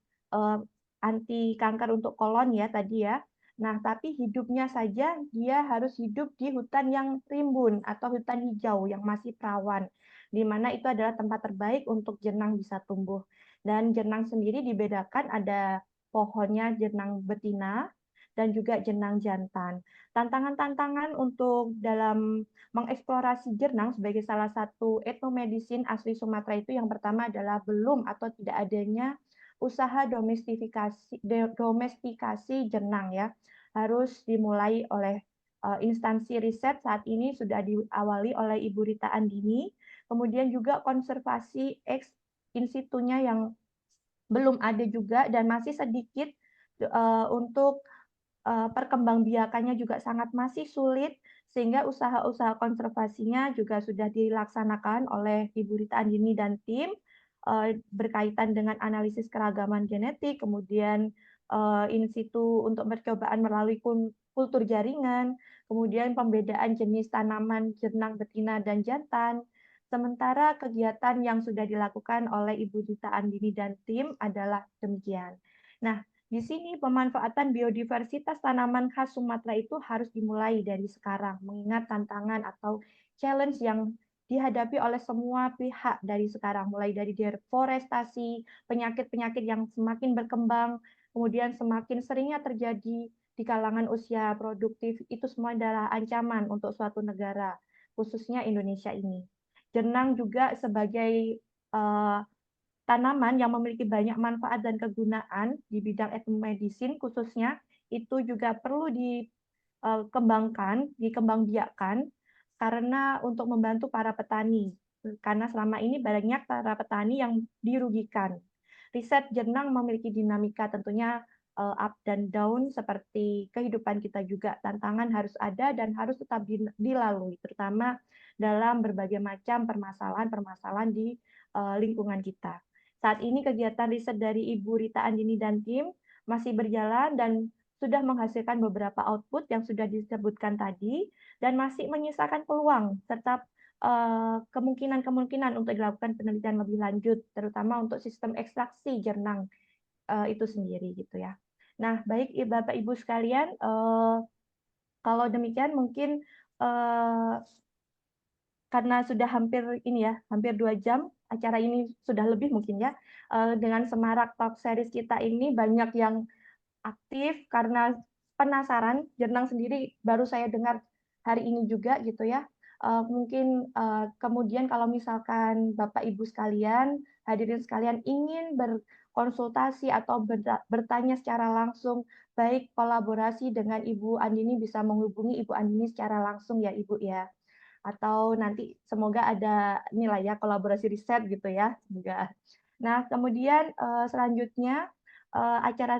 anti kanker untuk kolon ya tadi ya. Nah, tapi hidupnya saja dia harus hidup di hutan yang rimbun atau hutan hijau yang masih perawan. di mana itu adalah tempat terbaik untuk jenang bisa tumbuh. Dan jenang sendiri dibedakan ada pohonnya jenang betina dan juga jenang jantan. Tantangan-tantangan untuk dalam mengeksplorasi jenang sebagai salah satu etnomedicine asli Sumatera itu yang pertama adalah belum atau tidak adanya usaha domestikasi jenang ya. Harus dimulai oleh instansi riset saat ini sudah diawali oleh Ibu Rita Andini, kemudian juga konservasi ex institunya yang belum ada juga dan masih sedikit untuk perkembangbiakannya juga sangat masih sulit sehingga usaha-usaha konservasinya juga sudah dilaksanakan oleh Ibu Rita Andini dan tim berkaitan dengan analisis keragaman genetik, kemudian in situ untuk percobaan melalui kultur jaringan, kemudian pembedaan jenis tanaman jenang betina dan jantan. Sementara kegiatan yang sudah dilakukan oleh Ibu Rita Andini dan tim adalah demikian. Nah, di sini pemanfaatan biodiversitas tanaman khas Sumatera itu harus dimulai dari sekarang, mengingat tantangan atau challenge yang dihadapi oleh semua pihak dari sekarang, mulai dari deforestasi, penyakit-penyakit yang semakin berkembang, kemudian semakin seringnya terjadi di kalangan usia produktif, itu semua adalah ancaman untuk suatu negara, khususnya Indonesia ini. Jenang juga sebagai tanaman yang memiliki banyak manfaat dan kegunaan di bidang etnomedicine khususnya, itu juga perlu dikembangbiakkan karena untuk membantu para petani. Karena selama ini banyak para petani yang dirugikan. Riset jenang memiliki dinamika tentunya up dan down seperti kehidupan kita juga. Tantangan harus ada dan harus tetap dilalui, terutama dalam berbagai macam permasalahan-permasalahan di lingkungan kita. Saat ini kegiatan riset dari Ibu Rita Andini dan tim masih berjalan dan sudah menghasilkan beberapa output yang sudah disebutkan tadi dan masih menyisakan peluang serta kemungkinan-kemungkinan untuk dilakukan penelitian lebih lanjut, terutama untuk sistem ekstraksi jenang itu sendiri gitu ya. Nah, baik Bapak Ibu sekalian, kalau demikian mungkin karena sudah hampir ini ya, hampir 2 jam acara ini sudah lebih mungkin ya. Dengan Semarak Talk Series kita ini banyak yang aktif karena penasaran. Jenang sendiri baru saya dengar hari ini juga gitu ya. Mungkin kemudian kalau misalkan Bapak Ibu sekalian, hadirin sekalian ingin berkonsultasi atau bertanya secara langsung, baik kolaborasi dengan Ibu Andini bisa menghubungi Ibu Andini secara langsung ya Ibu ya. Atau nanti semoga ada inilah ya kolaborasi riset gitu ya, semoga. Nah, kemudian selanjutnya acara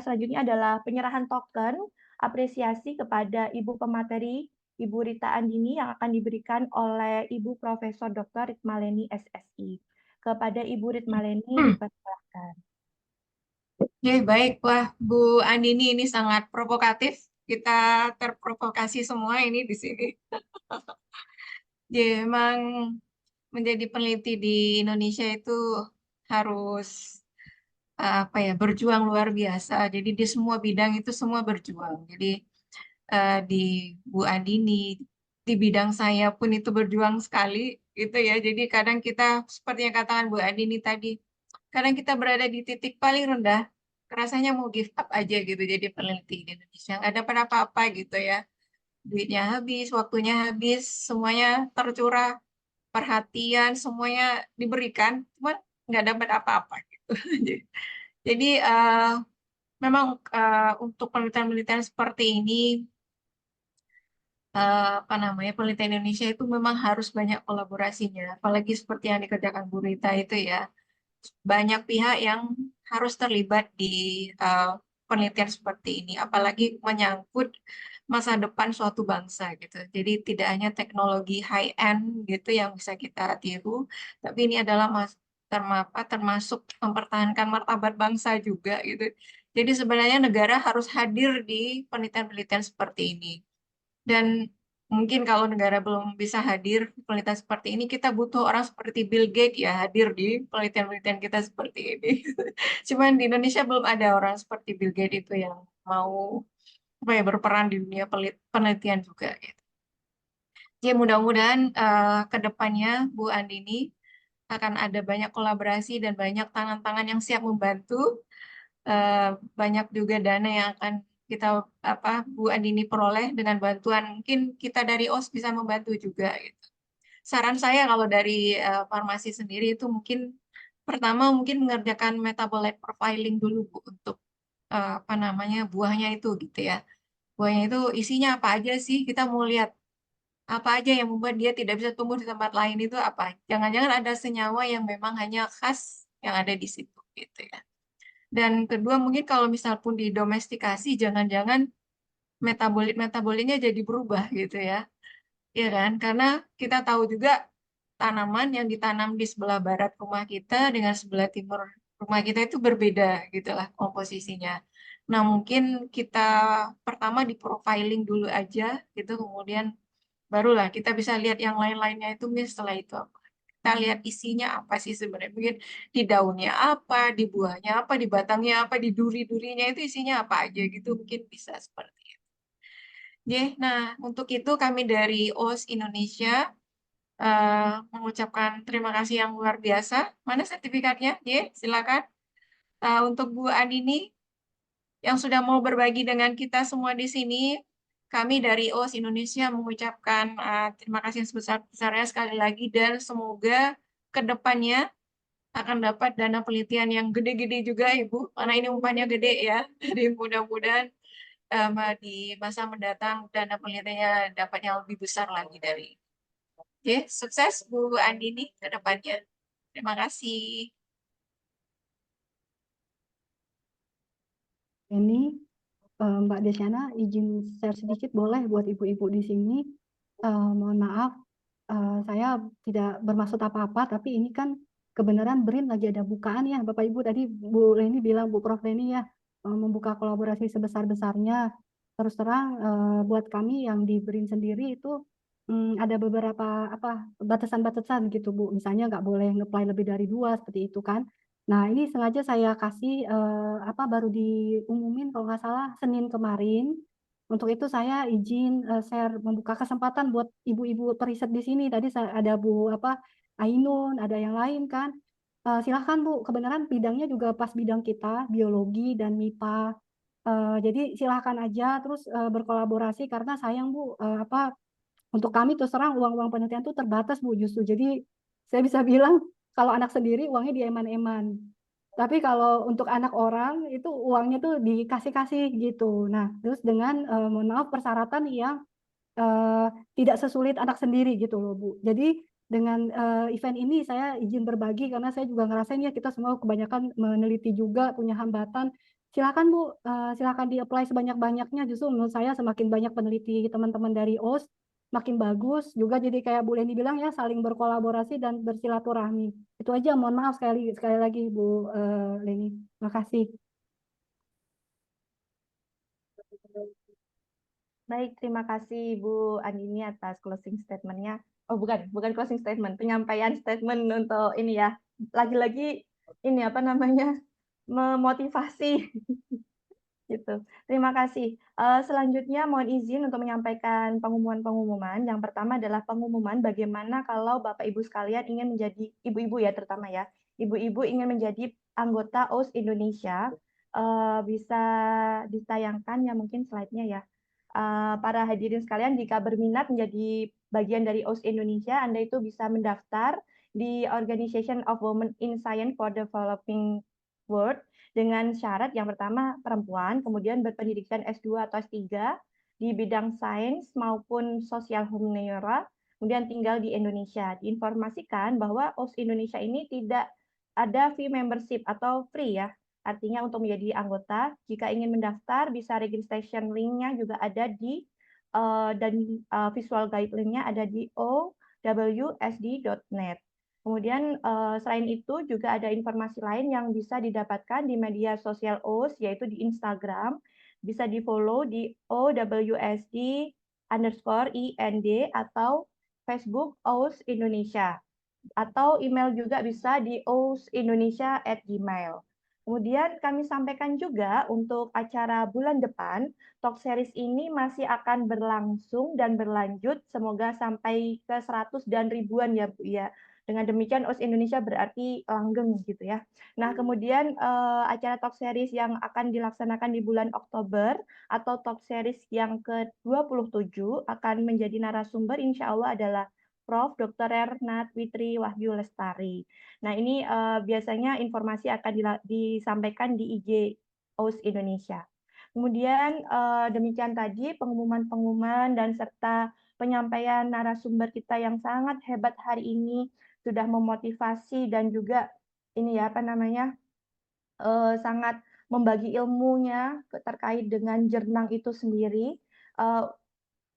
selanjutnya adalah penyerahan token apresiasi kepada Ibu pemateri Ibu Rita Andini yang akan diberikan oleh Ibu Profesor Dr. Ritmaleni SSI. Kepada Ibu Ritmaleni dipersilakan. Oke, baik. Wah, Bu Andini ini sangat provokatif. Kita terprovokasi semua ini di sini. Jadi memang menjadi peneliti di Indonesia itu harus berjuang luar biasa. Jadi di semua bidang itu semua berjuang. Jadi di Bu Andini, di bidang saya pun itu berjuang sekali gitu ya. Jadi kadang kita seperti yang katakan Bu Andini tadi, kadang kita berada di titik paling rendah, rasanya mau give up aja gitu jadi peneliti di Indonesia. Nggak dapat apa-apa gitu ya. Duitnya habis, waktunya habis, semuanya tercurah, perhatian semuanya diberikan, cuman nggak dapat apa-apa gitu. Jadi memang untuk penelitian-penelitian seperti ini, penelitian Indonesia itu memang harus banyak kolaborasinya, apalagi seperti yang dikerjakan Bu Rita itu ya, banyak pihak yang harus terlibat di penelitian seperti ini, apalagi menyangkut masa depan suatu bangsa gitu. Jadi tidak hanya teknologi high end gitu yang bisa kita tiru, tapi ini adalah termasuk mempertahankan martabat bangsa juga gitu. Jadi sebenarnya negara harus hadir di penelitian-penelitian seperti ini. Dan mungkin kalau negara belum bisa hadir di penelitian seperti ini, kita butuh orang seperti Bill Gates ya hadir di penelitian-penelitian kita seperti ini. Cuman di Indonesia belum ada orang seperti Bill Gates itu yang mau berperan di dunia penelitian juga. Gitu. Ya mudah-mudahan ke depannya Bu Andini akan ada banyak kolaborasi dan banyak tangan-tangan yang siap membantu. Banyak juga dana yang akan kita Bu Andini peroleh dengan bantuan, mungkin kita dari OS bisa membantu juga gitu. Saran saya kalau dari farmasi sendiri itu mungkin pertama mungkin mengerjakan metabolite profiling dulu Bu, untuk buahnya itu gitu ya. Buahnya itu isinya apa aja sih? Kita mau lihat apa aja yang membuat dia tidak bisa tumbuh di tempat lain, itu apa? Jangan-jangan ada senyawa yang memang hanya khas yang ada di situ gitu ya. Dan kedua mungkin kalau misal pun didomestikasi, jangan-jangan metabolitnya jadi berubah gitu ya. Iya kan? Karena kita tahu juga tanaman yang ditanam di sebelah barat rumah kita dengan sebelah timur rumah kita itu berbeda gitulah komposisinya. Nah, mungkin kita pertama di profiling dulu aja gitu, kemudian barulah kita bisa lihat yang lain-lainnya itu mungkin setelah itu apa. Kita lihat isinya apa sih sebenarnya. Mungkin di daunnya apa, di buahnya apa, di batangnya apa, di duri-durinya itu isinya apa aja gitu. Mungkin bisa seperti itu. Nah untuk itu kami dari OS Indonesia mengucapkan terima kasih yang luar biasa. Mana sertifikatnya? Silakan. Untuk Bu Andini yang sudah mau berbagi dengan kita semua di sini, kami dari OS Indonesia mengucapkan terima kasih sebesar-besarnya sekali lagi, dan semoga ke depannya akan dapat dana penelitian yang gede-gede juga Ibu, karena ini umpannya gede ya. Jadi mudah-mudahan di masa mendatang dana penelitiannya dapat yang lebih besar lagi dari. Sukses Bu Andini ke depannya. Terima kasih. Ini Mbak Desyana izin share sedikit boleh buat ibu-ibu di sini. Mohon maaf, saya tidak bermaksud apa-apa, tapi ini kan kebenaran BRIN lagi ada bukaan ya, Bapak Ibu. Tadi Bu Leni bilang, Bu Prof Leni ya, membuka kolaborasi sebesar-besarnya. Terus terang buat kami yang di BRIN sendiri itu ada beberapa batasan-batasan gitu Bu. Misalnya nggak boleh nge-apply lebih dari 2 seperti itu kan. Nah, ini sengaja saya kasih baru diumumin kalau nggak salah Senin kemarin. Untuk itu saya izin share membuka kesempatan buat ibu-ibu periset di sini. Tadi ada Bu Ainun, ada yang lain kan. Silahkan Bu, kebenaran bidangnya juga pas bidang kita, biologi dan MIPA. Jadi silahkan aja terus berkolaborasi karena sayang Bu, untuk kami terus terang uang-uang penelitian itu terbatas Bu justru. Jadi saya bisa bilang kalau anak sendiri uangnya dieman-eman. Tapi kalau untuk anak orang itu uangnya tuh dikasih-kasih gitu. Nah, terus dengan mohon maaf persyaratan yang tidak sesulit anak sendiri gitu loh Bu. Jadi dengan event ini saya izin berbagi karena saya juga ngerasain ya kita semua kebanyakan meneliti juga punya hambatan. Silakan Bu, silakan di-apply sebanyak-banyaknya. Justru menurut saya semakin banyak peneliti teman-teman dari OS makin bagus. Juga jadi kayak Bu Leni bilang ya saling berkolaborasi dan bersilaturahmi. Itu aja. Mohon maaf sekali lagi Bu Leni. Makasih. Baik, terima kasih Bu Andini atas closing statement-nya. Oh, bukan closing statement, penyampaian statement untuk ini ya. Lagi-lagi ini memotivasi gitu. Terima kasih. Selanjutnya mohon izin untuk menyampaikan pengumuman-pengumuman. Yang pertama adalah pengumuman bagaimana kalau Bapak Ibu sekalian ingin menjadi ibu-ibu ya terutama ya. Ibu-ibu ingin menjadi anggota OS Indonesia, bisa ditayangkan ya mungkin slide-nya ya. Para hadirin sekalian, jika berminat menjadi bagian dari OS Indonesia, Anda itu bisa mendaftar di Organization of Women in Science for Developing World dengan syarat yang pertama perempuan, kemudian berpendidikan S2 atau S3 di bidang sains maupun sosial humaniora, kemudian tinggal di Indonesia. Diinformasikan bahwa OS Indonesia ini tidak ada fee membership atau free ya. Artinya untuk menjadi anggota, jika ingin mendaftar bisa registration link-nya juga ada di dan visual guide-nya ada di owsd.net. Kemudian selain itu juga ada informasi lain yang bisa didapatkan di media sosial OS yaitu di Instagram, bisa di-follow di owsd_ind atau Facebook OS Indonesia. Atau email juga bisa di osindonesia@gmail. Kemudian kami sampaikan juga untuk acara bulan depan, Talk Series ini masih akan berlangsung dan berlanjut, semoga sampai ke 100 dan ribuan ya Bu ya. Dengan demikian OS Indonesia berarti langgeng gitu ya. Nah kemudian acara Talk Series yang akan dilaksanakan di bulan Oktober atau Talk Series yang ke-27 akan menjadi narasumber insya Allah adalah Prof. Dr. Ernat Witri Wahyu Lestari. Nah, ini biasanya informasi akan disampaikan di IG OS Indonesia. Kemudian demikian tadi pengumuman-pengumuman dan serta penyampaian narasumber kita yang sangat hebat hari ini sudah memotivasi dan juga ini ya apa namanya sangat membagi ilmunya terkait dengan jernang itu sendiri.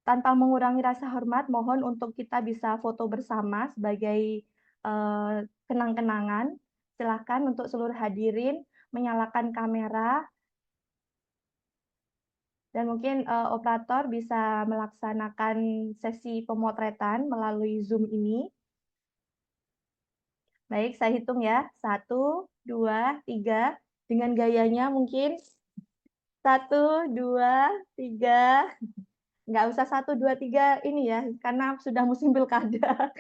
Tanpa mengurangi rasa hormat, mohon untuk kita bisa foto bersama sebagai kenang-kenangan. Silakan untuk seluruh hadirin menyalakan kamera dan mungkin operator bisa melaksanakan sesi pemotretan melalui Zoom ini. Baik, saya hitung ya. 1, 2, 3. Dengan gayanya mungkin 1, 2, 3. Nggak usah 1, 2, 3 ini ya, karena sudah musim pilkada.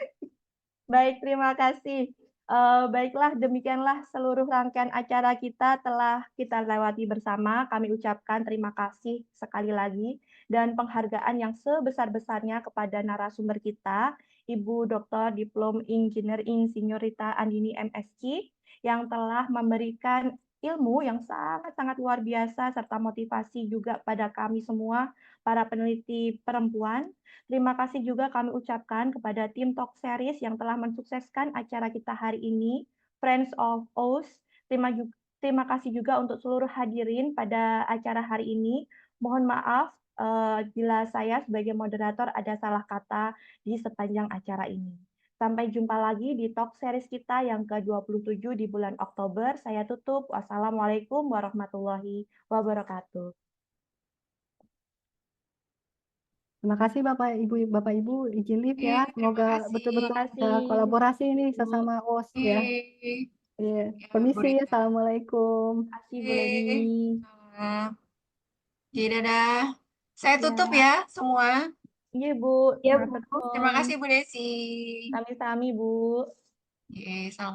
Baik, terima kasih. Baiklah, demikianlah seluruh rangkaian acara kita telah kita lewati bersama. Kami ucapkan terima kasih sekali lagi dan penghargaan yang sebesar-besarnya kepada narasumber kita, Ibu Dr. Diplom Engineer Insinyurita Andini MSc, yang telah memberikan ilmu yang sangat-sangat luar biasa serta motivasi juga pada kami semua, para peneliti perempuan. Terima kasih juga kami ucapkan kepada tim Talk Series yang telah mensukseskan acara kita hari ini, Friends of OS. Terima kasih juga untuk seluruh hadirin pada acara hari ini. Mohon maaf bila saya sebagai moderator ada salah kata di sepanjang acara ini. Sampai jumpa lagi di Talk Series kita yang ke-27 di bulan Oktober. Saya tutup. Wassalamualaikum warahmatullahi wabarakatuh. Terima kasih Bapak Ibu, izin live ya. Terima Semoga kasih. betul-betul Terima ada kasih. kolaborasi ini Bu. sesama OS ya. Iya, Ya, Bu permisi, Rita. Assalamualaikum. Terima kasih Bu Leni. Jadi dadah. Saya tutup Ya. ya semua. Iya Bu, Iya, matur Bu. Terima nuwun. kasih Bu Desi. Sami-sami Bu. Oke, salam.